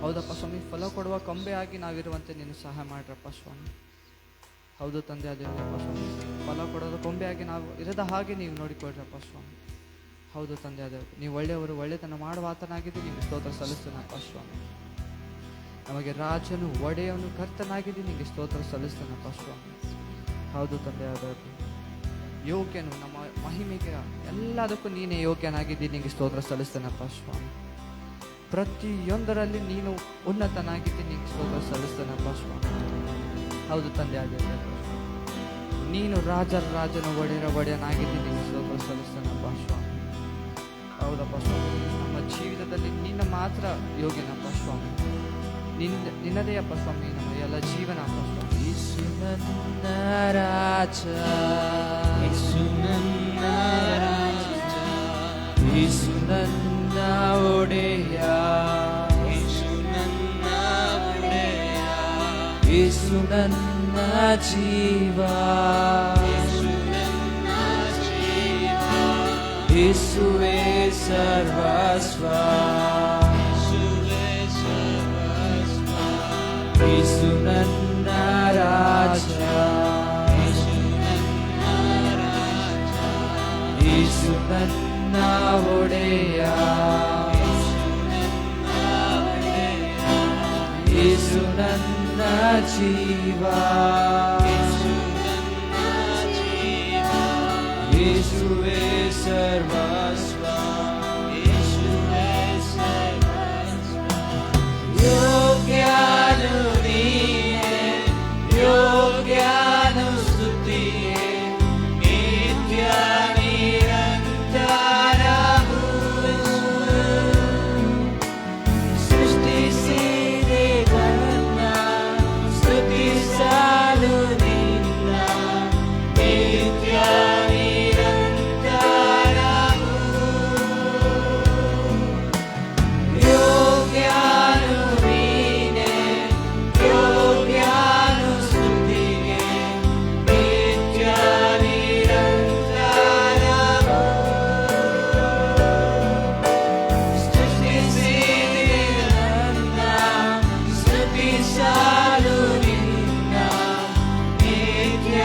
ಹೌದಪ್ಪ ಸ್ವಾಮಿ, ಫಲ ಕೊಡುವ ಕೊಂಬೆ ಆಗಿ ನಾವಿರುವಂತೆ ನೀನು ಸಹಾಯ ಮಾಡ್ರಪ್ಪ ಸ್ವಾಮಿ. ಹೌದು ತಂದೆ, ಅದೇನಪ್ಪ ಸ್ವಾಮಿ, ಫಲ ಕೊಡೋದು ಕೊಂಬೆಯಾಗಿ ನಾವು ಇರದ ಹಾಗೆ ನೀವು ನೋಡಿಕೊಡ್ರಪ್ಪ ಸ್ವಾಮಿ. ಹೌದು ತಂದೆ, ಅದೇ ನೀವು ಒಳ್ಳೆಯವರು, ಒಳ್ಳೆತನ ಮಾಡುವ ಆತನಾಗಿದ್ದು ನಿಮಗೆ ಸ್ತೋತ್ರ ಸಲ್ಲಿಸ್ತೇನಪ್ಪ ಸ್ವಾಮಿ. ನಮಗೆ ರಾಜನು, ಒಡೆಯವನು, ಕರ್ತನಾಗಿದ್ದು ನಿಮಗೆ ಸ್ತೋತ್ರ ಸಲ್ಲಿಸ್ತೇನಪ್ಪ ಸ್ವಾಮಿ. ಹೌದು ತಂದೆ, ಅದೇ ಯೋಗ್ಯನು, ನಮ್ಮ ಮಹಿಮೆಗೆ ಎಲ್ಲದಕ್ಕೂ ನೀನೇ ಯೋಗ್ಯನಾಗಿದ್ದು ನಿಮಗೆ ಸ್ತೋತ್ರ ಸಲ್ಲಿಸ್ತೇನಪ್ಪ ಸ್ವಾಮಿ. ಪ್ರತಿಯೊಂದರಲ್ಲಿ ನೀನು ಉನ್ನತನಾಗಿದ್ದು ನಿಮಗೆ ಸ್ತೋತ್ರ ಸಲ್ಲಿಸ್ತೇನಪ್ಪ ಸ್ವಾಮಿ. ಹೌದು ತಂದೆ, ಅದೇ ನೀನು ರಾಜನ ಒಡೆಯನಾಗಿದ್ದು ನಿಮಗೆ ಸ್ತೋತ್ರ ಸಲ್ಲಿಸ್ತೇನಪ್ಪ ಸ್ವಾಮಿ. ಹೌದಪ್ಪ ಸ್ವಾಮಿ, ನಮ್ಮ ಜೀವಿತದಲ್ಲಿ ನಿನ್ನ ಮಾತ್ರ ಯೋಗ್ಯನಪ್ಪ ಸ್ವಾಮಿ. ನಿನ್ನದೇ ಅಪ್ಪ ಸ್ವಾಮಿ ನಮ್ಮ ಎಲ್ಲ ಜೀವನ ಅಪ್ಪ ಸ್ವಾಮಿ. ಯೇಸು ನನ್ನ ರಾಜ, ಯೇಸು ನನ್ನ ರಾಜ, ಯೇಸು ನನ್ನ ಒಡೆಯ, ಯೇಸು ನನ್ನ ಒಡೆಯ, ಯೇಸು ನನ್ನ ಜೀವ, ಯೇಸು ನನ್ನ ಜೀವ, ಯೇಸುವೇ ಸರ್ವಸ್ವ, ಯೇಸು ನನ್ನ ರಾಜ, ಯೇಸು ನನ್ನ ರಾಜ, ಯೇಸು ನನ್ನ ಒಡೆಯ, ಯೇಸು ನನ್ನ ಒಡೆಯ, ಯೇಸು ನನ್ನ ಜೀವ, ಯೇಸು ನನ್ನ ಜೀವ, ಯೇಸುವೇ ಸರ್ವಸ್ವ, ಯೇಸುವೇ ಸರ್ವಸ್ವ. ಯೋಗ್ಯನು ನೀನೇ, ಯೋಗ್ಯನು ಸ್ತುತಿಯೇ, ನಿತ್ಯ ನಿರಂತರವೂ. ಸೃಷ್ಟಿಸಿದೆ ನನ್ನ, ಸ್ತುತಿಸಲು ನಿನ್ನ, ನಿತ್ಯ ನಿರಂತರವೂ. ಯೋಗ್ಯನು ನೀನೇ, ಯೋಗ್ಯನು ಸ್ತುತಿಗೆ, ನಿತ್ಯ ನಿರಂತರವೂ. ಸೃಷ್ಟಿಸಿದೆ ನನ್ನ, ಸ್ತುತಿಸಲು ನಿನ್ನ, ನಿತ್ಯ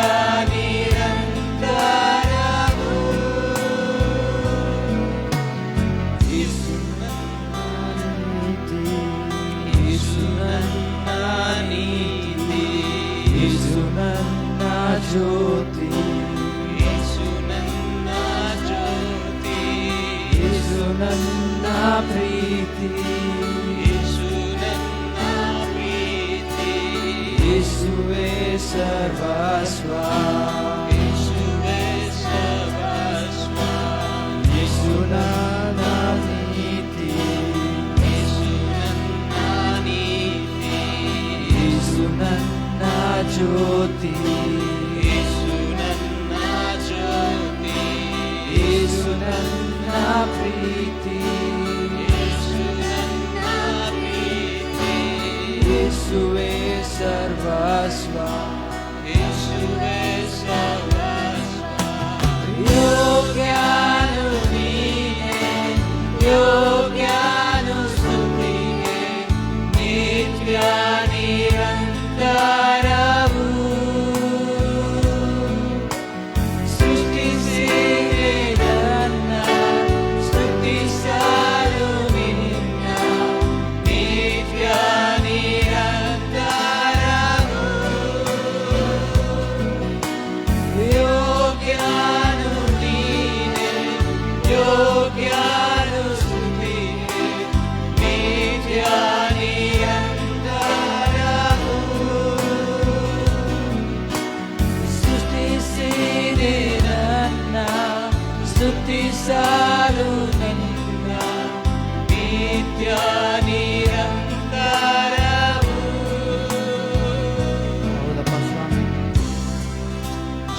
ನಿರಂತರವೂ. ಯೇಸು ನನ್ನ ನೀತಿ, ಯೇಸು ನನ್ನ ನೀತಿ, ಯೇಸು ನನ್ನ ಜ್ಯೋತಿ, ಯೇಸು ನನ್ನ ಜ್ಯೋತಿ, ಯೇಸು ನನ್ನ ಪ್ರೀತಿ, ಯೇಸು ನನ್ನ ಪ್ರೀತಿ, ಯೇಸುವೇ ಸರ್ವಸ್ವ, ಯೇಸುವೇ ಸರ್ವಸ್ವ. ಯೇಸು ನನ್ನ ನೀತಿ, ಯೇಸು ನನ್ನ ನೀತಿ, ಯೇಸು ನನ್ನ ಜ್ಯೋತಿ, ಯೇಸು ನನ್ನ ಜ್ಯೋತಿ, ಯೇಸು ನನ್ನ ಪ್ರೀತಿ, ಯೇಸು ನನ್ನ ಪ್ರೀತಿ, ಯೇಸುವೇ ಸರ್ವಸ್ವ, ಯೇಸುವೇ ಸರ್ವಸ್ವ. ಯೋಗ್ಯನು ನೀನೇ, ಯೋಗ್ಯನು ಸ್ತುತಿಗೆ, ನಿತ್ಯ ನಿರಂತರವೂ. ಸೃಷ್ಟಿಸಿದೆ ನನ್ನ, ಸ್ತುತಿಸಲು ನಿನ್ನ, ನಿತ್ಯ ನಿರಂತರವೂ. ಯೋಗ್ಯನು ನೀನೇ, ಯೋಗ್ಯನು ಸ್ತುತಿಗೆ, ನಿತ್ಯ ನಿರಂತರವೂ. ಸೃಷ್ಟಿಸಿದೆ ನನ್ನ, ಸ್ತುತಿಸಲು ನಿನ್ನ, ನಿತ್ಯ ನಿರಂತರವೂ. ಹೌದಪ್ಪ ಸ್ವಾಮಿ,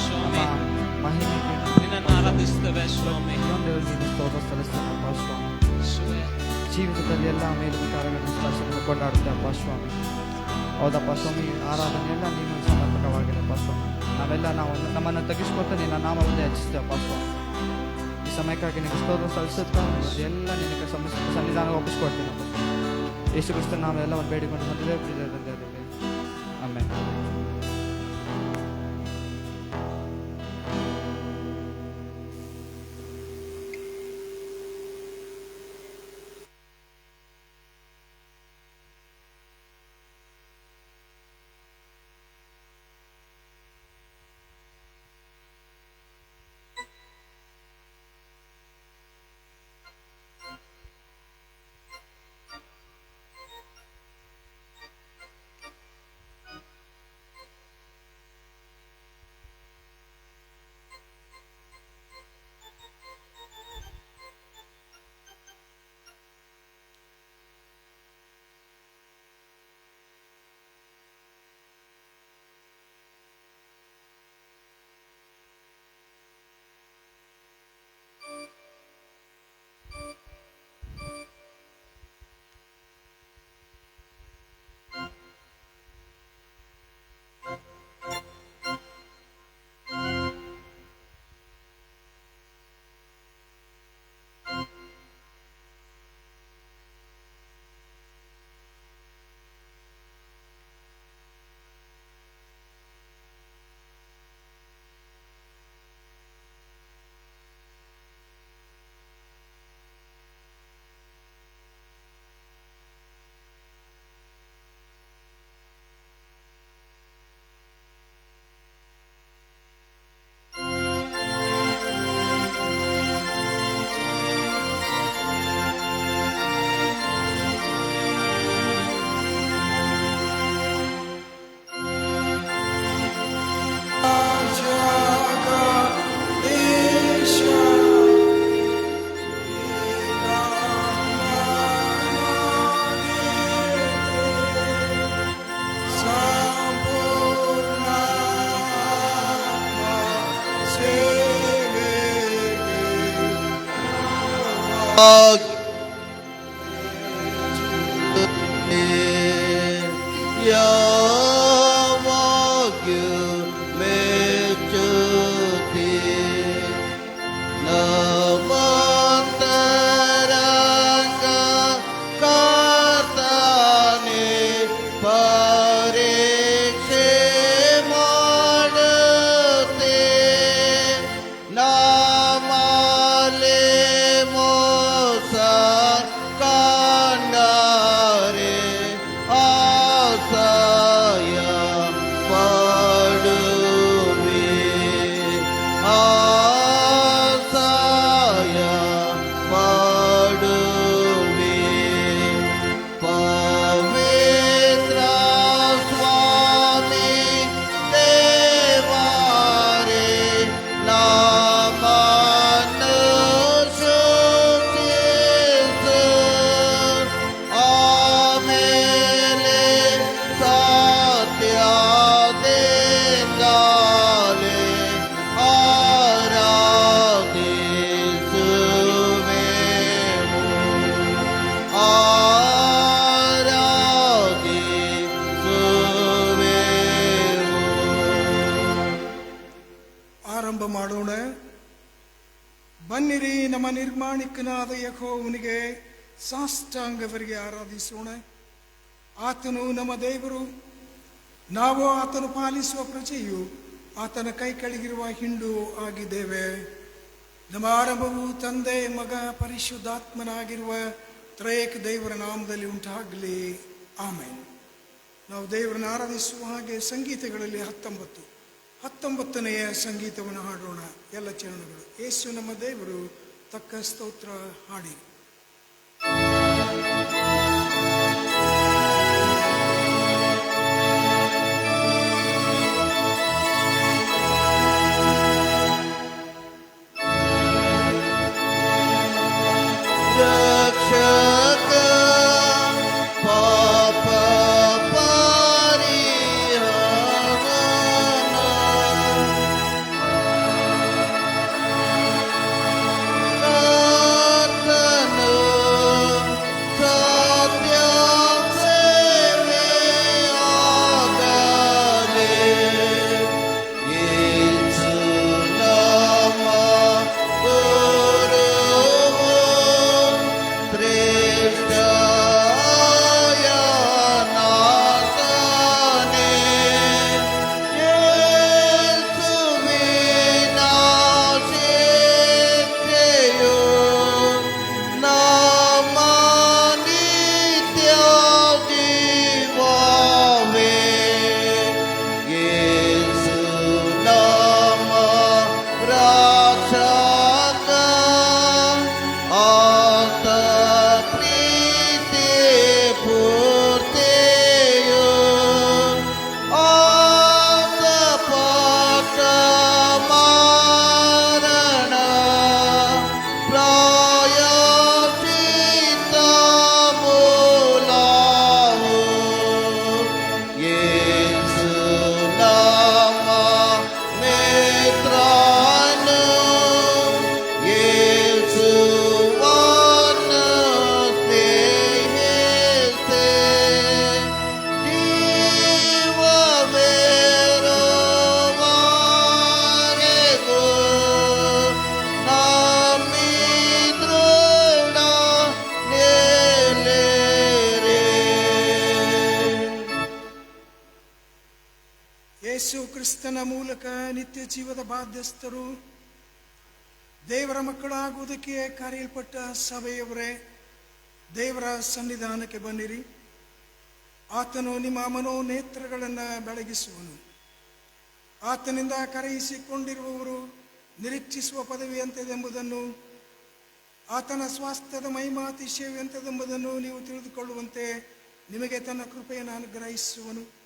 ಸ್ವಾಮಿ, ಮಹಿಮೆಗೆ ನಿನ್ನನ್ನು ಆರಾಧಿಸ್ತೇವೆ ಸ್ವಾಮಿ. ಪ್ರತಿಯೊಂದರಲ್ಲಿ ನೀನು ಸ್ತೋತ್ರ ಸಲ್ಲಿಸ್ತೇನಪ್ಪ ಸ್ವಾಮಿ. ಯೇಸುವೇ, ಜೀವಿತದಲ್ಲಿ ಎಲ್ಲ ಮೇಲುಕಾರಗಳನ್ನು ಸ್ಪರ್ಶವನ್ನು ಕೊಂಡಾಡುತ್ತೇವಪ್ಪ ಸ್ವಾಮಿ. ಹೌದಪ್ಪ ಸ್ವಾಮಿ, ಆರಾಧನೆಯೆಲ್ಲ ನೀನು ಸಮರ್ಪಕವಾಗಿರಪ್ಪ ಸ್ವಾಮಿ. ನಾವು ನಮ್ಮನ್ನು ತಗ್ಗಿಸ್ಕೊತ ನಿನ್ನ ನಾಮವನ್ನು ಹೆಚ್ಚಿಸ್ತೇವಪ್ಪ ಸ್ವಾಮಿ. ಈ ಸಮಯಕ್ಕಾಗಿ ನಿಮಗೆ ಸ್ತೋತ್ರ ಸಲ್ಲಿಸುತ್ತಾ ಎಲ್ಲ ನಿನಗೆ ಸನ್ನಿಧಾನ ಒಪ್ಪಿಸ್ಕೊಡ್ತೀನಪ್ಪ ಸ್ವಾಮಿ. ಯೇಸು ಕ್ರಿಸ್ತನ ನಾವೆಲ್ಲವನ್ನು ಬೇಡಿಕೊಂಡು ಹೊಂದಿದ್ದೇವೆ ಪ್ರಿಯ ತಂದೆ ದೇವರೇ, ಆಮೆನ್. ಮಾಡೋಣ. ಬನ್ನಿರಿ, ನಮ್ಮ ನಿರ್ಮಾಣಿಕನಾದ ಯೆಹೋವನಿಗೆ ಸಾಷ್ಟಾಂಗವರಿಗೆ ಆರಾಧಿಸೋಣ. ಆತನು ನಮ್ಮ ದೇವರು, ನಾವು ಆತನು ಪಾಲಿಸುವ ಪ್ರಜೆಯು, ಆತನ ಕೈ ಕೆಳಗಿರುವ ಹಿಂಡು ಆಗಿದ್ದೇವೆ. ನಮ್ಮ ಆರಂಭವು ತಂದೆ, ಮಗ, ಪರಿಶುದ್ಧಾತ್ಮನಾಗಿರುವ ತ್ರಯೇಕ ದೇವರ ನಾಮದಲ್ಲಿ ಉಂಟಾಗಲಿ. ಆಮೇನ್. ನಾವು ದೇವರನ್ನು ಆರಾಧಿಸುವ ಹಾಗೆ ಸಂಗೀತಗಳಲ್ಲಿ 19ನೆಯ ಸಂಗೀತವನ್ನು ಹಾಡೋಣ. ಎಲ್ಲ ಚರಣಗಳು. ಯೇಸು ನಮ್ಮ ದೇವರು, ತಕ್ಕ ಸ್ತೋತ್ರ ಹಾಡಿ. So ಯೇಸು ಕ್ರಿಸ್ತನ ಮೂಲಕ ನಿತ್ಯ ಜೀವದ ಬಾಧ್ಯಸ್ಥರು, ದೇವರ ಮಕ್ಕಳಾಗುವುದಕ್ಕೆ ಕರೆಯಲ್ಪಟ್ಟ ಸಭೆಯವರೇ, ದೇವರ ಸನ್ನಿಧಾನಕ್ಕೆ ಬನ್ನಿರಿ. ಆತನು ನಿಮ್ಮ ಮನೋನೇತ್ರಗಳನ್ನು ಬೆಳಗಿಸುವನು. ಆತನಿಂದ ಕರೆಯಿಸಿಕೊಂಡಿರುವವರು ನಿರೀಕ್ಷಿಸುವ ಪದವಿ ಎಂಥದೆಂಬುದನ್ನು, ಆತನ ಸ್ವಾಸ್ಥ್ಯದ ಮಹಿಮಾತಿಶಯವೆಂಥದೆಂಬುದನ್ನು ನೀವು ತಿಳಿದುಕೊಳ್ಳುವಂತೆ ನಿಮಗೆ ತನ್ನ ಕೃಪೆಯನ್ನು ಅನುಗ್ರಹಿಸುವನು.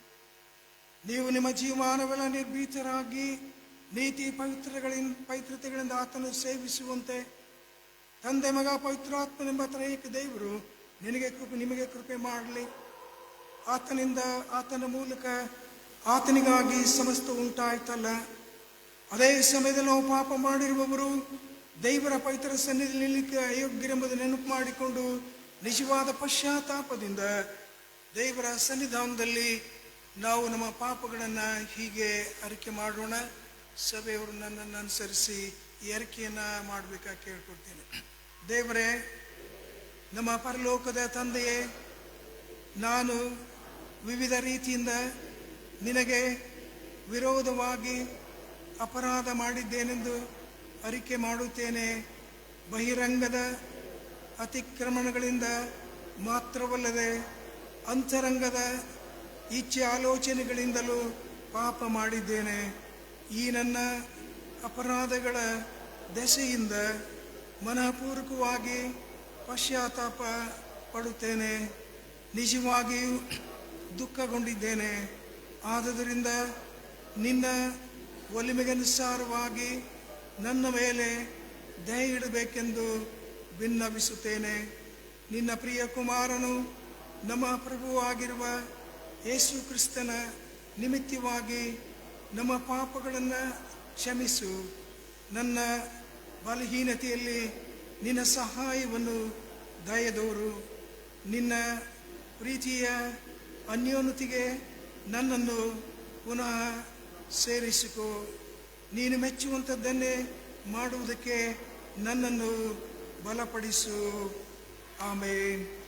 ನೀವು ನಿಮ್ಮ ಜೀವಮಾನವೆಲ್ಲ ನಿರ್ಭೀತರಾಗಿ ನೀತಿ ಪವಿತ್ರತೆಗಳಿಂದ ಆತನು ಸೇವಿಸುವಂತೆ ತಂದೆ, ಮಗ, ಪವಿತ್ರಾತ್ಮನೆಂಬ ತ್ರೈಕ ದೇವರು ನಿಮಗೆ ಕೃಪೆ ಮಾಡಲಿ. ಆತನಿಂದ, ಆತನ ಮೂಲಕ, ಆತನಿಗಾಗಿ ಸಮಸ್ತ ಉಂಟಾಯ್ತಲ್ಲ. ಅದೇ ಸಮಯದಲ್ಲಿ ನಾವು ಪಾಪ ಮಾಡಿರುವವರು ದೇವರ ಪವಿತ್ರ ಸನ್ನಿಧಿಯಲ್ಲಿ ನಿಲ್ಲಕ್ಕೆ ಅಯೋಗ್ಯರೆಂಬುದು ನೆನಪು ಮಾಡಿಕೊಂಡು ನಿಜವಾದ ಪಶ್ಚಾತ್ತಾಪದಿಂದ ದೇವರ ಸನ್ನಿಧಾನದಲ್ಲಿ ನಾವು ನಮ್ಮ ಪಾಪಗಳನ್ನು ಹೀಗೆ ಅರಿಕೆ ಮಾಡೋಣ. ಸಭೆಯವರು ನನ್ನನ್ನು ಅನುಸರಿಸಿ ಈ ಅರಿಕೆಯನ್ನು ಮಾಡಬೇಕಾಗಿ ಕೇಳ್ಕೊಡ್ತೇನೆ. ದೇವರೇ, ನಮ್ಮ ಪರಲೋಕದ ತಂದೆಯೇ, ನಾನು ವಿವಿಧ ರೀತಿಯಿಂದ ನಿನಗೆ ವಿರೋಧವಾಗಿ ಅಪರಾಧ ಮಾಡಿದ್ದೇನೆಂದು ಅರಿಕೆ ಮಾಡುತ್ತೇನೆ. ಬಹಿರಂಗದ ಅತಿಕ್ರಮಣಗಳಿಂದ ಮಾತ್ರವಲ್ಲದೆ ಅಂತರಂಗದ ಇಚ್ಛೆ ಆಲೋಚನೆಗಳಿಂದಲೂ ಪಾಪ ಮಾಡಿದ್ದೇನೆ. ಈ ನನ್ನ ಅಪರಾಧಗಳ ದೆಸೆಯಿಂದ ಮನಃಪೂರ್ವಕವಾಗಿ ಪಶ್ಚಾತ್ತಾಪ ಪಡುತ್ತೇನೆ. ನಿಜವಾಗಿಯೂ ದುಃಖಗೊಂಡಿದ್ದೇನೆ. ಆದುದರಿಂದ ನಿನ್ನ ಒಲಿಮೆಗನುಸಾರವಾಗಿ ನನ್ನ ಮೇಲೆ ದಯೆ ಇಡಬೇಕೆಂದು ವಿನ್ನವಿಸುತ್ತೇನೆ. ನಿನ್ನ ಪ್ರಿಯ ಕುಮಾರನು ನಮ್ಮ ಪ್ರಭುವಾಗಿರುವ ಯೇಸು ಕ್ರಿಸ್ತನ ನಿಮಿತ್ತವಾಗಿ ನಮ್ಮ ಪಾಪಗಳನ್ನು ಕ್ಷಮಿಸು. ನನ್ನ ಬಲಹೀನತೆಯಲ್ಲಿ ನಿನ್ನ ಸಹಾಯವನ್ನು ದಯದೋರು. ನಿನ್ನ ಪ್ರೀತಿಯ ಅನ್ಯೋನ್ಯತೆಗೆ ನನ್ನನ್ನು ಪುನಃ ಸೇರಿಸಿಕೋ. ನೀನು ಮೆಚ್ಚುವಂಥದ್ದನ್ನೇ ಮಾಡುವುದಕ್ಕೆ ನನ್ನನ್ನು ಬಲಪಡಿಸು. ಆಮೇನ್.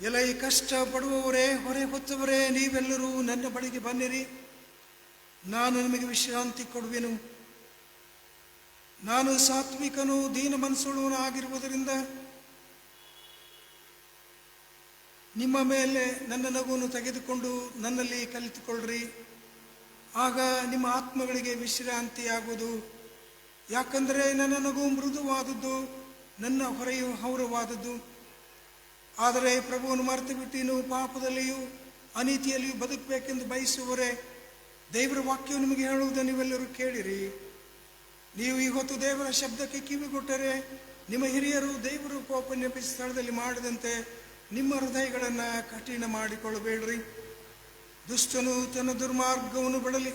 ಎಲೈ ಕಷ್ಟಪಡುವವರೇ, ಹೊರೆ ಹೊತ್ತವರೇ, ನೀವೆಲ್ಲರೂ ನನ್ನ ಬಳಿಗೆ ಬನ್ನಿರಿ, ನಾನು ನಿಮಗೆ ವಿಶ್ರಾಂತಿ ಕೊಡುವೆನು. ನಾನು ಸಾತ್ವಿಕನು, ದೀನ ಮನಸ್ಸುಳ್ಳವನು ಆಗಿರುವುದರಿಂದ ನಿಮ್ಮ ಮೇಲೆ ನನ್ನ ನಗುವನ್ನು ತೆಗೆದುಕೊಂಡು ನನ್ನಲ್ಲಿ ಕಲಿತುಕೊಳ್ಳ್ರಿ. ಆಗ ನಿಮ್ಮ ಆತ್ಮಗಳಿಗೆ ವಿಶ್ರಾಂತಿಯಾಗುವುದು. ಯಾಕಂದರೆ ನನ್ನ ನಗು ಮೃದುವಾದದ್ದು, ನನ್ನ ಹೊರೆಯು ಹೌರವಾದದ್ದು. ಆದರೆ ಪ್ರಭುವನ್ನು ಮರೆತು ಬಿಟ್ಟು ನೀವು ಪಾಪದಲ್ಲಿಯೂ ಅನೀತಿಯಲ್ಲಿಯೂ ಬದುಕಬೇಕೆಂದು ಬಯಸುವವರೇ, ದೇವರ ವಾಕ್ಯವು ನಿಮಗೆ ಹೇಳುವುದನ್ನು ನೀವೆಲ್ಲರೂ ಕೇಳಿರಿ. ನೀವು ಈ ಹೊತ್ತು ದೇವರ ಶಬ್ದಕ್ಕೆ ಕಿವಿಗೊಟ್ಟರೆ ನಿಮ್ಮ ಹಿರಿಯರು ದೇವರು ಕೋಪನೆಪಿಸಿ ಸ್ಥಳದಲ್ಲಿ ಮಾಡದಂತೆ ನಿಮ್ಮ ಹೃದಯಗಳನ್ನು ಕಠಿಣ ಮಾಡಿಕೊಳ್ಳಬೇಡ್ರಿ. ದುಷ್ಟನು ತನ್ನ ದುರ್ಮಾರ್ಗವನ್ನು ಬಿಡಲಿ,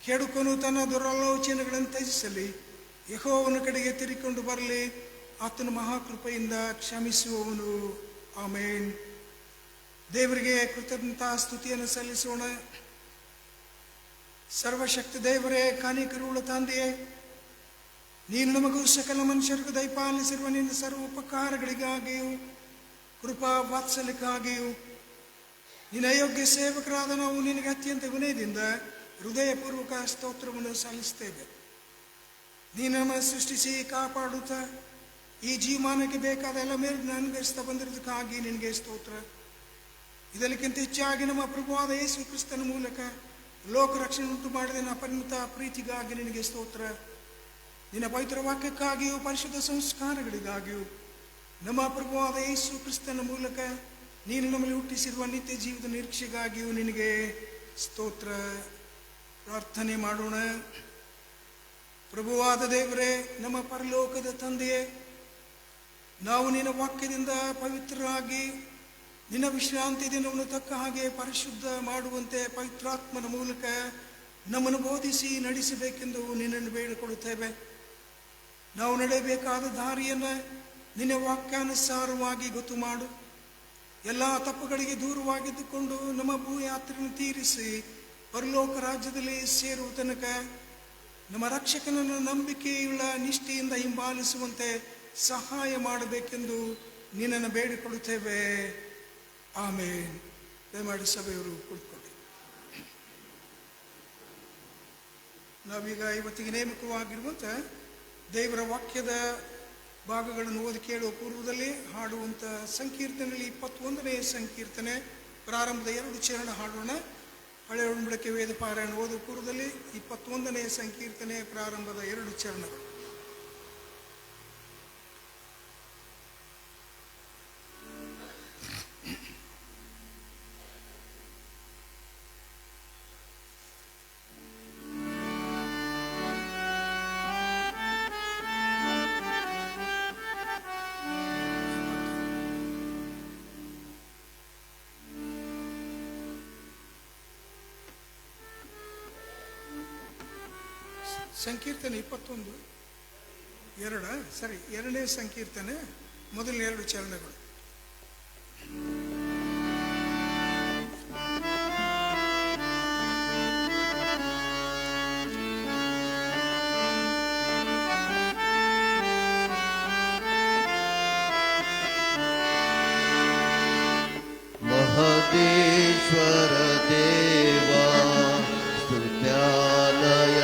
ಕೆಡುಕನು ತನ್ನ ದುರಾಲೋಚನೆಗಳನ್ನು ತ್ಯಜಿಸಲಿ. ಯೆಹೋವನ ಕಡೆಗೆ ತಿರುಗಿಕೊಂಡು ಬರಲಿ, ಆತನ ಮಹಾಕೃಪೆಯಿಂದ ಕ್ಷಮಿಸುವವನು. ಆಮೇನ್. ದೇವರಿಗೆ ಕೃತಜ್ಞತಾ ಸ್ತುತಿಯನ್ನು ಸಲ್ಲಿಸೋಣ. ಸರ್ವಶಕ್ತಿ ದೇವರೇ, ಕನಿಕರುಳ್ಳ ತಂದೆಯೇ, ನೀನು ನಮಗೂ ಸಕಲ ಮನುಷ್ಯರಿಗೂ ದಯಪಾಲಿಸಿರುವ ನಿನ್ನ ಸರ್ವ ಉಪಕಾರಗಳಿಗಾಗಿಯೂ ಕೃಪಾ ವಾತ್ಸಲ್ಯಕ್ಕಾಗಿಯೂ ನಿನ್ನ ಯೋಗ್ಯ ಸೇವಕರಾದ ನಾವು ನಿನಗೆ ಅತ್ಯಂತ ವಿನಯದಿಂದ ಹೃದಯಪೂರ್ವಕ ಸ್ತೋತ್ರವನ್ನು ಸಲ್ಲಿಸ್ತೇವೆ. ನೀನು ನಮ್ಮನ್ನು ಸೃಷ್ಟಿಸಿ ಕಾಪಾಡುತ್ತಾ ಈ ಜೀವಮಾನಕ್ಕೆ ಬೇಕಾದ ಎಲ್ಲ ಮೇಲೆ ಅನುಗ್ರಹಿಸ್ತಾ ಬಂದಿರೋದಕ್ಕಾಗಿ ನಿನಗೆ ಸ್ತೋತ್ರ. ಇದಕ್ಕಿಂತ ಹೆಚ್ಚಾಗಿ ನಮ್ಮ ಪ್ರಭುವಾದ ಯೇಸು ಕ್ರಿಸ್ತನ ಮೂಲಕ ಲೋಕ ರಕ್ಷಣೆ ಉಂಟು ಮಾಡಿದ ಅಪರಿಮಿತ ಪ್ರೀತಿಗಾಗಿ ನಿನಗೆ ಸ್ತೋತ್ರ. ನಿನ್ನ ಪವಿತ್ರ ವಾಕ್ಯಕ್ಕಾಗಿಯೂ ಪರಿಶುದ್ಧ ಸಂಸ್ಕಾರಗಳಿಗಾಗಿಯೂ ನಮ್ಮ ಪ್ರಭುವಾದ ಯೇಸು ಕ್ರಿಸ್ತನ ಮೂಲಕ ನೀನು ನಮ್ಮಲ್ಲಿ ಹುಟ್ಟಿಸಿರುವ ನಿತ್ಯ ಜೀವದ ನಿರೀಕ್ಷೆಗಾಗಿಯೂ ನಿನಗೆ ಸ್ತೋತ್ರ. ಪ್ರಾರ್ಥನೆ ಮಾಡೋಣ. ಪ್ರಭುವಾದ ದೇವರೇ, ನಮ್ಮ ಪರಲೋಕದ ತಂದೆಯೇ, ನಾವು ನಿನ್ನ ವಾಕ್ಯದಿಂದ ಪವಿತ್ರರಾಗಿ ನಿನ್ನ ವಿಶ್ರಾಂತಿ ದಿನವನ್ನು ತಕ್ಕ ಹಾಗೆ ಪರಿಶುದ್ಧ ಮಾಡುವಂತೆ ಪವಿತ್ರಾತ್ಮನ ಮೂಲಕ ನಮ್ಮನ್ನು ಬೋಧಿಸಿ ನಡೆಸಬೇಕೆಂದು ನಿನ್ನನ್ನು ಬೇಡಿಕೊಳ್ಳುತ್ತೇವೆ. ನಾವು ನಡೆಯಬೇಕಾದ ದಾರಿಯನ್ನು ನಿನ್ನ ವಾಕ್ಯಾನುಸಾರವಾಗಿ ಗೊತ್ತು ಮಾಡು. ಎಲ್ಲ ತಪ್ಪುಗಳಿಗೆ ದೂರವಾಗಿದ್ದುಕೊಂಡು ನಮ್ಮ ಭೂಯಾತ್ರೆಯನ್ನು ತೀರಿಸಿ ಪರಲೋಕ ರಾಜ್ಯದಲ್ಲಿ ಸೇರುವ ತನಕ ನಮ್ಮ ರಕ್ಷಕನನ್ನು ನಂಬಿಕೆಯುಳ್ಳ ನಿಷ್ಠೆಯಿಂದ ಹಿಂಬಾಲಿಸುವಂತೆ ಸಹಾಯ ಮಾಡಬೇಕೆಂದು ನಿನ್ನನ್ನು ಬೇಡಿಕೊಳ್ಳುತ್ತೇವೆ. ಆಮೇನ್. ದಯಮಾಡಿ ಸಭೆಯವರು ಕುಳಿತುಕೊಳ್ಳಿ. ನಾವೀಗ ಇವತ್ತಿಗೆ ನೇಮಕವಾಗಿರುವಂಥ ದೇವರ ವಾಕ್ಯದ ಭಾಗಗಳನ್ನು ಓದಿ ಕೇಳುವ ಪೂರ್ವದಲ್ಲಿ ಹಾಡುವಂಥ ಸಂಕೀರ್ತನೆಯಲ್ಲಿ 21ನೇ ಸಂಕೀರ್ತನೆ ಪ್ರಾರಂಭದ 2 ಚರಣ ಹಾಡೋಣ. ಹಳೆಯ ಒಡಂಬಡಿಕೆ ವೇದ ಪಾರಾಯಣ ಓದುವ ಪೂರ್ವದಲ್ಲಿ 21ನೇ ಸಂಕೀರ್ತನೆ ಪ್ರಾರಂಭದ 2 ಚರಣಗಳು. ಸಂಕೀರ್ತನೆ 21 ಸರಿ, 2ನೇ ಸಂಕೀರ್ತನೆ ಮೊದಲನೇ 2 ಚರಣಗಳು. ಮಹದೇಶ್ವರ ದೇವಾ ಸ್ತುತ್ಯಾಲಯ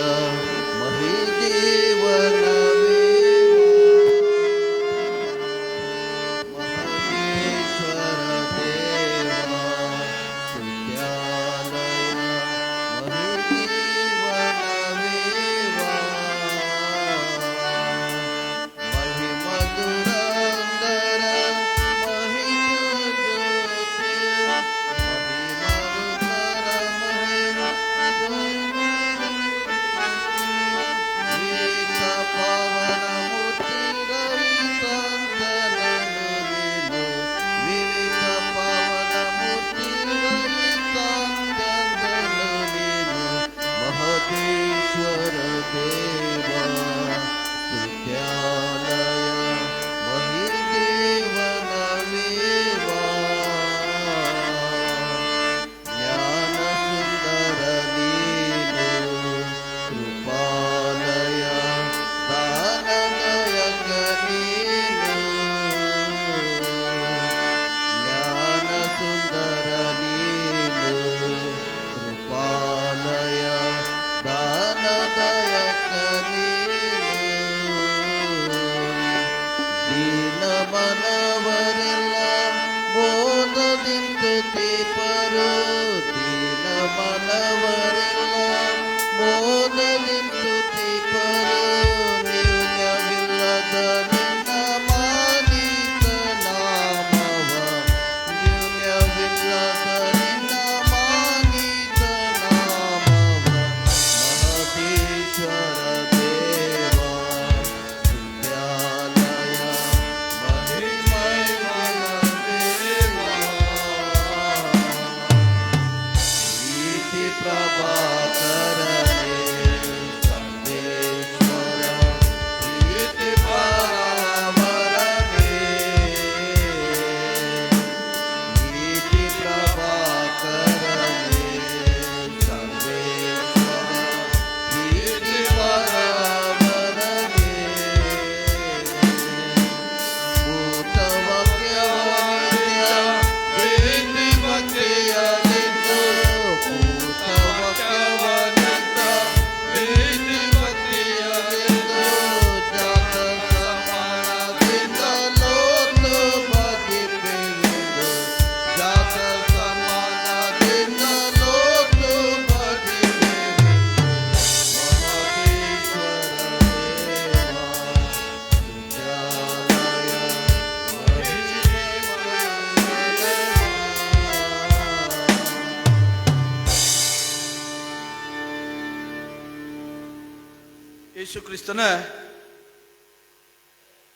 ಯೇಸು ಕ್ರಿಸ್ತನ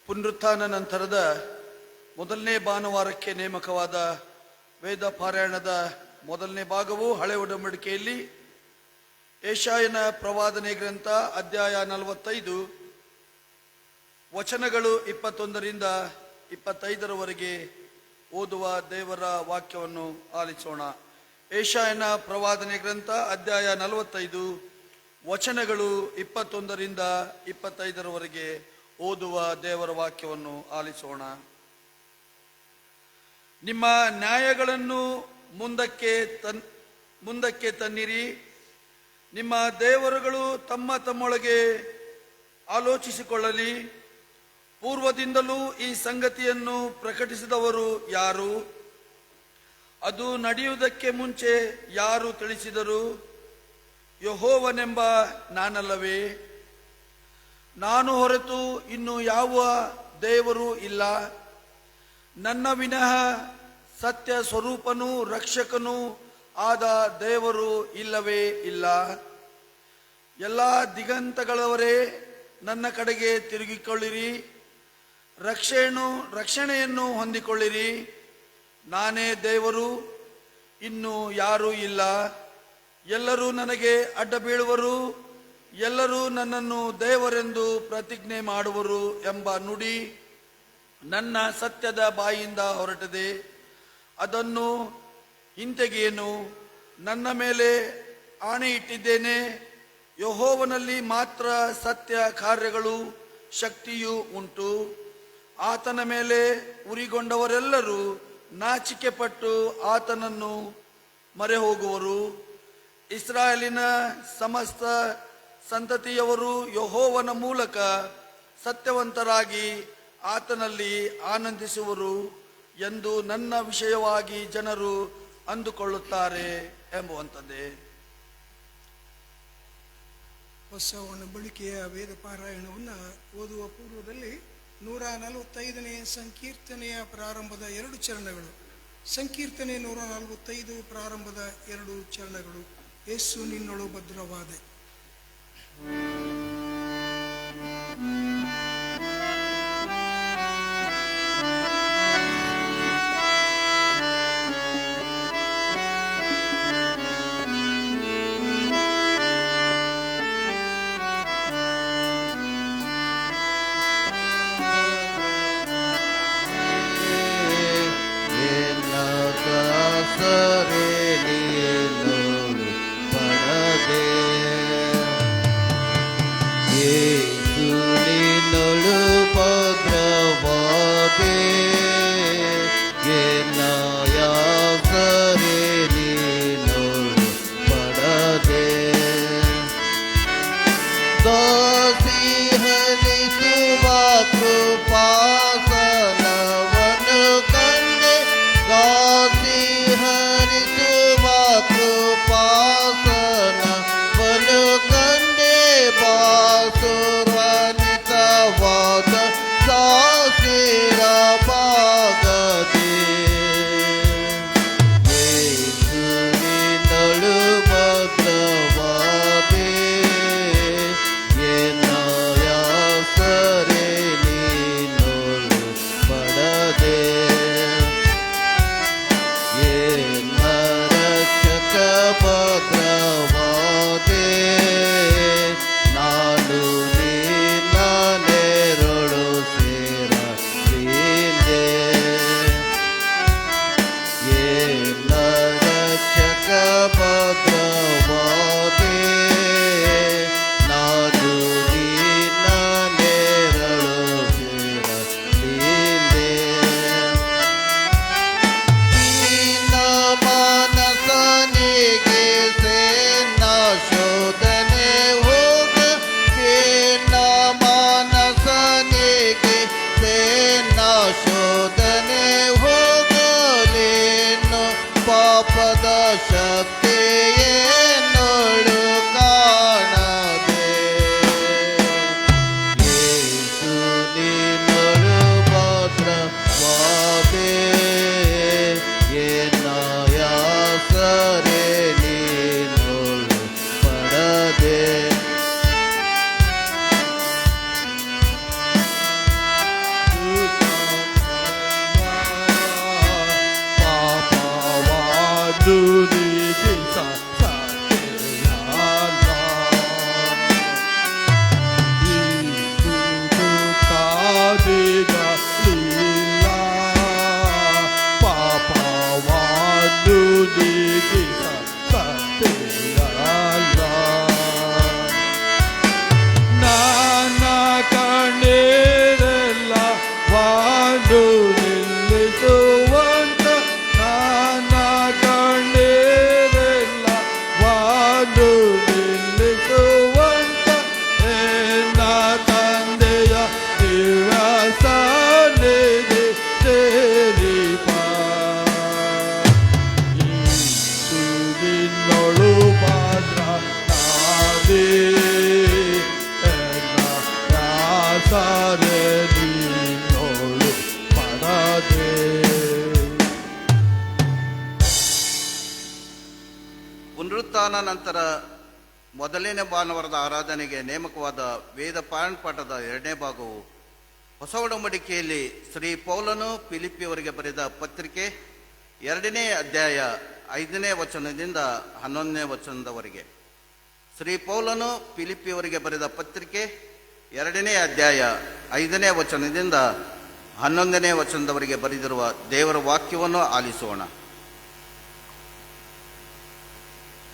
ಪುನರುತ್ಥಾನ ನಂತರದ ಮೊದಲನೇ ಭಾನುವಾರಕ್ಕೆ ನೇಮಕವಾದ ವೇದ ಪಾರಾಯಣದ ಮೊದಲನೇ ಭಾಗವು ಹಳೆ ಒಡಂಬಡಿಕೆಯಲ್ಲಿ ಯೆಶಾಯನ ಪ್ರವಾದನೆ ಗ್ರಂಥ ಅಧ್ಯಾಯ 45 ವಚನಗಳು 21ರಿಂದ 25ರವರೆಗೆ ಓದುವ ದೇವರ ವಾಕ್ಯವನ್ನು ಆಲಿಸೋಣ. ಯೆಶಾಯನ ಪ್ರವಾದನೆ ಗ್ರಂಥ ಅಧ್ಯಾಯ 45 ವಚನಗಳು 21ರಿಂದ 25ರವರೆಗೆ ಓದುವ ದೇವರ ವಾಕ್ಯವನ್ನು ಆಲಿಸೋಣ. ನಿಮ್ಮ ನ್ಯಾಯಗಳನ್ನು ಮುಂದಕ್ಕೆ ತನ್ನಿರಿ. ನಿಮ್ಮ ದೇವರುಗಳು ತಮ್ಮೊಳಗೆ ಆಲೋಚಿಸಿಕೊಳ್ಳಲಿ. ಪೂರ್ವದಿಂದಲೂ ಈ ಸಂಗತಿಯನ್ನು ಪ್ರಕಟಿಸಿದವರು ಯಾರು? ಅದು ನಡೆಯುವುದಕ್ಕೆ ಮುಂಚೆ ಯಾರು ತಿಳಿಸಿದರು? ಯೆಹೋವನೆಂಬ ನಾನಲ್ಲವೇ? ನಾನು ಹೊರತು ಇನ್ನು ಯಾವ ದೇವರು ಇಲ್ಲ. ನನ್ನ ವಿನಃ ಸತ್ಯ ಸ್ವರೂಪನೂ ರಕ್ಷಕನೂ ಆದ ದೇವರು ಇಲ್ಲವೇ ಇಲ್ಲ. ಎಲ್ಲ ದಿಗಂತಗಳವರೇ, ನನ್ನ ಕಡೆಗೆ ತಿರುಗಿಕೊಳ್ಳಿರಿ. ರಕ್ಷಣೆಯನ್ನು ಹೊಂದಿಕೊಳ್ಳಿರಿ. ನಾನೇ ದೇವರು, ಇನ್ನು ಯಾರೂ ಇಲ್ಲ. ಎಲ್ಲರೂ ನನಗೆ ಅಡ್ಡ ಬೀಳುವರು, ಎಲ್ಲರೂ ನನ್ನನ್ನು ದೇವರೆಂದು ಪ್ರತಿಜ್ಞೆ ಮಾಡುವರು ಎಂಬ ನುಡಿ ನನ್ನ ಸತ್ಯದ ಬಾಯಿಂದ ಹೊರಟಿದೆ. ಅದನ್ನು ಹಿಂತೆಗೆಯೇನು. ನನ್ನ ಮೇಲೆ ಆಣೆ ಇಟ್ಟಿದ್ದೇನೆ, ಯೆಹೋವನಲ್ಲಿ ಮಾತ್ರ ಸತ್ಯ ಕಾರ್ಯಗಳು ಶಕ್ತಿಯೂ ಉಂಟು. ಆತನ ಮೇಲೆ ಉರಿಗೊಂಡವರೆಲ್ಲರೂ ನಾಚಿಕೆಪಟ್ಟು ಆತನನ್ನು ಮರೆ ಹೋಗುವರು. ಇಸ್ರಾಯೇಲಿನ ಸಮಸ್ತ ಸಂತತಿಯವರು ಯೆಹೋವನ ಮೂಲಕ ಸತ್ಯವಂತರಾಗಿ ಆತನಲ್ಲಿ ಆನಂದಿಸುವರು ಎಂದು ನನ್ನ ವಿಷಯವಾಗಿ ಜನರು ಅಂದುಕೊಳ್ಳುತ್ತಾರೆ ಎಂಬುವಂಥದ್ದೇ. ಹೊಸ ಒಣಬಳಿಕೆಯ ವೇದ ಪಾರಾಯಣವನ್ನು ಓದುವ ಪೂರ್ವದಲ್ಲಿ 145ನೇ ಸಂಕೀರ್ತನೆಯ ಪ್ರಾರಂಭದ 2 ಚರಣಗಳು. ಸಂಕೀರ್ತನೆ 145 ಪ್ರಾರಂಭದ 2 ಚರಣಗಳು. ಯೇಸು ನಿನ್ನೊಳು ಭದ್ರವಾದೆ. ನಿಲ್ಲಿಸುವಂತ ನಾನಾ ಪುನರುತ್ಥಾನ ನಂತರ ಮೊದಲನೇ ಭಾನುವಾರದ ಆರಾಧನೆಗೆ ನೇಮಕವಾದ ವೇದ ಪಾಠದ 2ನೇ ಭಾಗವು ಹೊಸ ಒಡಂಬಡಿಕೆಯಲ್ಲಿ ಶ್ರೀ ಪೌಲನು ಫಿಲಿಪ್ಪಿಯವರಿಗೆ ಬರೆದ ಪತ್ರಿಕೆ 2ನೇ ಅಧ್ಯಾಯ 5ನೇ ವಚನದಿಂದ 11ನೇ ವಚನದವರೆಗೆ. ಶ್ರೀ ಪೌಲನು ಫಿಲಿಪ್ಪಿಯವರಿಗೆ ಬರೆದ ಪತ್ರಿಕೆ 2ನೇ ಅಧ್ಯಾಯ 5ನೇ ವಚನದಿಂದ 11ನೇ ವಚನದವರೆಗೆ ಬರೆದಿರುವ ದೇವರ ವಾಕ್ಯವನ್ನು ಆಲಿಸೋಣ.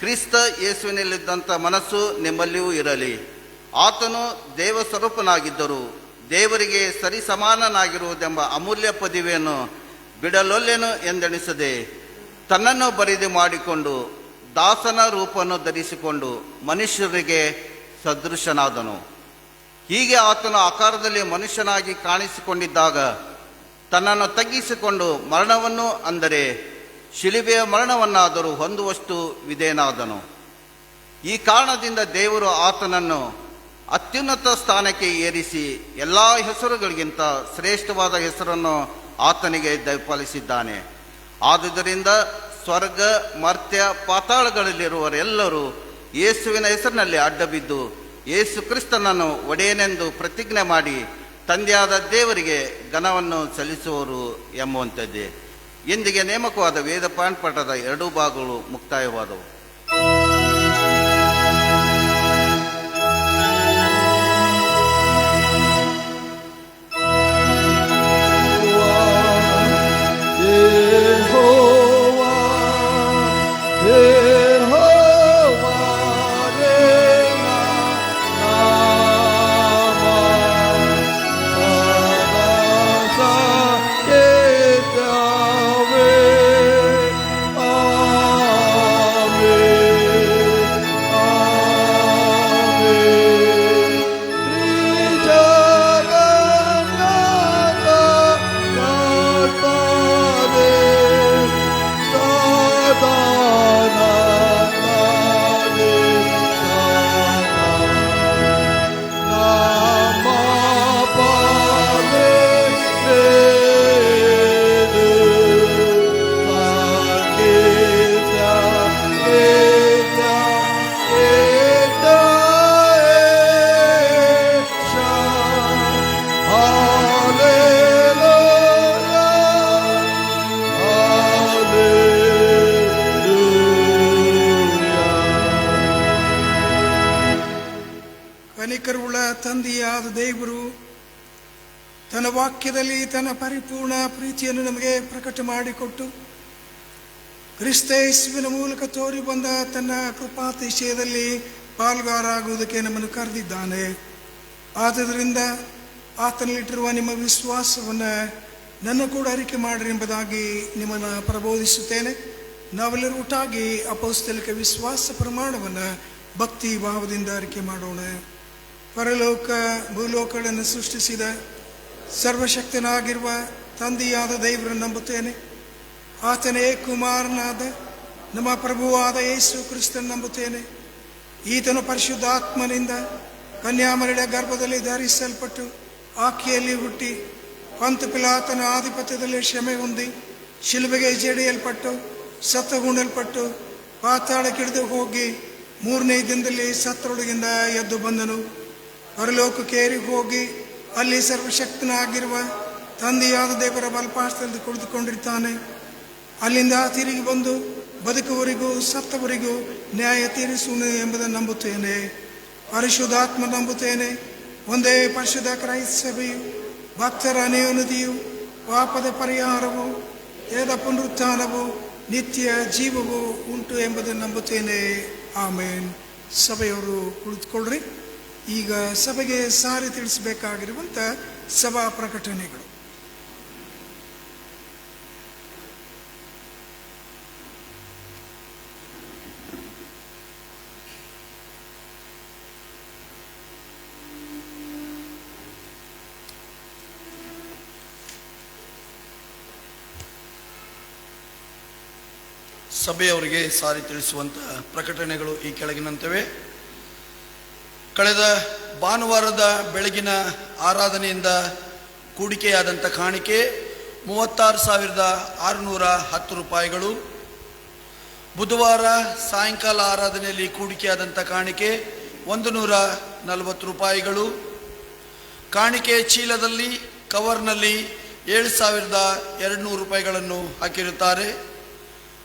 ಕ್ರಿಸ್ತ ಯೇಸುವಿನಲ್ಲಿದ್ದಂಥ ಮನಸ್ಸು ನಿಮ್ಮಲ್ಲಿಯೂ ಇರಲಿ. ಆತನು ದೇವ ಸ್ವರೂಪನಾಗಿದ್ದರೂ ದೇವರಿಗೆ ಸರಿಸಮಾನನಾಗಿರುವುದೆಂಬ ಅಮೂಲ್ಯ ಪದವಿಯನ್ನು ಬಿಡಲೊಲ್ಲೆನು ಎಂದೆಣಿಸದೆ ತನ್ನನ್ನು ಬರಿದು ಮಾಡಿಕೊಂಡು ದಾಸನ ರೂಪವನ್ನು ಧರಿಸಿಕೊಂಡು ಮನುಷ್ಯರಿಗೆ ಸದೃಶನಾದನು. ಹೀಗೆ ಆತನು ಆಕಾರದಲ್ಲಿ ಮನುಷ್ಯನಾಗಿ ಕಾಣಿಸಿಕೊಂಡಿದ್ದಾಗ ತನ್ನನ್ನು ತಗ್ಗಿಸಿಕೊಂಡು ಮರಣವನ್ನು, ಅಂದರೆ ಶಿಲುಬೆಯ ಮರಣವನ್ನಾದರೂ ಹೊಂದುವಷ್ಟು ವಿಧೇಯನಾದನು. ಈ ಕಾರಣದಿಂದ ದೇವರು ಆತನನ್ನು ಅತ್ಯುನ್ನತ ಸ್ಥಾನಕ್ಕೆ ಏರಿಸಿ ಎಲ್ಲ ಹೆಸರುಗಳಿಗಿಂತ ಶ್ರೇಷ್ಠವಾದ ಹೆಸರನ್ನು ಆತನಿಗೆ ದಯಪಾಲಿಸಿದ್ದಾನೆ. ಆದುದರಿಂದ ಸ್ವರ್ಗ, ಮರ್ತ್ಯ, ಪಾತಾಳಗಳಲ್ಲಿರುವರೆಲ್ಲರೂ ಯೇಸುವಿನ ಹೆಸರಿನಲ್ಲಿ ಅಡ್ಡಬಿದ್ದು ಯೇಸು ಕ್ರಿಸ್ತನನ್ನು ಒಡೆಯನೆಂದು ಪ್ರತಿಜ್ಞೆ ಮಾಡಿ ತಂದೆಯಾದ ದೇವರಿಗೆ ಘನವನ್ನು ಸಲ್ಲಿಸುವರು ಎಂಬುವಂಥದ್ದೇ. ಇಂದಿಗೆ ನೇಮಕವಾದ ವೇದ ಪಾಠದ 2 ಭಾಗಗಳು ಮುಕ್ತಾಯವಾದವು. ಕನಿಕರವುಳ್ಳ ತಂದೆಯಾದ ದೇವರು ತನ್ನ ವಾಕ್ಯದಲ್ಲಿ ತನ್ನ ಪರಿಪೂರ್ಣ ಪ್ರೀತಿಯನ್ನು ನಮಗೆ ಪ್ರಕಟ ಮಾಡಿಕೊಟ್ಟು ಕ್ರಿಸ್ತ ಯೇಸುವಿನ ಮೂಲಕ ತೋರಿ ಬಂದ ತನ್ನ ಕೃಪಾತಿಶಯದಲ್ಲಿ ಪಾಲ್ಗಾರಾಗುವುದಕ್ಕೆ ನಮ್ಮನ್ನು ಕರೆದಿದ್ದಾನೆ. ಆದ್ದರಿಂದ ಆತನಲ್ಲಿಟ್ಟಿರುವ ನಿಮ್ಮ ವಿಶ್ವಾಸವನ್ನು ನನ್ನ ಕೂಡ ಅರಿಕೆ ಮಾಡಿರಿ ಎಂಬುದಾಗಿ ನಿಮ್ಮನ್ನು ಪ್ರಬೋಧಿಸುತ್ತೇನೆ. ನಾವೆಲ್ಲರೂ ಒಟ್ಟಾಗಿ ಅಪೌಸ್ತಲಿಕ ವಿಶ್ವಾಸ ಪ್ರಮಾಣವನ್ನು ಭಕ್ತಿ ಭಾವದಿಂದ ಅರಿಕೆ ಮಾಡೋಣ. ಪರಲೋಕ ಭೂಲೋಕಗಳನ್ನು ಸೃಷ್ಟಿಸಿದ ಸರ್ವಶಕ್ತನಾಗಿರುವ ತಂದೆಯಾದ ದೇವರನ್ನು ನಂಬುತ್ತೇನೆ. ಆತನೇ ಕುಮಾರನಾದ ನಮ್ಮ ಪ್ರಭುವಾದ ಯೇಸು ಕ್ರಿಸ್ತನ ನಂಬುತ್ತೇನೆ. ಈತನು ಪರಿಶುದ್ಧಾತ್ಮನಿಂದ ಕನ್ಯಾಮರಿಯ ಗರ್ಭದಲ್ಲಿ ಧರಿಸಲ್ಪಟ್ಟು ಆಕೆಯಲ್ಲಿ ಹುಟ್ಟಿ ಪಂತ ಪಿಲಾತನ ಆಧಿಪತ್ಯದಲ್ಲಿ ಶ್ರಮೆ ಹೊಂದಿ ಶಿಲುಬೆಗೆ ಜಡಿಯಲ್ಪಟ್ಟು ಸತ್ತಗುಂಡಲ್ಪಟ್ಟು ಪಾತಾಳಕ್ಕಿಳಿದು ಹೋಗಿ 3ನೇ ದಿನದಲ್ಲಿ ಸತ್ತರೊಳಗಿಂದ ಎದ್ದು ಬಂದನು. ಪರಲೋಕಕ್ಕೆ ಏರಿ ಹೋಗಿ ಅಲ್ಲಿ ಸರ್ವಶಕ್ತನಾಗಿರುವ ತಂದೆಯಾದ ದೇವರ ಬಲಪಾರ್ಶ್ವದಲ್ಲಿ ಕುಳಿತುಕೊಂಡಿರ್ತಾನೆ. ಅಲ್ಲಿಂದ ತಿರುಗಿ ಬಂದು ಬದುಕುವರಿಗೂ ಸತ್ತವರಿಗೂ ನ್ಯಾಯ ತೀರಿಸುವನು ಎಂಬುದನ್ನು ನಂಬುತ್ತೇನೆ. ಪರಿಶುದ್ಧಾತ್ಮ ನಂಬುತ್ತೇನೆ. ಒಂದೇ ಪರಿಶುದ್ಧ ಕ್ರೈಸ್ತ ಸಭೆಯು, ಭಕ್ತರ ಅನ್ಯೋನ್ಯತೆಯು, ಪಾಪದ ಪರಿಹಾರವು, ದೇಹದ ಪುನರುತ್ಥಾನವು, ನಿತ್ಯ ಜೀವವು ಉಂಟು ಎಂಬುದನ್ನು ನಂಬುತ್ತೇನೆ. ಆಮೇನ್. ಸಭೆಯವರು ಕುಳಿತುಕೊಳ್ಳ್ರಿ. ಈಗ ಸಭೆಗೆ ಸಾರಿ ತಿಳಿಸಬೇಕಾಗಿರುವಂಥ ಸಭಾ ಪ್ರಕಟಣೆಗಳು. ಸಭೆಯವರಿಗೆ ಸಾರಿ ತಿಳಿಸುವಂಥ ಪ್ರಕಟಣೆಗಳು ಈ ಕೆಳಗಿನಂತವೆ. ಕಳೆದ ಭಾನುವಾರದ ಬೆಳಗಿನ ಆರಾಧನೆಯಿಂದ ಕೂಡಿಕೆಯಾದಂಥ ಕಾಣಿಕೆ 36,610 ರೂಪಾಯಿಗಳು. ಬುಧವಾರ ಸಾಯಂಕಾಲ ಆರಾಧನೆಯಲ್ಲಿ ಕೂಡಿಕೆಯಾದಂಥ ಕಾಣಿಕೆ 140 ರೂಪಾಯಿಗಳು. ಕಾಣಿಕೆ ಚೀಲದಲ್ಲಿ ಕವರ್ನಲ್ಲಿ 7,200 ರೂಪಾಯಿಗಳನ್ನು ಹಾಕಿರುತ್ತಾರೆ.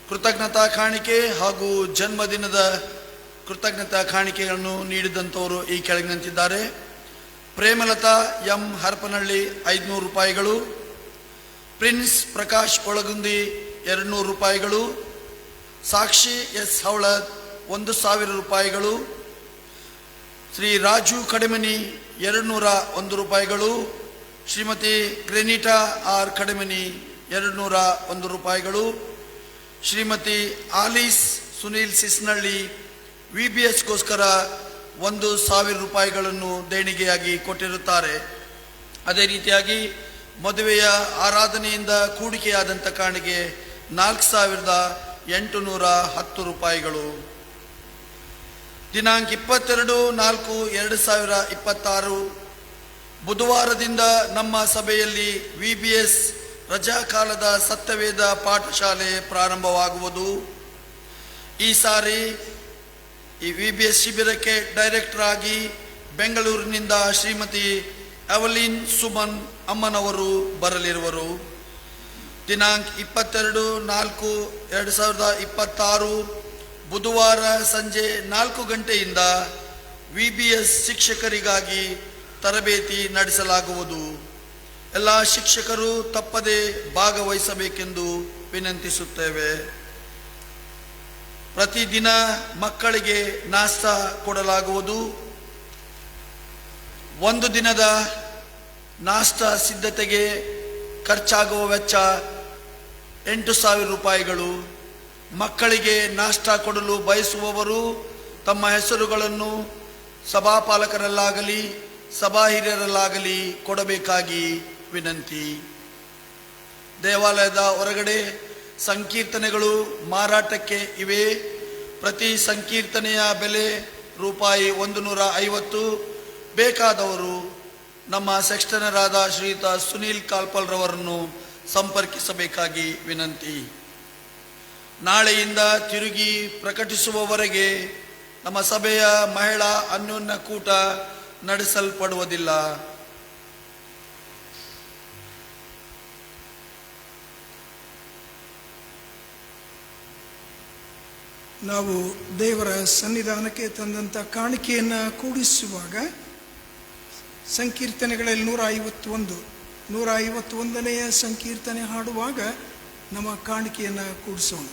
ಕೃತಜ್ಞತಾ ಕಾಣಿಕೆ ಹಾಗೂ ಜನ್ಮದಿನದ ಕೃತಜ್ಞತಾ ಕಾಣಿಕೆಗಳನ್ನು ನೀಡಿದಂಥವರು ಈ ಕೆಳಗಿನಂತಿದ್ದಾರೆ. ಪ್ರೇಮಲತಾ ಎಂ ಹರಪನಹಳ್ಳಿ 500 ರೂಪಾಯಿಗಳು. ಪ್ರಿನ್ಸ್ ಪ್ರಕಾಶ್ ಒಳಗುಂದಿ 200 ರೂಪಾಯಿಗಳು. ಸಾಕ್ಷಿ ಎಸ್ ಹವಳದ್ 1,000 ರೂಪಾಯಿಗಳು. ಶ್ರೀ ರಾಜು ಕಡಿಮನಿ 201 ರೂಪಾಯಿಗಳು. ಶ್ರೀಮತಿ ಗ್ರೆನಿಟಾ ಆರ್ ಕಡಿಮನಿ 201 ರೂಪಾಯಿಗಳು. ಶ್ರೀಮತಿ ಆಲೀಸ್ ಸುನೀಲ್ ಸಿಸ್ನಳ್ಳಿ VBSಗೋಸ್ಕರ 1,000 ರೂಪಾಯಿಗಳನ್ನು ದೇಣಿಗೆಯಾಗಿ ಕೊಟ್ಟಿರುತ್ತಾರೆ. ಅದೇ ರೀತಿಯಾಗಿ ಮದುವೆಯ ಆರಾಧನೆಯಿಂದ ಕೂಡಿಕೆಯಾದಂಥ ಕಾಣಿಕೆ 4,810 ರೂಪಾಯಿಗಳು. ದಿನಾಂಕ 22/4/2026 ಬುಧವಾರದಿಂದ ನಮ್ಮ ಸಭೆಯಲ್ಲಿ VBS ರಜಾಕಾಲದ ಸತ್ಯವೇದ ಪಾಠಶಾಲೆ ಪ್ರಾರಂಭವಾಗುವುದು. ಈ ಸಾರಿ ಈ VBS ಶಿಬಿರಕ್ಕೆ ಡೈರೆಕ್ಟರ್ ಆಗಿ ಬೆಂಗಳೂರಿನಿಂದ ಶ್ರೀಮತಿ ಎವಲಿನ್ ಸುಮನ್ ಅಮ್ಮನವರು ಬರಲಿರುವರು. ದಿನಾಂಕ 22/4/2026 ಬುಧವಾರ ಸಂಜೆ 4 ಗಂಟೆಯಿಂದ VBS ಶಿಕ್ಷಕರಿಗಾಗಿ ತರಬೇತಿ ನಡೆಸಲಾಗುವುದು. ಎಲ್ಲ ಶಿಕ್ಷಕರು ತಪ್ಪದೆ ಭಾಗವಹಿಸಬೇಕೆಂದು ವಿನಂತಿಸುತ್ತೇವೆ. ಪ್ರತಿದಿನ ಮಕ್ಕಳಿಗೆ ನಾಷ್ಟಾ ಕೊಡಲಾಗುವುದು. ಒಂದು ದಿನದ ನಾಷ್ಟಾ ಸಿದ್ಧತೆಗೆ ಖರ್ಚಾಗುವ ವೆಚ್ಚ 8,000 ರೂಪಾಯಿಗಳು. ಮಕ್ಕಳಿಗೆ ನಾಷ್ಟಾ ಕೊಡಲು ಬಯಸುವವರು ತಮ್ಮ ಹೆಸರುಗಳನ್ನು ಸಭಾಪಾಲಕರಲ್ಲಾಗಲಿ ಸಭಾ ಹಿರಿಯರಲ್ಲಾಗಲಿ ಕೊಡಬೇಕಾಗಿ ವಿನಂತಿ. ದೇವಾಲಯದ ಹೊರಗಡೆ ಸಂಕೀರ್ತನೆಗಳು ಮಾರಾಟಕ್ಕೆ ಇವೆ. ಪ್ರತಿ ಸಂಕೀರ್ತನೆಯ ಬೆಲೆ ರೂಪಾಯಿ 150. ಬೇಕಾದವರು ನಮ್ಮ ಸೆಕ್ಸ್ಟನರಾದ ಶ್ರೀಯುತ ಸುನೀಲ್ ಕಾಲ್ಪಲ್ರವರನ್ನು ಸಂಪರ್ಕಿಸಬೇಕಾಗಿ ವಿನಂತಿ. ನಾಳೆಯಿಂದ ತಿರುಗಿ ಪ್ರಕಟಿಸುವವರೆಗೆ ನಮ್ಮ ಸಭೆಯ ಮಹಿಳಾ ಅನ್ಯೋನ್ಯ ಕೂಟ ನಡೆಸಲ್ಪಡುವುದಿಲ್ಲ. ನಾವು ದೇವರ ಸನ್ನಿಧಾನಕ್ಕೆ ತಂದಂಥ ಕಾಣಿಕೆಯನ್ನು ಕೂಡಿಸುವಾಗ ಸಂಕೀರ್ತನೆಗಳಲ್ಲಿ 151ನೇ ಸಂಕೀರ್ತನೆ ಹಾಡುವಾಗ ನಮ್ಮ ಕಾಣಿಕೆಯನ್ನು ಕೂಡಿಸೋಣ.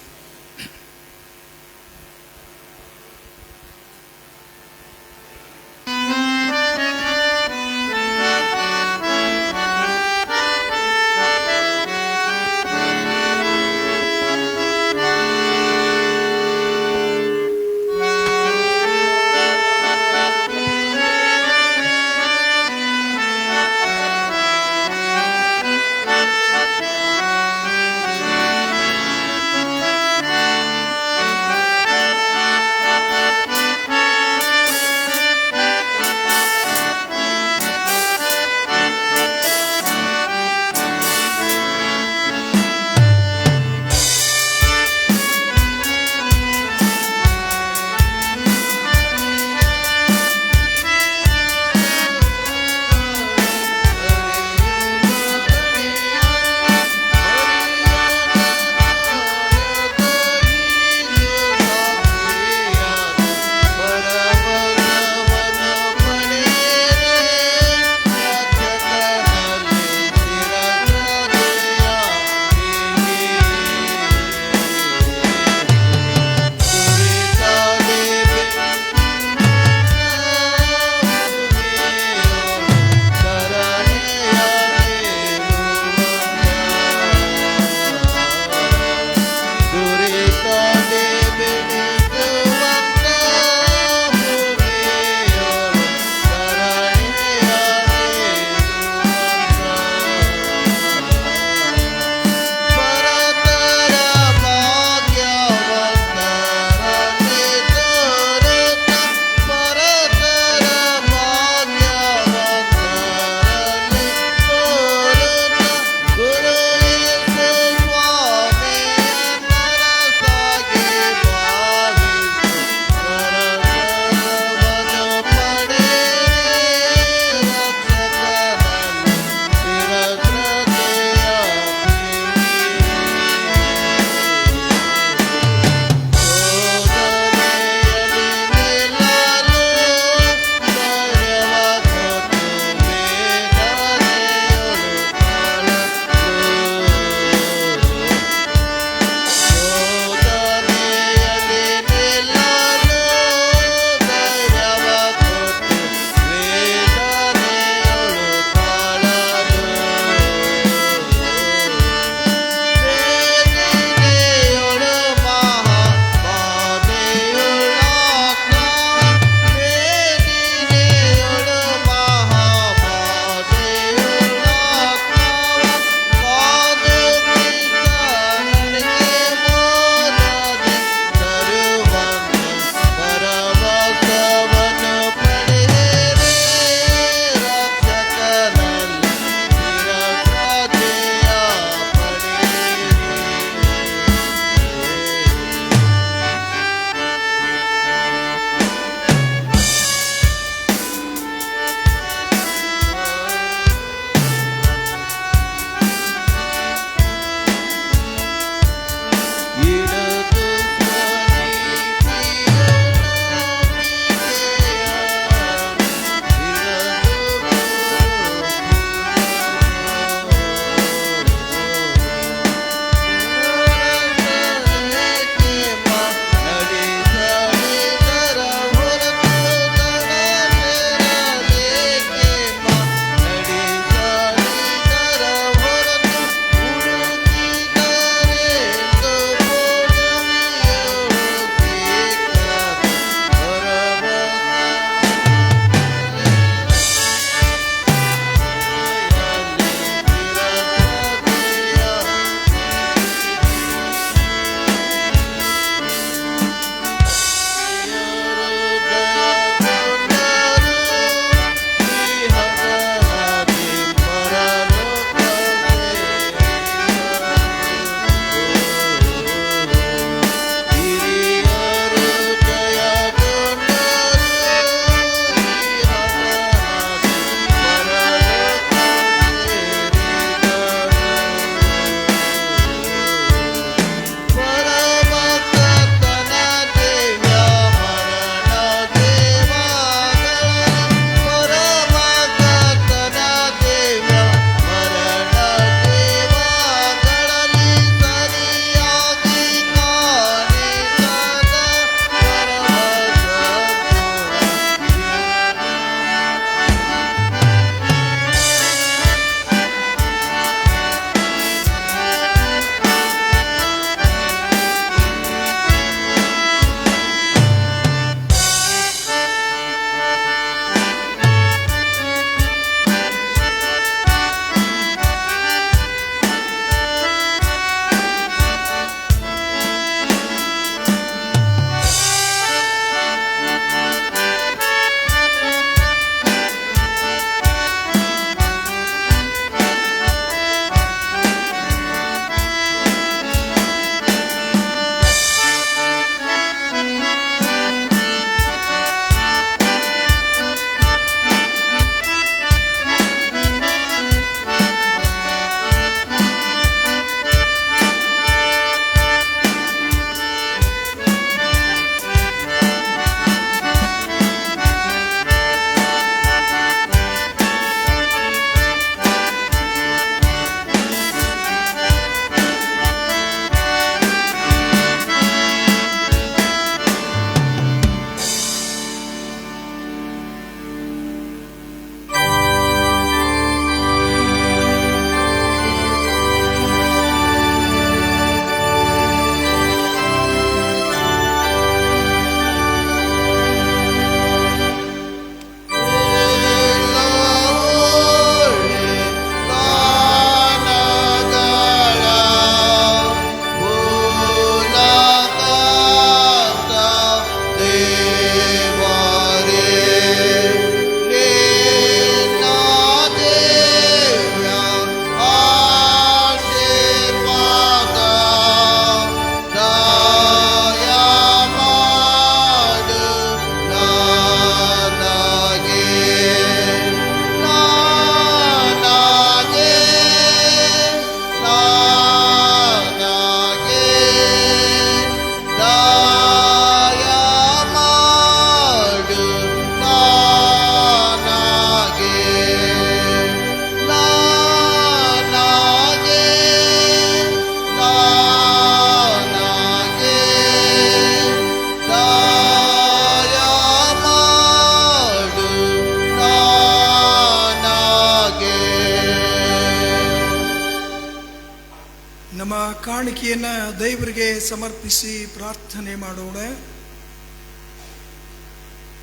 ಕಾಣಿಕೆಯನ್ನ ದೇವರಿಗೆ ಸಮರ್ಪಿಸಿ ಪ್ರಾರ್ಥನೆ ಮಾಡೋಣ.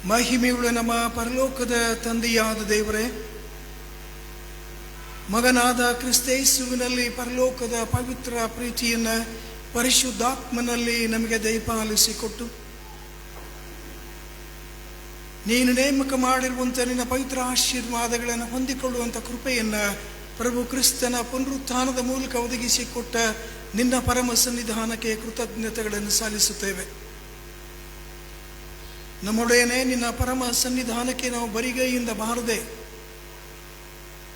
ಮಹಿಮೆಯುಳ್ಳ ನಮ್ಮ ಪರಲೋಕದ ತಂದೆಯಾದ ದೇವರೇ, ಮಗನಾದ ಕ್ರಿಸ್ತೇಸುವಿನಲ್ಲಿ ಪರಲೋಕದ ಪವಿತ್ರ ಪ್ರೀತಿಯನ್ನ ಪರಿಶುದ್ಧಾತ್ಮನಲ್ಲಿ ನಮಗೆ ದಯಪಾಲಿಸಿಕೊಟ್ಟು ನೀನು ನೇಮಕ ಮಾಡಿರುವಂಥ ನಿನ್ನ ಪವಿತ್ರ ಆಶೀರ್ವಾದಗಳನ್ನು ಹೊಂದಿಕೊಳ್ಳುವಂಥ ಕೃಪೆಯನ್ನ ಪ್ರಭು ಕ್ರಿಸ್ತನ ಪುನರುತ್ಥಾನದ ಮೂಲಕ ಒದಗಿಸಿಕೊಟ್ಟ ನಿನ್ನ ಪರಮ ಸನ್ನಿಧಾನಕ್ಕೆ ಕೃತಜ್ಞತೆಗಳನ್ನು ಸಲ್ಲಿಸುತ್ತೇವೆ. ನಮ್ಮೊಡೆಯನೇ, ನಿನ್ನ ಪರಮ ಸನ್ನಿಧಾನಕ್ಕೆ ನಾವು ಬರಿಗೈಯಿಂದ ಬಾರದೆ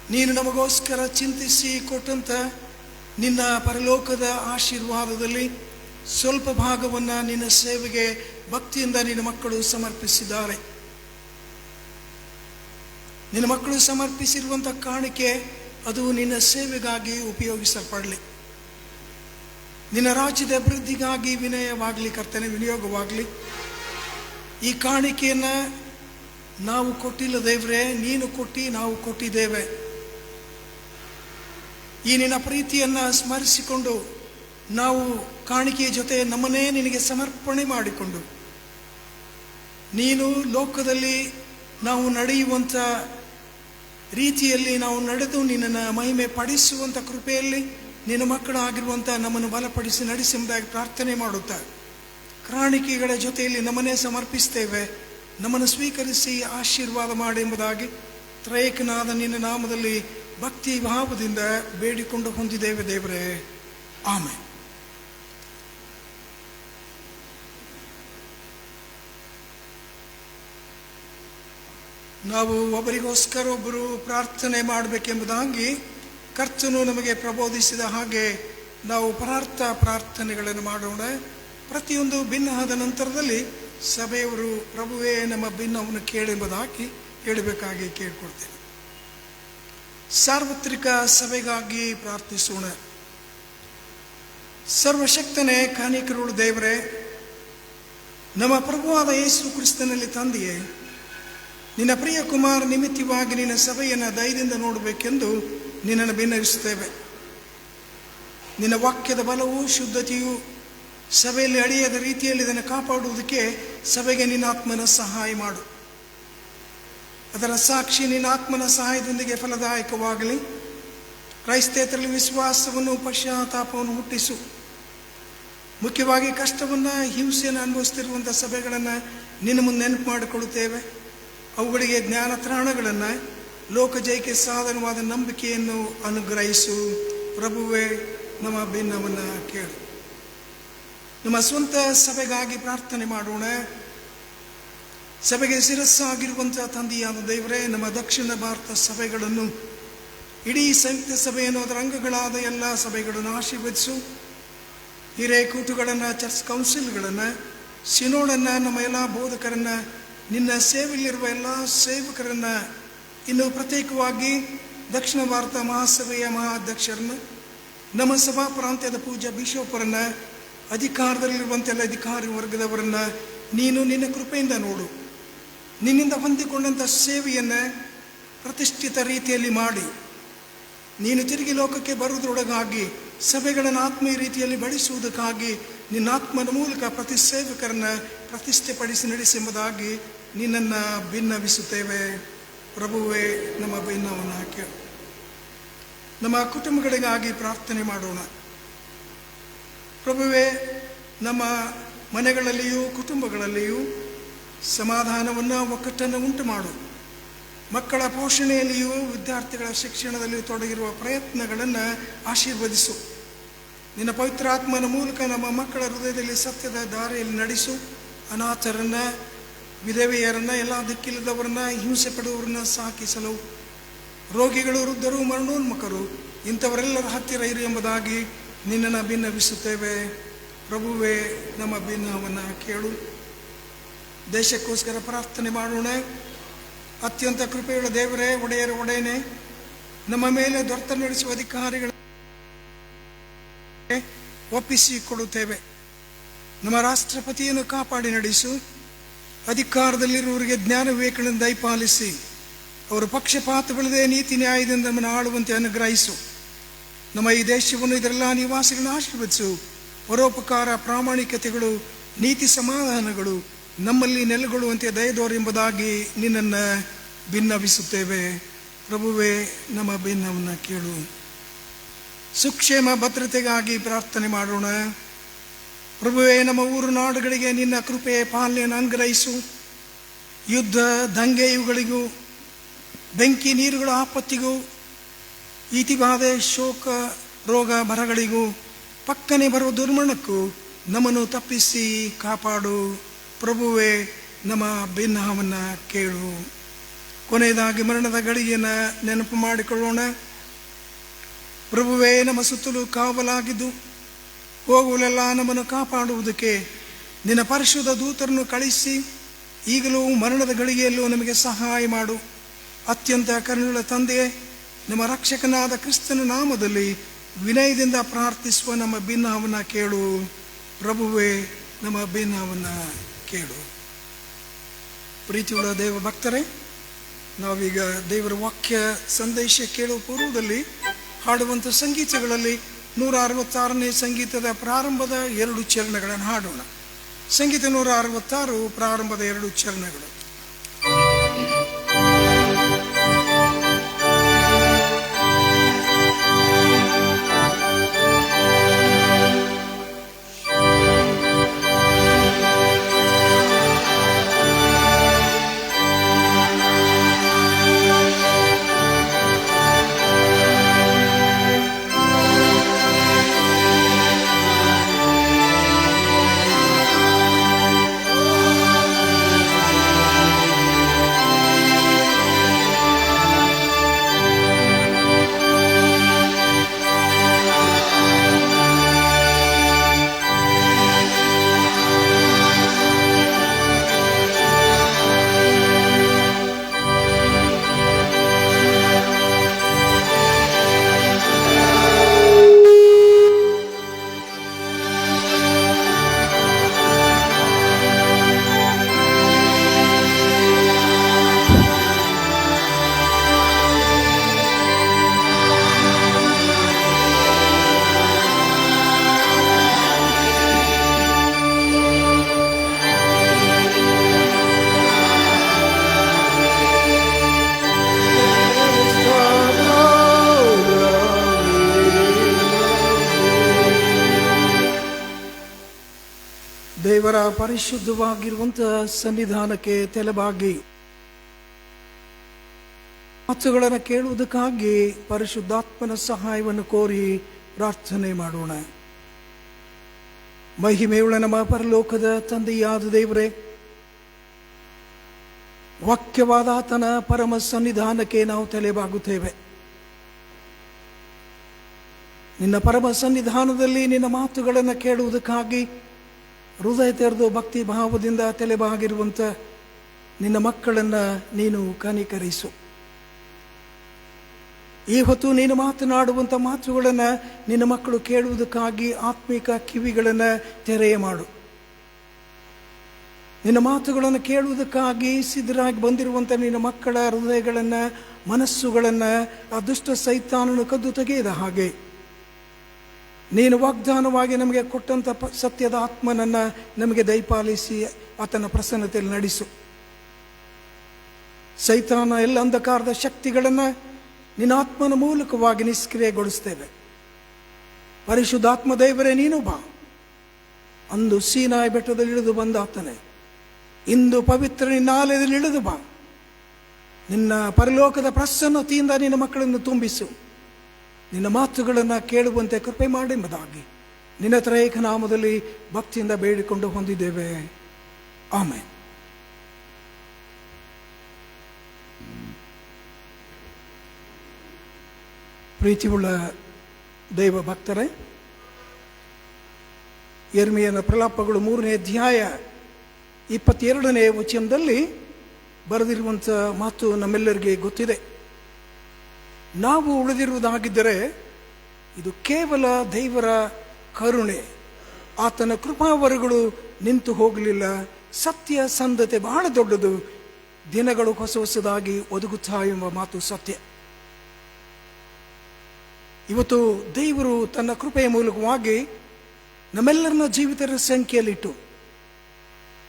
ನೀನು ನಮಗೋಸ್ಕರ ಚಿಂತಿಸಿ ಕೊಟ್ಟಂಥ ನಿನ್ನ ಪರಲೋಕದ ಆಶೀರ್ವಾದದಲ್ಲಿ ಸ್ವಲ್ಪ ಭಾಗವನ್ನು ನಿನ್ನ ಸೇವೆಗೆ ಭಕ್ತಿಯಿಂದ ನಿನ್ನ ಮಕ್ಕಳು ಸಮರ್ಪಿಸಿದ್ದಾರೆ. ನಿನ್ನ ಮಕ್ಕಳು ಸಮರ್ಪಿಸಿರುವಂಥ ಕಾಣಿಕೆ ಅದು ನಿನ್ನ ಸೇವೆಗಾಗಿ ಉಪಯೋಗಿಸಲ್ಪಡಲಿ, ನಿನ್ನ ರಾಜ್ಯದ ಅಭಿವೃದ್ಧಿಗಾಗಿ ವಿನಯವಾಗಲಿ, ಕರ್ತನೆ ವಿನಿಯೋಗವಾಗಲಿ. ಈ ಕಾಣಿಕೆಯನ್ನು ನಾವು ಕೊಟ್ಟಿಲ್ಲ ದೇವರೇ, ನೀನು ಕೊಟ್ಟು ನಾವು ಕೊಟ್ಟಿದ್ದೇವೆ. ಈ ನಿನ್ನ ಪ್ರೀತಿಯನ್ನು ಸ್ಮರಿಸಿಕೊಂಡು ನಾವು ಕಾಣಿಕೆಯ ಜೊತೆ ನಮ್ಮನ್ನೇ ನಿನಗೆ ಸಮರ್ಪಣೆ ಮಾಡಿಕೊಂಡು ನೀನು ಲೋಕದಲ್ಲಿ ನಾವು ನಡೆಯುವಂಥ ರೀತಿಯಲ್ಲಿ ನಾವು ನಡೆದು ನಿನ್ನನ್ನು ಮಹಿಮೆ ಪಡಿಸುವಂಥ ಕೃಪೆಯಲ್ಲಿ ನಿನ್ನ ಮಕ್ಕಳಾಗಿರುವಂಥ ನಮ್ಮನ್ನು ಬಲಪಡಿಸಿ ನಡೆಸುವುದಾಗಿ ಪ್ರಾರ್ಥನೆ ಮಾಡುತ್ತಾ ಕಾಣಿಕೆಗಳ ಜೊತೆಯಲ್ಲಿ ನಮ್ಮನ್ನೇ ಸಮರ್ಪಿಸ್ತೇವೆ. ನಮ್ಮನ್ನು ಸ್ವೀಕರಿಸಿ ಆಶೀರ್ವಾದ ಮಾಡಿ ಎಂಬುದಾಗಿ ತ್ರೈಕನಾದ ನಿನ್ನ ನಾಮದಲ್ಲಿ ಭಕ್ತಿ ಭಾವದಿಂದ ಬೇಡಿಕೊಂಡು ಹೊಂದಿದ್ದೇವೆ ದೇವರೇ, ಆಮೆನ್. ನಾವು ಒಬ್ಬರಿಗೋಸ್ಕರ ಒಬ್ಬರು ಪ್ರಾರ್ಥನೆ ಮಾಡಬೇಕೆಂಬುದಾಗಿ ಕರ್ತನು ನಮಗೆ ಪ್ರಬೋಧಿಸಿದ ಹಾಗೆ ನಾವು ಪ್ರಾರ್ಥನೆಗಳನ್ನು ಮಾಡೋಣ. ಪ್ರತಿಯೊಂದು ಭಿನ್ನವಾದ ನಂತರದಲ್ಲಿ ಸಭೆಯವರು ಪ್ರಭುವೇ ನಮ್ಮ ಭಿನ್ನವನ್ನು ಕೇಳೆಂಬುದಾಗಿ ಹೇಳಬೇಕಾಗಿ ಕೇಳಿಕೊಳ್ತೇನೆ. ಸಾರ್ವತ್ರಿಕ ಸಭೆಗಾಗಿ ಪ್ರಾರ್ಥಿಸೋಣ. ಸರ್ವಶಕ್ತನೇ, ಕಾಣಿಕರುಳು ದೇವರೇ, ನಮ್ಮ ಪ್ರಭುವಾದ ಯೇಸು ಕ್ರಿಸ್ತನಲ್ಲಿ ತಂದೆಯೇ, ನಿನ್ನ ಪ್ರಿಯ ಕುಮಾರ ನಿಮಿತ್ತವಾಗಿ ನಿನ್ನ ಸಭೆಯನ್ನು ಧೈರ್ಯದಿಂದ ನೋಡಬೇಕೆಂದು ನಿನ್ನನ್ನು ಭಿನ್ನವಿಸುತ್ತೇವೆ. ನಿನ್ನ ವಾಕ್ಯದ ಬಲವು ಶುದ್ಧತೆಯು ಸಭೆಯಲ್ಲಿ ಅಳಿಯದ ರೀತಿಯಲ್ಲಿ ಇದನ್ನು ಕಾಪಾಡುವುದಕ್ಕೆ ಸಭೆಗೆ ನಿನ್ನ ಆತ್ಮನ ಸಹಾಯ ಮಾಡು. ಅದರ ಸಾಕ್ಷಿ ನಿನ್ನ ಆತ್ಮನ ಸಹಾಯದೊಂದಿಗೆ ಫಲದಾಯಕವಾಗಲಿ. ಕ್ರೈಸ್ತೇತರಲ್ಲಿ ವಿಶ್ವಾಸವನ್ನು, ಪಶ್ಚಾತ್ತಾಪವನ್ನು ಹುಟ್ಟಿಸು. ಮುಖ್ಯವಾಗಿ ಕಷ್ಟವನ್ನು, ಹಿಂಸೆಯನ್ನು ಅನುಭವಿಸ್ತಿರುವಂಥ ಸಭೆಗಳನ್ನು ನಿನ್ನ ಮುಂದೆ ನೆನಪು ಮಾಡಿಕೊಳ್ಳುತ್ತೇವೆ. ಅವುಗಳಿಗೆ ಜ್ಞಾನ ತ್ರಾಣಗಳನ್ನು, ಲೋಕ ಜಯಕ್ಕೆ ಸಾಧನವಾದ ನಂಬಿಕೆಯನ್ನು ಅನುಗ್ರಹಿಸು. ಪ್ರಭುವೇ, ನಮ್ಮ ಭಿನ್ನವನ್ನು ಕೇಳು. ನಮ್ಮ ಸ್ವಂತ ಸಭೆಗಾಗಿ ಪ್ರಾರ್ಥನೆ ಮಾಡೋಣ. ಸಭೆಗೆ ಶಿರಸ್ಸಾಗಿರುವಂಥ ತಂದೆಯಾದ ದೇವರೇ, ನಮ್ಮ ದಕ್ಷಿಣ ಭಾರತ ಸಭೆಗಳನ್ನು, ಇಡೀ ಸಂಯುಕ್ತ ಸಭೆಯನ್ನು, ಅದರ ಅಂಗಗಳಾದ ಎಲ್ಲ ಸಭೆಗಳನ್ನು ಆಶೀರ್ವದಿಸು. ಹಿರೇಕೂಟುಗಳನ್ನು, ಚರ್ಚ್ ಕೌನ್ಸಿಲ್ಗಳನ್ನು, ಸಿನೋಡನ್ನು, ನಮ್ಮ ಎಲ್ಲ ಬೋಧಕರನ್ನು, ನಿನ್ನ ಸೇವೆಯಲ್ಲಿರುವ ಎಲ್ಲ ಸೇವಕರನ್ನು, ಇನ್ನು ಪ್ರತ್ಯೇಕವಾಗಿ ದಕ್ಷಿಣ ಭಾರತ ಮಹಾಸಭೆಯ ಮಹಾಧ್ಯಕ್ಷರನ್ನು, ನಮ್ಮ ಸಭಾ ಪ್ರಾಂತ್ಯದ ಪೂಜ್ಯ ಬಿಷೋಪರನ್ನು, ಅಧಿಕಾರದಲ್ಲಿರುವಂತೆಲ್ಲ ಅಧಿಕಾರಿ ವರ್ಗದವರನ್ನು ನೀನು ನಿನ್ನ ಕೃಪೆಯಿಂದ ನೋಡು. ನಿನ್ನಿಂದ ಹೊಂದಿಕೊಂಡಂಥ ಸೇವೆಯನ್ನು ಪ್ರತಿಷ್ಠಿತ ರೀತಿಯಲ್ಲಿ ಮಾಡಿ ನೀನು ತಿರುಗಿ ಲೋಕಕ್ಕೆ ಬರುವುದರೊಳಗಾಗಿ ಸಭೆಗಳನ್ನು ಆತ್ಮೀಯ ರೀತಿಯಲ್ಲಿ ಬೆಳೆಸುವುದಕ್ಕಾಗಿ ನಿನ್ನ ಆತ್ಮನ ಮೂಲಕ ಪ್ರತಿ ಸೇವಕರನ್ನು ಪ್ರತಿಷ್ಠೆಪಡಿಸಿ ನಡೆಸೆಂಬುದಾಗಿ ನಿನ್ನನ್ನು ಭಿನ್ನವಿಸುತ್ತೇವೆ. ಪ್ರಭುವೇ, ನಮ್ಮ ಭಿನ್ನವನ್ನು ಕೇಳು. ನಮ್ಮ ಕುಟುಂಬಗಳಿಗಾಗಿ ಪ್ರಾರ್ಥನೆ ಮಾಡೋಣ. ಪ್ರಭುವೇ, ನಮ್ಮ ಮನೆಗಳಲ್ಲಿಯೂ ಕುಟುಂಬಗಳಲ್ಲಿಯೂ ಸಮಾಧಾನವನ್ನು, ಒಕ್ಕಟ್ಟನ್ನು ಉಂಟು ಮಾಡು. ಮಕ್ಕಳ ಪೋಷಣೆಯಲ್ಲಿಯೂ ವಿದ್ಯಾರ್ಥಿಗಳ ಶಿಕ್ಷಣದಲ್ಲಿಯೂ ತೊಡಗಿರುವ ಪ್ರಯತ್ನಗಳನ್ನು ಆಶೀರ್ವದಿಸು. ನಿನ್ನ ಪವಿತ್ರಾತ್ಮನ ಮೂಲಕ ನಮ್ಮ ಮಕ್ಕಳ ಹೃದಯದಲ್ಲಿ ಸತ್ಯದ ದಾರಿಯಲ್ಲಿ ನಡೆಸು. ಅನಾಥರನ್ನು, ವಿಧವೆಯರನ್ನು, ಎಲ್ಲ ದಿಕ್ಕಿಲ್ಲದವರನ್ನು, ಹಿಂಸೆ ಪಡುವವರನ್ನು ಸಾಕಿಸಲು, ರೋಗಿಗಳು, ವೃದ್ಧರು, ಮರಣೋನ್ಮುಖರು ಇಂಥವರೆಲ್ಲರ ಹತ್ತಿರ ಇರು ಎಂಬುದಾಗಿ ನಿನ್ನನ್ನು ಭಿನ್ನವಿಸುತ್ತೇವೆ. ಪ್ರಭುವೇ, ನಮ್ಮ ಭಿನ್ನವನ್ನು ಕೇಳು. ದೇಶಕ್ಕೋಸ್ಕರ ಪ್ರಾರ್ಥನೆ ಮಾಡೋಣ. ಅತ್ಯಂತ ಕೃಪೆಯುಳ್ಳ ದೇವರೇ, ಒಡೆಯರ ಒಡೆಯನೇ, ನಮ್ಮ ಮೇಲೆ ದೊರೆತ ನಡೆಸುವ ಅಧಿಕಾರಿಗಳ ಒಪ್ಪಿಸಿಕೊಡುತ್ತೇವೆ. ನಮ್ಮ ರಾಷ್ಟ್ರಪತಿಯನ್ನು ಕಾಪಾಡಿ ನಡೆಸು. ಅಧಿಕಾರದಲ್ಲಿರುವವರಿಗೆ ಜ್ಞಾನ ವಿವೇಕಗಳನ್ನು ದಯಪಾಲಿಸಿ ಅವರು ಪಕ್ಷಪಾತವಿಲ್ಲದೆ ನೀತಿ ನ್ಯಾಯದಿಂದ ನಮ್ಮನ್ನು ಆಳುವಂತೆ ಅನುಗ್ರಹಿಸು. ನಮ್ಮ ಈ ದೇಶವನ್ನು, ಇದರೆಲ್ಲ ನಿವಾಸಿಗಳನ್ನ ಆಶೀರ್ವದಿಸು. ಪರೋಪಕಾರ, ಪ್ರಾಮಾಣಿಕತೆಗಳು, ನೀತಿ ಸಮಾಧಾನಗಳು ನಮ್ಮಲ್ಲಿ ನೆಲೆಗೊಳ್ಳುವಂತೆ ದಯದೋರು ಎಂಬುದಾಗಿ ನಿನ್ನನ್ನು ಭಿನ್ನವಿಸುತ್ತೇವೆ. ಪ್ರಭುವೇ, ನಮ್ಮ ಭಿನ್ನವನ್ನು ಕೇಳು. ಸುಕ್ಷೇಮ ಭದ್ರತೆಗಾಗಿ ಪ್ರಾರ್ಥನೆ ಮಾಡೋಣ. ಪ್ರಭುವೇ, ನಮ್ಮ ಊರು ನಾಡುಗಳಿಗೆ ನಿನ್ನ ಕೃಪೆ ಪಾಲನೆಯನ್ನು ಅನುಗ್ರಹಿಸು. ಯುದ್ಧ, ದಂಗೆ ಇವುಗಳಿಗೂ, ಬೆಂಕಿ ನೀರುಗಳ ಆಪತ್ತಿಗೂ, ಈತಿಬಾಧೆ, ಶೋಕ, ರೋಗ, ಬರಗಳಿಗೂ, ಪಕ್ಕನೆ ಬರುವ ದುರ್ಮರಣಕ್ಕೂ ನಮ್ಮನ್ನು ತಪ್ಪಿಸಿ ಕಾಪಾಡು. ಪ್ರಭುವೇ, ನಮ್ಮ ಭಿನ್ನವನ್ನು ಕೇಳು. ಕೊನೆಯದಾಗಿ ಮರಣದ ಗಳಿಗೆಯನ್ನು ನೆನಪು ಮಾಡಿಕೊಳ್ಳೋಣ. ಪ್ರಭುವೇ, ನಮ್ಮ ಸುತ್ತಲೂ ಕಾವಲಾಗಿದ್ದು ಹೋಗುವಲ್ಲೆಲ್ಲ ನಮ್ಮನ್ನು ಕಾಪಾಡುವುದಕ್ಕೆ ನಿನ್ನ ಪರಿಶುದ್ಧ ದೂತರನ್ನು ಕಳಿಸಿ ಈಗಲೂ ಮರಣದ ಗಳಿಗೆಯಲ್ಲೂ ನಮಗೆ ಸಹಾಯ ಮಾಡು. ಅತ್ಯಂತ ಕರುಣೆಯುಳ್ಳ ತಂದೆಯೇ, ನಮ್ಮ ರಕ್ಷಕನಾದ ಕ್ರಿಸ್ತನ ನಾಮದಲ್ಲಿ ವಿನಯದಿಂದ ಪ್ರಾರ್ಥಿಸುವ ನಮ್ಮ ಭಿನ್ನವನ್ನು ಕೇಳು. ಪ್ರಭುವೇ, ನಮ್ಮ ಭಿನ್ನವನ್ನು ಕೇಳು. ಪ್ರೀತಿಯುಳ್ಳ ದೇವ ಭಕ್ತರೇ, ನಾವೀಗ ದೇವರ ವಾಕ್ಯ ಸಂದೇಶ ಕೇಳುವ ಪೂರ್ವದಲ್ಲಿ ಹಾಡುವಂಥ ಸಂಗೀತಗಳಲ್ಲಿ 166ನೇ ಸಂಗೀತದ ಪ್ರಾರಂಭದ 2 ಚರಣಗಳನ್ನು ಹಾಡೋಣ. ಸಂಗೀತ 166 ಪ್ರಾರಂಭದ 2 ಚರಣಗಳು. ದೇವರ ಪರಿಶುದ್ಧವಾಗಿರುವಂಥ ಸನ್ನಿಧಾನಕ್ಕೆ ತಲೆಬಾಗಿ ಮಾತುಗಳನ್ನು ಕೇಳುವುದಕ್ಕಾಗಿ ಪರಿಶುದ್ಧಾತ್ಮನ ಸಹಾಯವನ್ನು ಕೋರಿ ಪ್ರಾರ್ಥನೆ ಮಾಡೋಣ. ಮಹಿಮೆಯುಳ್ಳ ನಮ್ಮ ಪರಲೋಕದ ತಂದೆಯಾದ ದೇವರೇ, ವಾಕ್ಯವಾದ ಆತನ ಪರಮ ಸನ್ನಿಧಾನಕ್ಕೆ ನಾವು ತಲೆಬಾಗುತ್ತೇವೆ. ನಿನ್ನ ಪರಮ ಸನ್ನಿಧಾನದಲ್ಲಿ ನಿನ್ನ ಮಾತುಗಳನ್ನು ಕೇಳುವುದಕ್ಕಾಗಿ ಹೃದಯ ತೆರೆದು ಭಕ್ತಿ ಭಾವದಿಂದ ತಲೆಬಾಗಿರುವಂಥ ನಿನ್ನ ಮಕ್ಕಳನ್ನು ನೀನು ಕನಿಕರಿಸು. ಈ ಹೊತ್ತು ನೀನು ಮಾತನಾಡುವಂಥ ಮಾತುಗಳನ್ನು ನಿನ್ನ ಮಕ್ಕಳು ಕೇಳುವುದಕ್ಕಾಗಿ ಆತ್ಮಿಕ ಕಿವಿಗಳನ್ನು ತೆರೆಯ ಮಾಡು. ನಿನ್ನ ಮಾತುಗಳನ್ನು ಕೇಳುವುದಕ್ಕಾಗಿ ಸಿದ್ಧರಾಗಿ ಬಂದಿರುವಂಥ ನಿನ್ನ ಮಕ್ಕಳ ಹೃದಯಗಳನ್ನು, ಮನಸ್ಸುಗಳನ್ನು ಆ ದುಷ್ಟ ಸೈತಾನನು ಕದ್ದು ತೆಗೆಯದ ಹಾಗೆ ನೀನು ವಾಗ್ದಾನವಾಗಿ ನಮಗೆ ಕೊಟ್ಟಂಥ ಸತ್ಯದ ಆತ್ಮನನ್ನು ನಮಗೆ ದಯಪಾಲಿಸಿ ಆತನ ಪ್ರಸನ್ನತೆಯಲ್ಲಿ ನಡೆಸು. ಸೈತಾನ ಎಲ್ಲ ಅಂಧಕಾರದ ಶಕ್ತಿಗಳನ್ನು ನಿನ್ನ ಆತ್ಮನ ಮೂಲಕವಾಗಿ ನಿಷ್ಕ್ರಿಯಗೊಳಿಸ್ತೇವೆ. ಪರಿಶುದ್ಧಾತ್ಮ ದೇವರೇ, ನೀನು ಬಾ. ಅಂದು ಸೀನಾಯಿ ಬೆಟ್ಟದಲ್ಲಿ ಇಳಿದು ಬಂದ ಆತನೇ, ಇಂದು ಪವಿತ್ರ ನಿನ್ನ ಆಲಯದಲ್ಲಿ ಇಳಿದು ಬಾ. ನಿನ್ನ ಪರಲೋಕದ ಪ್ರಸನ್ನತೆಯಿಂದ ನಿನ್ನ ಮಕ್ಕಳನ್ನು ತುಂಬಿಸು. ನಿನ್ನ ಮಾತುಗಳನ್ನು ಕೇಳುವಂತೆ ಕೃಪೆ ಮಾಡೆಂಬುದಾಗಿ ನಿನ್ನ ತ್ರೈಕ ನಾಮದಲ್ಲಿ ಭಕ್ತಿಯಿಂದ ಬೇಡಿಕೊಂಡು ಹೊಂದಿದ್ದೇವೆ. ಆಮೆನ್. ಪ್ರೀತಿಯುಳ್ಳ ದೈವ ಭಕ್ತರೇ, ಯೆರೆಮೀಯನ ಪ್ರಲಾಪಗಳು 3ನೇ ಅಧ್ಯಾಯ 22ನೇ ವಚನದಲ್ಲಿ ಬರೆದಿರುವಂಥ ಮಾತು ನಮ್ಮೆಲ್ಲರಿಗೆ ಗೊತ್ತಿದೆ. ನಾವು ಉಳಿದಿರುವುದಾಗಿದ್ದರೆ ಇದು ಕೇವಲ ದೇವರ ಕರುಣೆ, ಆತನ ಕೃಪಾವರಗಳು ನಿಂತು ಹೋಗಲಿಲ್ಲ. ಸತ್ಯ ಸಂಧತೆ ಬಹಳ ದೊಡ್ಡದು, ದಿನಗಳು ಹೊಸ ಹೊಸದಾಗಿ ಒದಗುತ್ತಾ ಎಂಬ ಮಾತು ಸತ್ಯ. ಇವತ್ತು ದೇವರು ತನ್ನ ಕೃಪೆಯ ಮೂಲಕವಾಗಿ ನಮ್ಮೆಲ್ಲರನ್ನ ಜೀವಿತರ ಸಂಖ್ಯೆಯಲ್ಲಿಟ್ಟು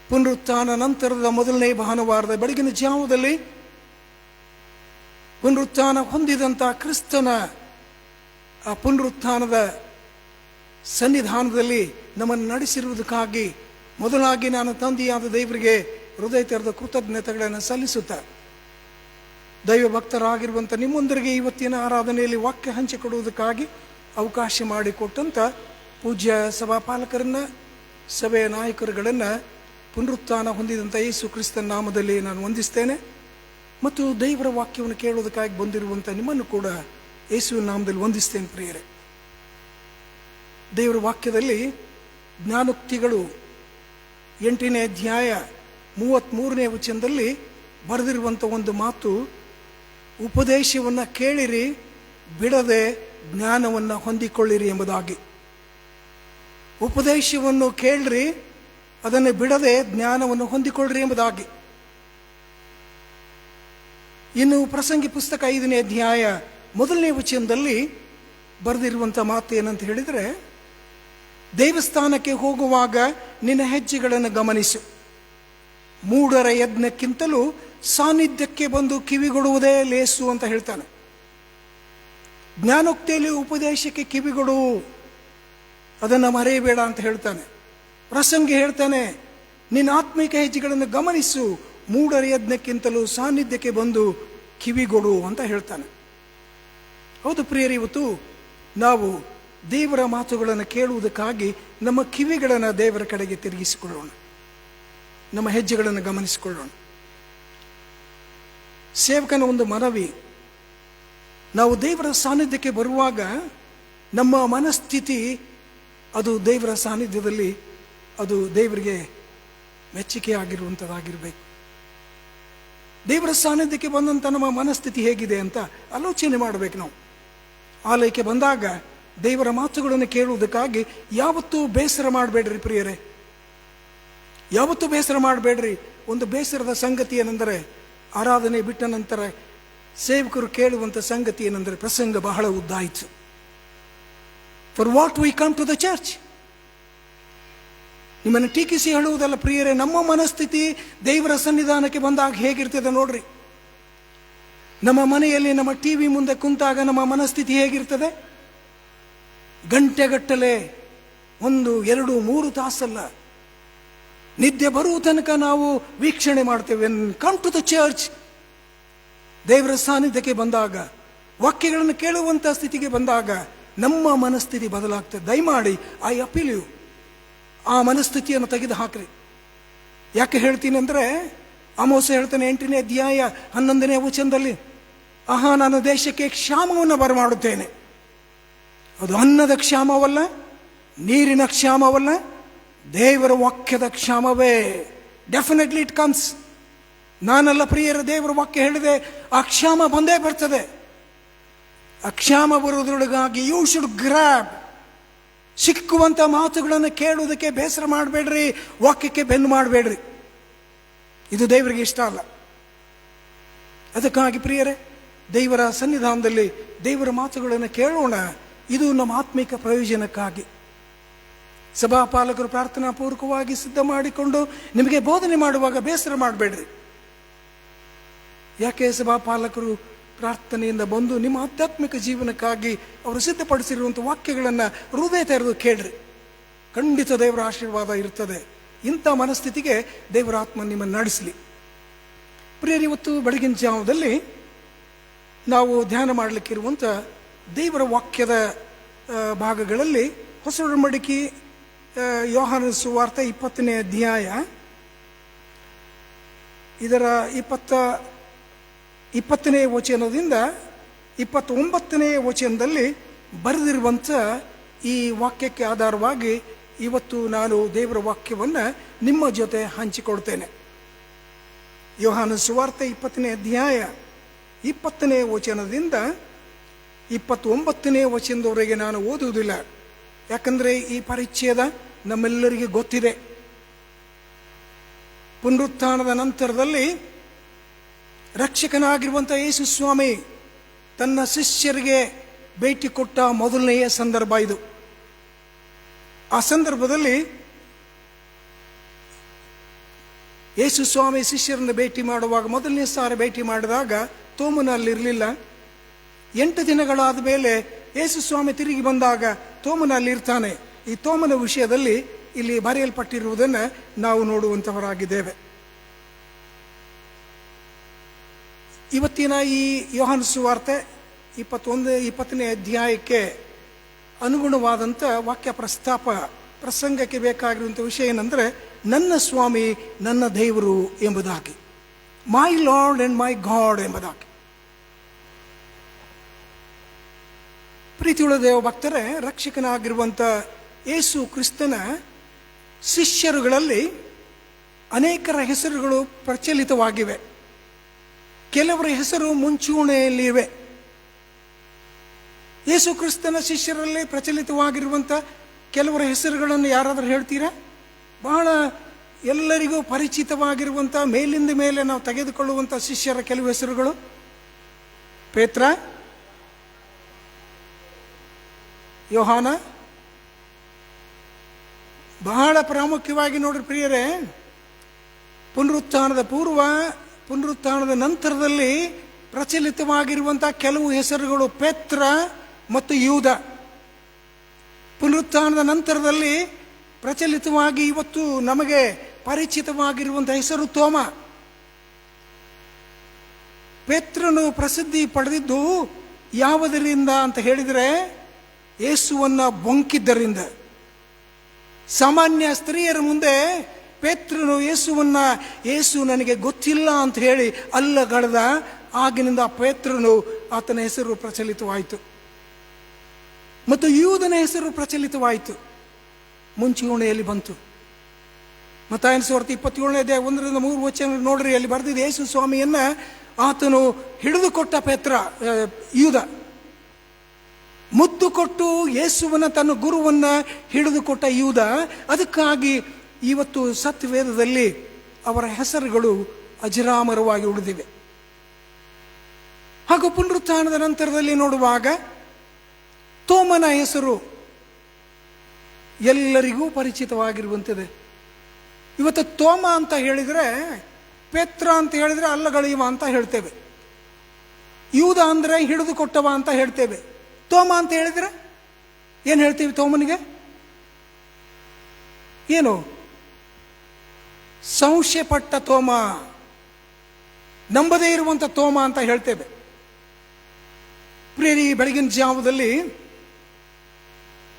ಪುನರುತ್ಥಾನ ನಂತರದ ಮೊದಲನೇ ಭಾನುವಾರದ ಬೆಳಗಿನ ಜಾವದಲ್ಲಿ ಪುನರುತ್ಥಾನ ಹೊಂದಿದಂಥ ಕ್ರಿಸ್ತನ ಆ ಪುನರುತ್ಥಾನದ ಸನ್ನಿಧಾನದಲ್ಲಿ ನಮ್ಮನ್ನು ನಡೆಸಿರುವುದಕ್ಕಾಗಿ ಮೊದಲಾಗಿ ನಾನು ತಂದೆಯಾದ ದೇವರಿಗೆ ಹೃದಯ ತೆರೆದ ಕೃತಜ್ಞತೆಗಳನ್ನು ಸಲ್ಲಿಸುತ್ತಾ ದೈವ ಭಕ್ತರಾಗಿರುವಂಥ ನಿಮ್ಮೊಂದರಿಗೆ ಇವತ್ತಿನ ಆರಾಧನೆಯಲ್ಲಿ ವಾಕ್ಯ ಹಂಚಿಕೊಡುವುದಕ್ಕಾಗಿ ಅವಕಾಶ ಮಾಡಿಕೊಟ್ಟಂಥ ಪೂಜ್ಯ ಸಭಾಪಾಲಕರನ್ನು ಸಭೆಯ ನಾಯಕರುಗಳನ್ನು ಪುನರುತ್ಥಾನ ಹೊಂದಿದಂಥ ಯೇಸು ಕ್ರಿಸ್ತನ ನಾಮದಲ್ಲಿ ನಾನು ವಂದಿಸ್ತೇನೆ. ಮತ್ತು ದೇವರ ವಾಕ್ಯವನ್ನು ಕೇಳುವುದಕ್ಕಾಗಿ ಬಂದಿರುವಂಥ ನಿಮ್ಮನ್ನು ಕೂಡ ಯೇಸುವಿನ ನಾಮದಲ್ಲಿ ವಂದಿಸ್ತೇನೆ. ಪ್ರಿಯರೇ, ದೇವರ ವಾಕ್ಯದಲ್ಲಿ ಜ್ಞಾನೋಕ್ತಿಗಳು 8ನೇ ಅಧ್ಯಾಯ 33ನೇ ವಚನದಲ್ಲಿ ಬರೆದಿರುವಂಥ ಒಂದು ಮಾತು, ಉಪದೇಶವನ್ನು ಕೇಳಿರಿ, ಬಿಡದೆ ಜ್ಞಾನವನ್ನು ಹೊಂದಿಕೊಳ್ಳಿರಿ ಎಂಬುದಾಗಿ. ಉಪದೇಶವನ್ನು ಕೇಳ್ರಿ, ಅದನ್ನು ಬಿಡದೆ ಜ್ಞಾನವನ್ನು ಹೊಂದಿಕೊಳ್ಳ್ರಿ ಎಂಬುದಾಗಿ. ಇನ್ನು ಪ್ರಸಂಗಿ ಪುಸ್ತಕ 5ನೇ ಅಧ್ಯಾಯ 1ನೇ ವಚನದಲ್ಲಿ ಬರೆದಿರುವಂಥ ಮಾತು ಏನಂತ ಹೇಳಿದರೆ, ದೇವಸ್ಥಾನಕ್ಕೆ ಹೋಗುವಾಗ ನಿನ್ನ ಹೆಜ್ಜೆಗಳನ್ನು ಗಮನಿಸು, ಮೂಢರ ಯಜ್ಞಕ್ಕಿಂತಲೂ ಸಾನ್ನಿಧ್ಯಕ್ಕೆ ಬಂದು ಕಿವಿಗೊಡುವುದೇ ಲೇಸು ಅಂತ ಹೇಳ್ತಾನೆ. ಜ್ಞಾನೋಕ್ತಿಯಲ್ಲಿ ಉಪದೇಶಕ್ಕೆ ಕಿವಿಗೊಡು, ಅದನ್ನು ಮರೆಯಬೇಡ ಅಂತ ಹೇಳ್ತಾನೆ. ಪ್ರಸಂಗಿ ಹೇಳ್ತಾನೆ, ನಿನ್ನ ಆತ್ಮಿಕ ಹೆಜ್ಜೆಗಳನ್ನು ಗಮನಿಸು, ಮೂಢರ ಯಜ್ಞಕ್ಕಿಂತಲೂ ಸಾನ್ನಿಧ್ಯಕ್ಕೆ ಬಂದು ಕಿವಿಗೊಡು ಅಂತ ಹೇಳ್ತಾನೆ. ಹೌದು ಪ್ರಿಯರೇ, ಇವತ್ತು ನಾವು ದೇವರ ಮಾತುಗಳನ್ನು ಕೇಳುವುದಕ್ಕಾಗಿ ನಮ್ಮ ಕಿವಿಗಳನ್ನು ದೇವರ ಕಡೆಗೆ ತಿರುಗಿಸಿಕೊಳ್ಳೋಣ, ನಮ್ಮ ಹೆಜ್ಜೆಗಳನ್ನು ಗಮನಿಸಿಕೊಳ್ಳೋಣ. ಸೇವಕನ ಒಂದು ಮನವಿ, ನಾವು ದೇವರ ಸಾನ್ನಿಧ್ಯಕ್ಕೆ ಬರುವಾಗ ನಮ್ಮ ಮನಸ್ಥಿತಿ ಅದು ದೇವರ ಸಾನ್ನಿಧ್ಯದಲ್ಲಿ ಅದು ದೇವರಿಗೆ ಮೆಚ್ಚುಗೆ ಆಗಿರುವಂಥದ್ದಾಗಿರಬೇಕು. ದೇವರ ಸಾನ್ನಿಧ್ಯಕ್ಕೆ ಬಂದಂಥ ನಮ್ಮ ಮನಸ್ಥಿತಿ ಹೇಗಿದೆ ಅಂತ ಆಲೋಚನೆ ಮಾಡಬೇಕು. ನಾವು ಆಲಯಕ್ಕೆ ಬಂದಾಗ ದೇವರ ಮಾತುಗಳನ್ನು ಕೇಳುವುದಕ್ಕಾಗಿ ಯಾವತ್ತೂ ಬೇಸರ ಮಾಡಬೇಡ್ರಿ ಪ್ರಿಯರೇ, ಯಾವತ್ತೂ ಬೇಸರ ಮಾಡಬೇಡ್ರಿ. ಒಂದು ಬೇಸರದ ಸಂಗತಿ ಏನೆಂದರೆ, ಆರಾಧನೆ ಬಿಟ್ಟ ನಂತರ ಸೇವಕರು ಕೇಳುವಂಥ ಸಂಗತಿ ಏನೆಂದರೆ, ಪ್ರಸಂಗ ಬಹಳ ಉದ್ದಾಯಿತು. For what we come to the church. ನಿಮ್ಮನ್ನು ಟೀಕಿಸಿ ಹೇಳುವುದಲ್ಲ ಪ್ರಿಯರೇ, ನಮ್ಮ ಮನಸ್ಥಿತಿ ದೇವರ ಸನ್ನಿಧಾನಕ್ಕೆ ಬಂದಾಗ ಹೇಗಿರ್ತದೆ ನೋಡ್ರಿ. ನಮ್ಮ ಮನೆಯಲ್ಲಿ ನಮ್ಮ ಟಿವಿ ಮುಂದೆ ಕುಂತಾಗ ನಮ್ಮ ಮನಸ್ಥಿತಿ ಹೇಗಿರ್ತದೆ? ಗಂಟೆಗಟ್ಟಲೆ, 1, 2, 3 ತಾಸಲ್ಲ, ನಿದ್ದೆ ಬರುವ ತನಕ ನಾವು ವೀಕ್ಷಣೆ ಮಾಡ್ತೇವೆ. ಕಮ್ ಟು ದ ಚರ್ಚ್, ದೇವರ ಸಾನ್ನಿಧ್ಯಕ್ಕೆ ಬಂದಾಗ, ವಾಕ್ಯಗಳನ್ನು ಕೇಳುವಂಥ ಸ್ಥಿತಿಗೆ ಬಂದಾಗ ನಮ್ಮ ಮನಸ್ಥಿತಿ ಬದಲಾಗ್ತದೆ. ದಯಮಾಡಿ ಐ ಅಪೀಲ್ ಯು, ಆ ಮನಸ್ಥಿತಿಯನ್ನು ತೆಗೆದು ಹಾಕ್ರಿ. ಯಾಕೆ ಹೇಳ್ತೀನಿ ಅಂದರೆ, ಆಮೋಸ ಹೇಳ್ತಾನೆ 8ನೇ ಅಧ್ಯಾಯ 11ನೇ ವಚನದಲ್ಲಿ, ಆಹಾ ನಾನು ದೇಶಕ್ಕೆ ಕ್ಷಾಮವನ್ನು ಬರಮಾಡುತ್ತೇನೆ. ಅದು ಅನ್ನದ ಕ್ಷಾಮವಲ್ಲ, ನೀರಿನ ಕ್ಷಾಮವಲ್ಲ, ದೇವರ ವಾಕ್ಯದ ಕ್ಷಾಮವೇ. Definitely it comes. ನಾನೆಲ್ಲ ಪ್ರಿಯರ, ದೇವರ ವಾಕ್ಯ ಹೇಳಿದೆ, ಆ ಕ್ಷಾಮ ಬಂದೇ ಬರ್ತದೆ. ಆ ಕ್ಷಾಮ ಬರುವುದರೊಳಗಾಗಿ ಯು ಶುಡ್ ಗ್ರ್ಯಾಬ್. ಸಿಕ್ಕುವಂಥ ಮಾತುಗಳನ್ನು ಕೇಳುವುದಕ್ಕೆ ಬೇಸರ ಮಾಡಬೇಡ್ರಿ, ವಾಕ್ಯಕ್ಕೆ ಬೆನ್ನು ಮಾಡಬೇಡ್ರಿ. ಇದು ದೇವರಿಗೆ ಇಷ್ಟ ಅಲ್ಲ. ಅದಕ್ಕಾಗಿ ಪ್ರಿಯರೇ, ದೇವರ ಸನ್ನಿಧಾನದಲ್ಲಿ ದೇವರ ಮಾತುಗಳನ್ನು ಕೇಳೋಣ. ಇದು ನಮ್ಮ ಆತ್ಮಿಕ ಪ್ರಯೋಜನಕ್ಕಾಗಿ. ಸಭಾಪಾಲಕರು ಪ್ರಾರ್ಥನಾ ಪೂರ್ವಕವಾಗಿ ಸಿದ್ಧ ಮಾಡಿಕೊಂಡು ನಿಮಗೆ ಬೋಧನೆ ಮಾಡುವಾಗ ಬೇಸರ ಮಾಡಬೇಡ್ರಿ. ಯಾಕೆ ಸಭಾಪಾಲಕರು ಪ್ರಾರ್ಥನೆಯಿಂದ ಬಂದು ನಿಮ್ಮ ಆಧ್ಯಾತ್ಮಿಕ ಜೀವನಕ್ಕಾಗಿ ಅವರು ಸಿದ್ಧಪಡಿಸಿರುವಂಥ ವಾಕ್ಯಗಳನ್ನು ಹೃದಯ ತೆರೆದು ಕೇಳ್ರಿ. ಖಂಡಿತ ದೇವರ ಆಶೀರ್ವಾದ ಇರ್ತದೆ. ಇಂಥ ಮನಸ್ಥಿತಿಗೆ ದೇವರ ಆತ್ಮ ನಿಮ್ಮನ್ನು ನಡೆಸಲಿ. ಪ್ರಿಯರು, ಇವತ್ತು ಬೆಳಗಿನ ಜಾವದಲ್ಲಿ ನಾವು ಧ್ಯಾನ ಮಾಡಲಿಕ್ಕಿರುವಂಥ ದೇವರ ವಾಕ್ಯದ ಭಾಗಗಳಲ್ಲಿ ಹೊಸ ಒಡಂಬಡಿಕೆ ಯೋಹಾನ ಸುವಾರ್ತೆ 20ನೇ ಅಧ್ಯಾಯ ಇದರ 20ನೇ ವಚನದಿಂದ 29ನೇ ವಚನದಲ್ಲಿ ಬರೆದಿರುವಂಥ ಈ ವಾಕ್ಯಕ್ಕೆ ಆಧಾರವಾಗಿ ಇವತ್ತು ನಾನು ದೇವರ ವಾಕ್ಯವನ್ನು ನಿಮ್ಮ ಜೊತೆ ಹಂಚಿಕೊಡ್ತೇನೆ. ಯೋಹಾನ ಸುವಾರ್ತೆ 20ನೇ ಅಧ್ಯಾಯ 20ನೇ ವಚನದಿಂದ 29ನೇ ವಚನದವರೆಗೆ ನಾನು ಓದುವುದಿಲ್ಲ. ಯಾಕಂದರೆ ಈ ಪರಿಚ್ಛೇದ ನಮ್ಮೆಲ್ಲರಿಗೆ ಗೊತ್ತಿದೆ. ಪುನರುತ್ಥಾನದ ನಂತರದಲ್ಲಿ ರಕ್ಷಕನಾಗಿರುವಂಥ ಯೇಸು ಸ್ವಾಮಿ ತನ್ನ ಶಿಷ್ಯರಿಗೆ ಭೇಟಿ ಕೊಟ್ಟ ಮೊದಲನೆಯ ಸಂದರ್ಭ ಇದು. ಆ ಸಂದರ್ಭದಲ್ಲಿ ಯೇಸು ಸ್ವಾಮಿ ಶಿಷ್ಯರನ್ನು ಭೇಟಿ ಮಾಡುವಾಗ, ಮೊದಲನೇ ಸಾರಿ ಭೇಟಿ ಮಾಡಿದಾಗ ತೋಮನ ಅಲ್ಲಿರಲಿಲ್ಲ. 8 ದಿನಗಳಾದ ಮೇಲೆ ಯೇಸು ಸ್ವಾಮಿ ತಿರುಗಿ ಬಂದಾಗ ತೋಮನ ಅಲ್ಲಿರ್ತಾನೆ. ಈ ತೋಮನ ವಿಷಯದಲ್ಲಿ ಇಲ್ಲಿ ಬರೆಯಲ್ಪಟ್ಟಿರುವುದನ್ನು ನಾವು ನೋಡುವಂಥವರಾಗಿದ್ದೇವೆ. ಇವತ್ತಿನ ಈ ಯೋಹಾನ ಸುವಾರ್ತೆ 21-20ನೇ ಅಧ್ಯಾಯಕ್ಕೆ ಅನುಗುಣವಾದಂಥ ವಾಕ್ಯ ಪ್ರಸಂಗಕ್ಕೆ ಬೇಕಾಗಿರುವಂಥ ವಿಷಯ ಏನಂದರೆ, ನನ್ನ ಸ್ವಾಮಿ ನನ್ನ ದೇವರು ಎಂಬುದಾಗಿ, my lord and my god ಎಂಬುದಾಗಿ. ಪ್ರೀತಿಯುಳ್ಳ ದೇವ ಭಕ್ತರೇ, ರಕ್ಷಕನಾಗಿರುವಂಥ ಯೇಸು ಕ್ರಿಸ್ತನ ಶಿಷ್ಯರುಗಳಲ್ಲಿ ಅನೇಕರ ಹೆಸರುಗಳು ಪ್ರಚಲಿತವಾಗಿವೆ. ಕೆಲವರ ಹೆಸರು ಮುಂಚೂಣಿಯಲ್ಲಿವೆ. ಯೇಸು ಕ್ರಿಸ್ತನ ಶಿಷ್ಯರಲ್ಲಿ ಪ್ರಚಲಿತವಾಗಿರುವಂಥ ಕೆಲವರ ಹೆಸರುಗಳನ್ನು ಯಾರಾದರೂ ಹೇಳ್ತೀರಾ? ಬಹಳ ಎಲ್ಲರಿಗೂ ಪರಿಚಿತವಾಗಿರುವಂಥ, ಮೇಲಿಂದ ಮೇಲೆ ನಾವು ತೆಗೆದುಕೊಳ್ಳುವಂಥ ಶಿಷ್ಯರ ಕೆಲವು ಹೆಸರುಗಳು: ಪೇತ್ರ, ಯೋಹಾನ. ಬಹಳ ಪ್ರಾಮುಖ್ಯವಾಗಿ ನೋಡ್ರಿ ಪ್ರಿಯರೇ, ಪುನರುತ್ಥಾನದ ಪೂರ್ವ, ಪುನರುತ್ಥಾನದ ನಂತರದಲ್ಲಿ ಪ್ರಚಲಿತವಾಗಿರುವಂಥ ಕೆಲವು ಹೆಸರುಗಳು ಪೇತ್ರ ಮತ್ತು ಯೂದ. ಪುನರುತ್ಥಾನದ ನಂತರದಲ್ಲಿ ಪ್ರಚಲಿತವಾಗಿ ಇವತ್ತು ನಮಗೆ ಪರಿಚಿತವಾಗಿರುವಂಥ ಹೆಸರು ತೋಮ. ಪೇತ್ರನು ಪ್ರಸಿದ್ಧಿ ಪಡೆದಿದ್ದು ಯಾವುದರಿಂದ ಅಂತ ಹೇಳಿದರೆ, ಯೇಸುವನ್ನ ಬೊಂಕಿದ್ದರಿಂದ. ಸಾಮಾನ್ಯ ಸ್ತ್ರೀಯರ ಮುಂದೆ ಪೇತ್ರನು ಯೇಸು ನನಗೆ ಗೊತ್ತಿಲ್ಲ ಅಂತ ಹೇಳಿ ಅಲ್ಲಗಳೆದ. ಆಗಿನಿಂದ ಪೇತ್ರನು, ಆತನ ಹೆಸರು ಪ್ರಚಲಿತವಾಯಿತು. ಮತ್ತು ಯೂದನ ಹೆಸರು ಪ್ರಚಲಿತವಾಯಿತು, ಮುಂಚೂಣಿಯಲ್ಲಿ ಬಂತು. ಮತ್ತಾಯನ ಸುವಾರ್ತೆ 27ನೇ ಅಧ್ಯಾಯ 1-3 ವಚನ ನೋಡ್ರಿ, ಅಲ್ಲಿ ಬರೆದಿದೆ, ಯೇಸು ಸ್ವಾಮಿಯನ್ನ ಆತನು ಹಿಡಿದುಕೊಟ್ಟ ಪೇತ್ರ, ಯೂದ ಮುದ್ದು ಕೊಟ್ಟು ಯೇಸುವನ್ನ, ತನ್ನ ಗುರುವನ್ನ ಹಿಡಿದುಕೊಟ್ಟ ಯೂದ. ಅದಕ್ಕಾಗಿ ಇವತ್ತು ಸತ್ಯವೇದದಲ್ಲಿ ಅವರ ಹೆಸರುಗಳು ಅಜರಾಮರವಾಗಿ ಉಳಿದಿವೆ. ಹಾಗೂ ಪುನರುತ್ಥಾನದ ನಂತರದಲ್ಲಿ ನೋಡುವಾಗ ತೋಮನ ಹೆಸರು ಎಲ್ಲರಿಗೂ ಪರಿಚಿತವಾಗಿರುವಂಥದ್ದು. ಇವತ್ತು ತೋಮ ಅಂತ ಹೇಳಿದರೆ, ಪೇತ್ರ ಅಂತ ಹೇಳಿದರೆ ಅಲ್ಲಗಳೆಯುವ ಅಂತ ಹೇಳ್ತೇವೆ. ಯೂದ ಅಂದರೆ ಹಿಡಿದುಕೊಟ್ಟವ ಅಂತ ಹೇಳ್ತೇವೆ. ತೋಮ ಅಂತ ಹೇಳಿದರೆ ಏನು ಹೇಳ್ತೀವಿ? ತೋಮನಿಗೆ ಏನು? ಸಂಶಯಪಟ್ಟ ತೋಮ, ನಂಬದೇ ಇರುವಂಥ ತೋಮ ಅಂತ ಹೇಳ್ತೇವೆ. ಪ್ರಿಯರಿ, ಬೆಳಗಿನ ಜಾವದಲ್ಲಿ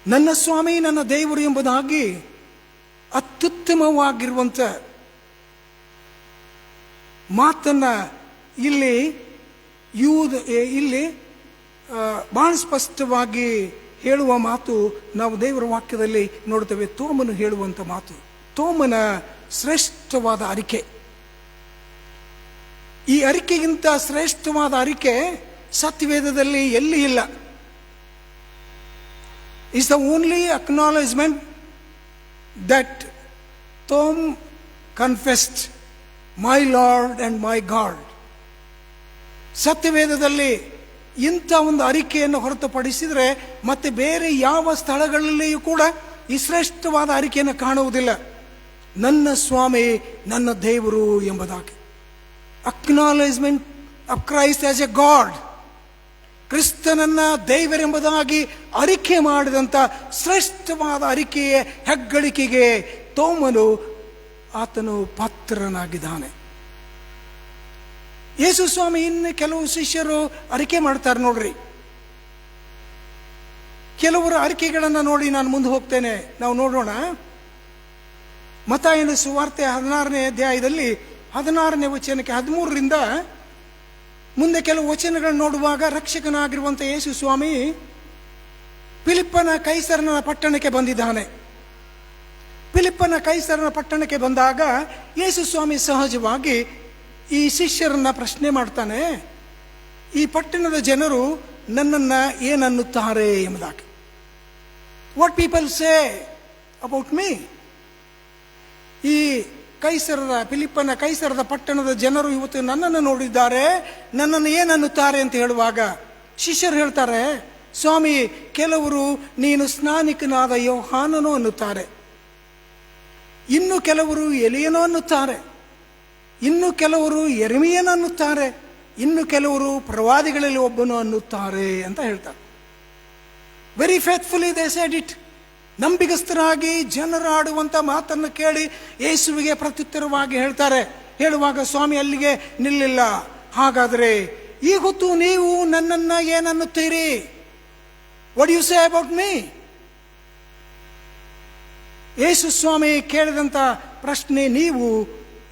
ನನ್ನ ಸ್ವಾಮಿ ನನ್ನ ದೇವರು ಎಂಬುದಾಗಿ ಅತ್ಯುತ್ತಮವಾಗಿರುವಂಥ ಮಾತನ್ನ ಇಲ್ಲಿ ಬಹಳ ಸ್ಪಷ್ಟವಾಗಿ ಹೇಳುವ ಮಾತು ನಾವು ದೇವರ ವಾಕ್ಯದಲ್ಲಿ ನೋಡ್ತೇವೆ. ತೋಮನು ಹೇಳುವಂಥ ಮಾತು, ತೋಮನ ಶ್ರೇಷ್ಠವಾದ ಅರಿಕೆ. ಈ ಅರಿಕೆಗಿಂತ ಶ್ರೇಷ್ಠವಾದ ಅರಿಕೆ ಸತ್ಯವೇದದಲ್ಲಿ ಎಲ್ಲಿ ಇಲ್ಲ. is the only acknowledgement that Tom confessed, my Lord and my God. ಸತ್ಯವೇದದಲ್ಲಿ ಇಂಥ ಒಂದು ಅರಿಕೆಯನ್ನು ಹೊರತುಪಡಿಸಿದರೆ ಮತ್ತೆ ಬೇರೆ ಯಾವ ಸ್ಥಳಗಳಲ್ಲಿಯೂ ಕೂಡ ಈ ಶ್ರೇಷ್ಠವಾದ ಅರಿಕೆಯನ್ನು ಕಾಣುವುದಿಲ್ಲ. ನನ್ನ ಸ್ವಾಮಿ ನನ್ನ ದೇವರು ಎಂಬುದಾಗಿ. Acknowledgement of Christ as a God, ಕ್ರಿಸ್ತನನ್ನ ದೇವರೆಂಬುದಾಗಿ ಅರಿಕೆ ಮಾಡಿದಂಥ ಶ್ರೇಷ್ಠವಾದ ಅರಿಕೆಯ ಹೆಗ್ಗಳಿಕೆಗೆ ತೋಮನು ಆತನು ಪಾತ್ರನಾಗಿದ್ದಾನೆ. ಯೇಸು ಸ್ವಾಮಿ ಇನ್ನು ಕೆಲವು ಶಿಷ್ಯರು ಅರಿಕೆ ಮಾಡ್ತಾರೆ ನೋಡ್ರಿ. ಕೆಲವರ ಅರಿಕೆಗಳನ್ನು ನೋಡಿ ನಾನು ಮುಂದೆ ಹೋಗ್ತೇನೆ. ನಾವು ನೋಡೋಣ. ಮತ್ತಾಯನ ಸುವಾರ್ತೆ 16ನೇ ಅಧ್ಯಾಯದಲ್ಲಿ 16ನೇ ವಚನಕ್ಕೆ 13ರಿಂದ ಮುಂದೆ ಕೆಲವು ವಚನಗಳನ್ನು ನೋಡುವಾಗ, ರಕ್ಷಕನಾಗಿರುವಂಥ ಯೇಸು ಸ್ವಾಮಿ ಫಿಲಿಪ್ಪನ ಕೈಸರನ ಪಟ್ಟಣಕ್ಕೆ ಬಂದಿದ್ದಾನೆ. ಫಿಲಿಪ್ಪನ ಕೈಸರನ ಪಟ್ಟಣಕ್ಕೆ ಬಂದಾಗ ಯೇಸು ಸ್ವಾಮಿ ಸಹಜವಾಗಿ ಈ ಶಿಷ್ಯರನ್ನ ಪ್ರಶ್ನೆ ಮಾಡ್ತಾನೆ, ಈ ಪಟ್ಟಣದ ಜನರು ನನ್ನನ್ನು ಏನನ್ನುತ್ತಾರೆ ಎಂಬುದಾಗಿ. What people say about me. ಈ ಫಿಲಿಪ್ಪನ ಕೈಸರದ ಪಟ್ಟಣದ ಜನರು ಇವತ್ತು ನನ್ನನ್ನು ನೋಡಿದ್ದಾರೆ, ನನ್ನನ್ನು ಏನನ್ನುತ್ತಾರೆ ಅಂತ ಹೇಳುವಾಗ ಶಿಷ್ಯರು ಹೇಳ್ತಾರೆ, ಸ್ವಾಮಿ, ಕೆಲವರು ನೀನು ಸ್ನಾನಿಕನಾದ ಯೋಹಾನನು ಅನ್ನುತ್ತಾರೆ, ಇನ್ನು ಕೆಲವರು ಎಲಿಯನು ಅನ್ನುತ್ತಾರೆ, ಇನ್ನು ಕೆಲವರು ಯೆರೆಮೀಯನು ಅನ್ನುತ್ತಾರೆ, ಇನ್ನು ಕೆಲವರು ಪ್ರವಾದಿಗಳಲ್ಲಿ ಒಬ್ಬನು ಅನ್ನುತ್ತಾರೆ ಅಂತ ಹೇಳ್ತಾರೆ. Very faithfully they said it. ನಂಬಿಗಸ್ತರಾಗಿ ಜನರು ಆಡುವಂಥ ಮಾತನ್ನು ಕೇಳಿ ಯೇಸುವಿಗೆ ಪ್ರತ್ಯುತ್ತರವಾಗಿ ಹೇಳುವಾಗ ಸ್ವಾಮಿ ಅಲ್ಲಿಗೆ ನಿಲ್ಲಿಲ್ಲ. ಹಾಗಾದರೆ ಈ ಹೊತ್ತು ನೀವು ನನ್ನನ್ನು ಏನನ್ನುತ್ತೀರಿ? What you say about me? Yesu ಸ್ವಾಮಿ ಕೇಳಿದಂಥ ಪ್ರಶ್ನೆ, ನೀವು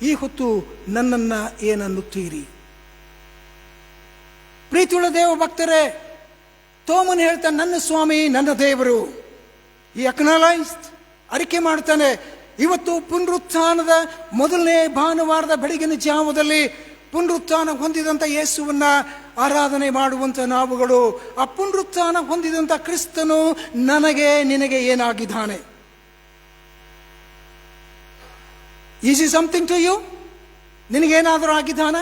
ಈ ಹೊತ್ತು ನನ್ನನ್ನು ಏನನ್ನುತ್ತೀರಿ? ಪ್ರೀತಿಯುಳ್ಳ ದೇವ ಭಕ್ತರೇ, ತೋಮನ್ ಹೇಳ್ತಾನೆ, ನನ್ನ ಸ್ವಾಮಿ ನನ್ನ ದೇವರು. ಈ ಅಕ್ನಾಲೈಸ್ಡ್, ಅರಿಕೆ ಮಾಡ್ತಾನೆ. ಇವತ್ತು ಪುನರುತ್ಥಾನದ ಮೊದಲನೇ ಭಾನುವಾರದ ಬೆಳಗಿನ ಜಾವದಲ್ಲಿ ಪುನರುತ್ಥಾನ ಹೊಂದಿದಂಥ ಯೇಸುವನ್ನ ಆರಾಧನೆ ಮಾಡುವಂಥ ನಾವುಗಳು, ಆ ಪುನರುತ್ಥಾನ ಹೊಂದಿದಂಥ ಕ್ರಿಸ್ತನು ನನಗೆ ನಿನಗೆ ಏನಾಗಿದ್ದಾನೆ? Is a something to you? ನಿನಗೇನಾದರೂ ಆಗಿದ್ದಾನ?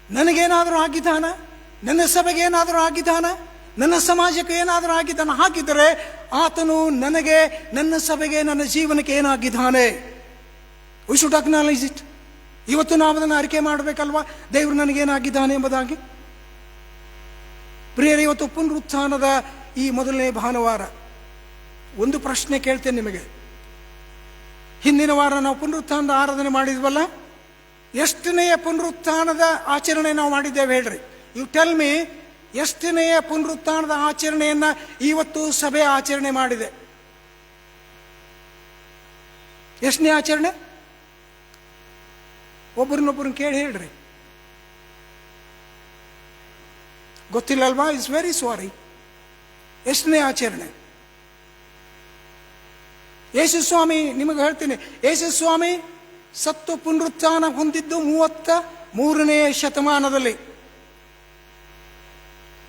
ನನಗೇನಾದರೂ ಆಗಿದ್ದಾನ? ನನ್ನ ಸಭೆಗೆ ಏನಾದರೂ ಆಗಿದ್ದಾನ? ನನ್ನ ಸಮಾಜಕ್ಕೆ ಏನಾದರೂ ಆಗಿದ್ದಾನ? ಹಾಗಿದ್ದರೆ ಆತನು ನನಗೆ, ನನ್ನ ಸಭೆಗೆ, ನನ್ನ ಜೀವನಕ್ಕೆ ಏನಾಗಿದ್ದಾನೆ? We should acknowledge it. ಇವತ್ತು ನಾವು ಅದನ್ನು ಅರಿಕೆ ಮಾಡಬೇಕಲ್ವಾ, ದೇವರು ನನಗೇನಾಗಿದ್ದಾನೆ ಎಂಬುದಾಗಿ. ಪ್ರಿಯರೇ, ಇವತ್ತು ಪುನರುತ್ಥಾನದ ಈ ಮೊದಲನೇ ಭಾನುವಾರ. ಒಂದು ಪ್ರಶ್ನೆ ಕೇಳ್ತೇನೆ ನಿಮಗೆ. ಹಿಂದಿನ ವಾರ ನಾವು ಪುನರುತ್ಥಾನದ ಆರಾಧನೆ ಮಾಡಿದ್ವಲ್ಲ, ಎಷ್ಟನೆಯ ಪುನರುತ್ಥಾನದ ಆಚರಣೆ ನಾವು ಮಾಡಿದ್ದೇವೆ ಹೇಳ್ರಿ? ಯು ಟೆಲ್ ಮೀ, ಎಷ್ಟನೆಯ ಪುನರುತ್ಥಾನದ ಆಚರಣೆಯನ್ನ ಇವತ್ತು ಸಭೆ ಆಚರಣೆ ಮಾಡಿದೆ? ಎಷ್ಟನೇ ಆಚರಣೆ? ಒಬ್ಬರನ್ನೊಬ್ಬರನ್ನ ಕೇಳಿ ಹೇಳ್ರಿ. ಗೊತ್ತಿಲ್ಲಲ್ವಾ? It's very sorry. ಎಷ್ಟನೇ ಆಚರಣೆ? ಯೇಸು ಸ್ವಾಮಿ, ನಿಮಗೆ ಹೇಳ್ತೀನಿ, ಯೇಸು ಸ್ವಾಮಿ ಸತ್ತು ಪುನರುತ್ಥಾನ ಹೊಂದಿದ್ದು 33ನೇ ಶತಮಾನದಲ್ಲಿ.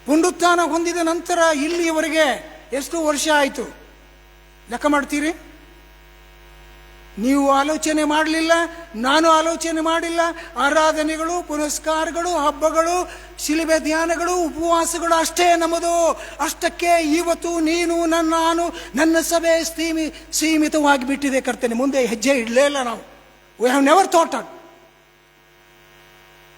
ಪುನರುತ್ಥಾನ ಹೊಂದಿದ ನಂತರ ಇಲ್ಲಿಯವರೆಗೆ ಎಷ್ಟು ವರ್ಷ ಆಯಿತು ಲೆಕ್ಕ ಮಾಡ್ತೀರಿ? ನೀವು ಆಲೋಚನೆ ಮಾಡಲಿಲ್ಲ, ನಾನು ಆಲೋಚನೆ ಮಾಡಿಲ್ಲ. ಆರಾಧನೆಗಳು, ಪುನಸ್ಕಾರಗಳು, ಹಬ್ಬಗಳು, ಶಿಲುಬೆ ಧ್ಯಾನಗಳು, ಉಪವಾಸಗಳು ಅಷ್ಟೇ ನಮ್ಮದು. ಅಷ್ಟಕ್ಕೆ ಇವತ್ತು ನೀನು, ನಾನು, ನನ್ನ ಸಭೆ ಸೀಮಿತವಾಗಿ ಬಿಟ್ಟಿದೆ ಕರ್ತೇನೆ. ಮುಂದೆ ಹೆಜ್ಜೆ ಇಡಲೇ ಇಲ್ಲ ನಾವು. ವಿ ಹ್ಯಾವ್ ನೆವರ್ ಥಾಟ್ ಆಟ್.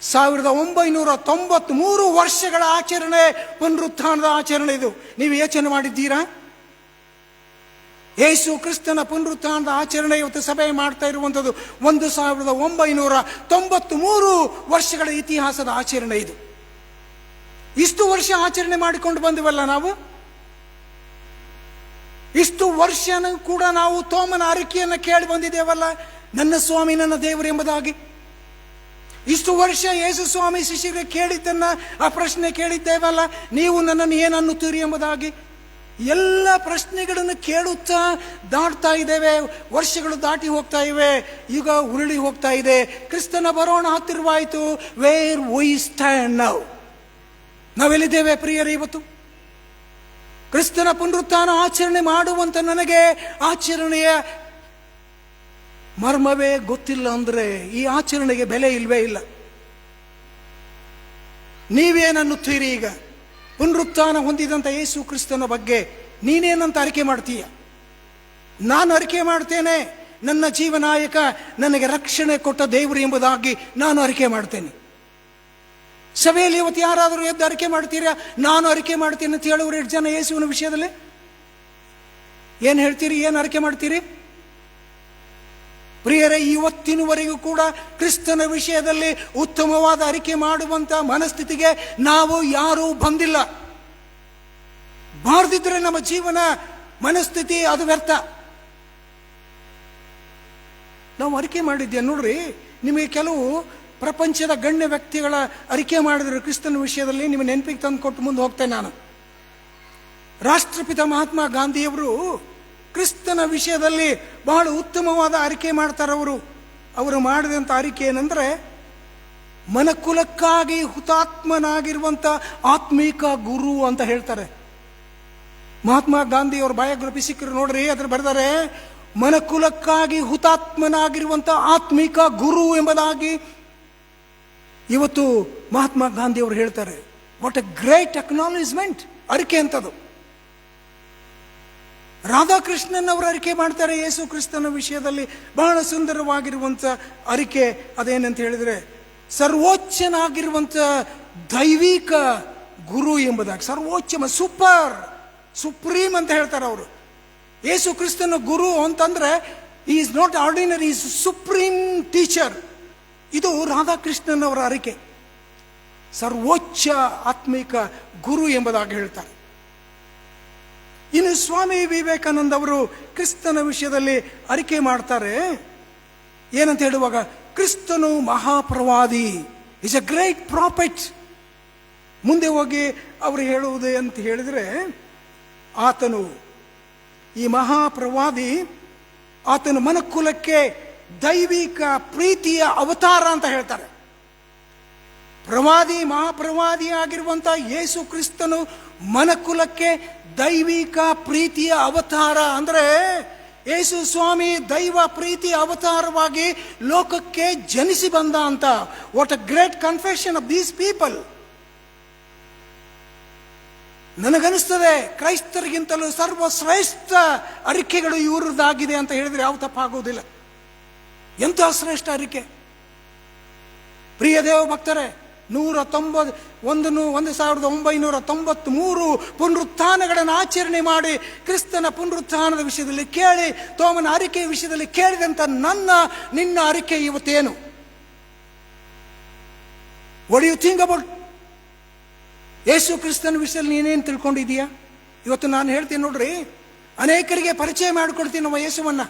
1993 ವರ್ಷಗಳ ಆಚರಣೆ, ಪುನರುತ್ಥಾನದ ಆಚರಣೆ ಇದು. ನೀವು ಯೋಚನೆ ಮಾಡಿದ್ದೀರಾ? ಯೇಸು ಕ್ರಿಸ್ತನ ಪುನರುತ್ಥಾನದ ಆಚರಣೆ ಇವತ್ತು ಸಭೆ ಮಾಡ್ತಾ ಇರುವಂಥದ್ದು 1993 ವರ್ಷಗಳ ಇತಿಹಾಸದ ಆಚರಣೆ ಇದು. ಇಷ್ಟು ವರ್ಷ ಆಚರಣೆ ಮಾಡಿಕೊಂಡು ಬಂದಿವಲ್ಲ ನಾವು. ಇಷ್ಟು ವರ್ಷ ಕೂಡ ನಾವು ತೋಮನ ಅರಿಕೆಯನ್ನು ಕೇಳಿ ಬಂದಿದ್ದೇವಲ್ಲ, ನನ್ನ ಸ್ವಾಮಿ ನನ್ನ ದೇವರು ಎಂಬುದಾಗಿ. ಇಷ್ಟು ವರ್ಷ ಯೇಸು ಸ್ವಾಮಿ ಶಿಷ್ಯರಿಗೆ ಕೇಳಿದ್ದನ್ನ, ಆ ಪ್ರಶ್ನೆ ಕೇಳಿದ್ದೇವಲ್ಲ, ನೀವು ನನ್ನನ್ನು ಏನನ್ನುತ್ತೀರಿ ಎಂಬುದಾಗಿ. ಎಲ್ಲ ಪ್ರಶ್ನೆಗಳನ್ನು ಕೇಳುತ್ತಾ ದಾಟ್ತಾ ಇದ್ದೇವೆ. ವರ್ಷಗಳು ದಾಟಿ ಹೋಗ್ತಾ ಇವೆ, ಈಗ ಉರುಳಿ ಹೋಗ್ತಾ ಇದೆ. ಕ್ರಿಸ್ತನ ಬರೋಣ ಹತ್ತಿರವಾಯಿತು. Where we stand now? ನಾವೆಲ್ಲಿದ್ದೇವೆ ಪ್ರಿಯರೇ? ಇವತ್ತು ಕ್ರಿಸ್ತನ ಪುನರುತ್ಥಾನ ಆಚರಣೆ ಮಾಡುವಂತ ನನಗೆ ಆಚರಣೆಯ ಮರ್ಮವೇ ಗೊತ್ತಿಲ್ಲ ಅಂದ್ರೆ ಈ ಆಚರಣೆಗೆ ಬೆಲೆ ಇಲ್ವೇ ಇಲ್ಲ. ನೀವೇನನ್ನುತ್ತೀರಿ? ಈಗ ಪುನರುತ್ಥಾನ ಹೊಂದಿದಂಥ ಯೇಸು ಕ್ರಿಸ್ತನ ಬಗ್ಗೆ ನೀನೇನಂತ ಅರಿಕೆ ಮಾಡ್ತೀಯ? ನಾನು ಅರಿಕೆ ಮಾಡ್ತೇನೆ, ನನ್ನ ಜೀವನಾಯಕ, ನನಗೆ ರಕ್ಷಣೆ ಕೊಟ್ಟ ದೇವರು ಎಂಬುದಾಗಿ ನಾನು ಅರಿಕೆ ಮಾಡ್ತೇನೆ. ಸಭೆಯಲ್ಲಿ ಇವತ್ತು ಯಾರಾದರೂ ಎದ್ದು ಅರಿಕೆ ಮಾಡ್ತೀರಾ? ನಾನು ಅರಿಕೆ ಮಾಡ್ತೇನೆ ಅಂತ ಹೇಳೋರು 8 ಜನ ಯೇಸುವಿನ ವಿಷಯದಲ್ಲಿ ಏನು ಹೇಳ್ತೀರಿ? ಏನು ಅರಿಕೆ ಮಾಡ್ತೀರಿ? ಪ್ರಿಯರೇ, ಇವತ್ತಿನವರೆಗೂ ಕೂಡ ಕ್ರಿಸ್ತನ ವಿಷಯದಲ್ಲಿ ಉತ್ತಮವಾದ ಅರಿಕೆ ಮಾಡುವಂತ ಮನಸ್ಥಿತಿಗೆ ನಾವು ಯಾರೂ ಬಂದಿಲ್ಲ. ಬಾರದಿದ್ರೆ ನಮ್ಮ ಜೀವನ ಮನಸ್ಥಿತಿ ಅದು ವ್ಯರ್ಥ. ನಾವು ಅರಿಕೆ ಮಾಡಿದ್ಯಾ ನೋಡ್ರಿ. ನಿಮಗೆ ಕೆಲವು ಪ್ರಪಂಚದ ಗಣ್ಯ ವ್ಯಕ್ತಿಗಳ ಅರಿಕೆ ಮಾಡಿದ್ರು ಕ್ರಿಸ್ತನ ವಿಷಯದಲ್ಲಿ. ನಿಮ್ಮ ನೆನಪಿಗೆ ತಂದು ಕೊಟ್ಟು ಮುಂದೆ ಹೋಗ್ತೇನೆ ನಾನು. ರಾಷ್ಟ್ರಪಿತ ಮಹಾತ್ಮ ಗಾಂಧಿಯವರು ಕ್ರಿಸ್ತನ ವಿಷಯದಲ್ಲಿ ಬಹಳ ಉತ್ತಮವಾದ ಅರಿಕೆ ಮಾಡ್ತಾರವರು. ಅವರು ಮಾಡಿದಂಥ ಅರಿಕೆ ಏನಂದ್ರೆ, ಮನಕುಲಕ್ಕಾಗಿ ಹುತಾತ್ಮನಾಗಿರುವಂಥ ಆತ್ಮೀಕ ಗುರು ಅಂತ ಹೇಳ್ತಾರೆ. ಮಹಾತ್ಮ ಗಾಂಧಿ ಅವ್ರ ಬಯೋಗ್ರಫಿ ಸಿಕ್ಕರು ನೋಡ್ರಿ, ಅದ್ರ ಬರೆದಾರೆ, ಮನಕುಲಕ್ಕಾಗಿ ಹುತಾತ್ಮನಾಗಿರುವಂಥ ಆತ್ಮೀಕ ಗುರು ಎಂಬುದಾಗಿ ಇವತ್ತು ಮಹಾತ್ಮ ಗಾಂಧಿ ಅವರು ಹೇಳ್ತಾರೆ. What a great acknowledgement! ಅರಿಕೆ ಅಂತದು. ರಾಧಾಕೃಷ್ಣನ್ ಅವರು ಅರಿಕೆ ಮಾಡ್ತಾರೆ ಯೇಸು ಕ್ರಿಸ್ತನ ವಿಷಯದಲ್ಲಿ. ಬಹಳ ಸುಂದರವಾಗಿರುವಂಥ ಅರಿಕೆ ಅದೇನಂತ ಹೇಳಿದರೆ, ಸರ್ವೋಚ್ಚನಾಗಿರುವಂಥ ದೈವಿಕ ಗುರು ಎಂಬುದಾಗಿ. ಸರ್ವೋಚ್ಚ, ಸುಪ್ರೀಂ ಅಂತ ಹೇಳ್ತಾರೆ ಅವರು. ಯೇಸು ಕ್ರಿಸ್ತನ ಗುರು ಅಂತಂದ್ರೆ is not ordinary, is supreme teacher. ಇದು ರಾಧಾಕೃಷ್ಣನ್ ಅವರ ಅರಿಕೆ, ಸರ್ವೋಚ್ಚ ಆತ್ಮಿಕ ಗುರು ಎಂಬುದಾಗಿ ಹೇಳ್ತಾರೆ. ಇನ್ನು ಸ್ವಾಮಿ ವಿವೇಕಾನಂದ ಅವರು ಕ್ರಿಸ್ತನ ವಿಷಯದಲ್ಲಿ ಅರಿಕೆ ಮಾಡ್ತಾರೆ. ಏನಂತ ಹೇಳುವಾಗ, ಕ್ರಿಸ್ತನು ಮಹಾಪ್ರವಾದಿ, ಇಸ್ ಅ ಗ್ರೇಟ್ ಪ್ರಾಫಿಟ್. ಮುಂದೆ ಹೋಗಿ ಅವರು ಹೇಳುವುದು ಅಂತ ಹೇಳಿದರೆ, ಆತನು ಈ ಮಹಾಪ್ರವಾದಿ, ಆತನು ಮನುಕುಲಕ್ಕೆ ದೈವಿಕ ಪ್ರೀತಿಯ ಅವತಾರ ಅಂತ ಹೇಳ್ತಾರೆ. ಮಹಾಪ್ರವಾದಿ ಆಗಿರುವಂಥ ಯೇಸು ಕ್ರಿಸ್ತನು ಮನುಕುಲಕ್ಕೆ ದೈವಿಕ ಪ್ರೀತಿಯ ಅವತಾರ. ಅಂದರೆ ಯೇಸು ಸ್ವಾಮಿ ದೈವ ಪ್ರೀತಿಯ ಅವತಾರವಾಗಿ ಲೋಕಕ್ಕೆ ಜನಿಸಿ ಬಂದ ಅಂತ. What a great confession of these people. ನನಗನಿಸ್ತದೆ ಕ್ರೈಸ್ತರಿಗಿಂತಲೂ ಸರ್ವಶ್ರೇಷ್ಠ ಅರಿಕೆಗಳು ಇವರದ್ದಾಗಿದೆ ಅಂತ ಹೇಳಿದ್ರೆ ಯಾವ ತಪ್ಪಾಗುವುದಿಲ್ಲ. ಎಂಥ ಶ್ರೇಷ್ಠ ಅರಿಕೆ! ಪ್ರಿಯ ದೇವ ಭಕ್ತರೇ, 1993 ಪುನರುತ್ಥಾನಗಳನ್ನು ಆಚರಣೆ ಮಾಡಿ ಕ್ರಿಸ್ತನ ಪುನರುತ್ಥಾನದ ವಿಷಯದಲ್ಲಿ ಕೇಳಿ, ತೋಮನ ಅರಿಕೆಯ ವಿಷಯದಲ್ಲಿ ಕೇಳಿದಂಥ ನಿನ್ನ ಅರಿಕೆ ಇವತ್ತೇನು? ವಾಟ್ ಯು ಥಿಂಕ್ ಅಬೌಟ್ ಯೇಸು ಕ್ರಿಸ್ತನ ವಿಷಯದಲ್ಲಿ ನೀನೇನು ತಿಳ್ಕೊಂಡಿದೀಯಾ? ಇವತ್ತು ನಾನು ಹೇಳ್ತೀನಿ ನೋಡ್ರಿ, ಅನೇಕರಿಗೆ ಪರಿಚಯ ಮಾಡಿಕೊಡ್ತೀವಿ ನಾವು ಯೇಸುವನ್ನ.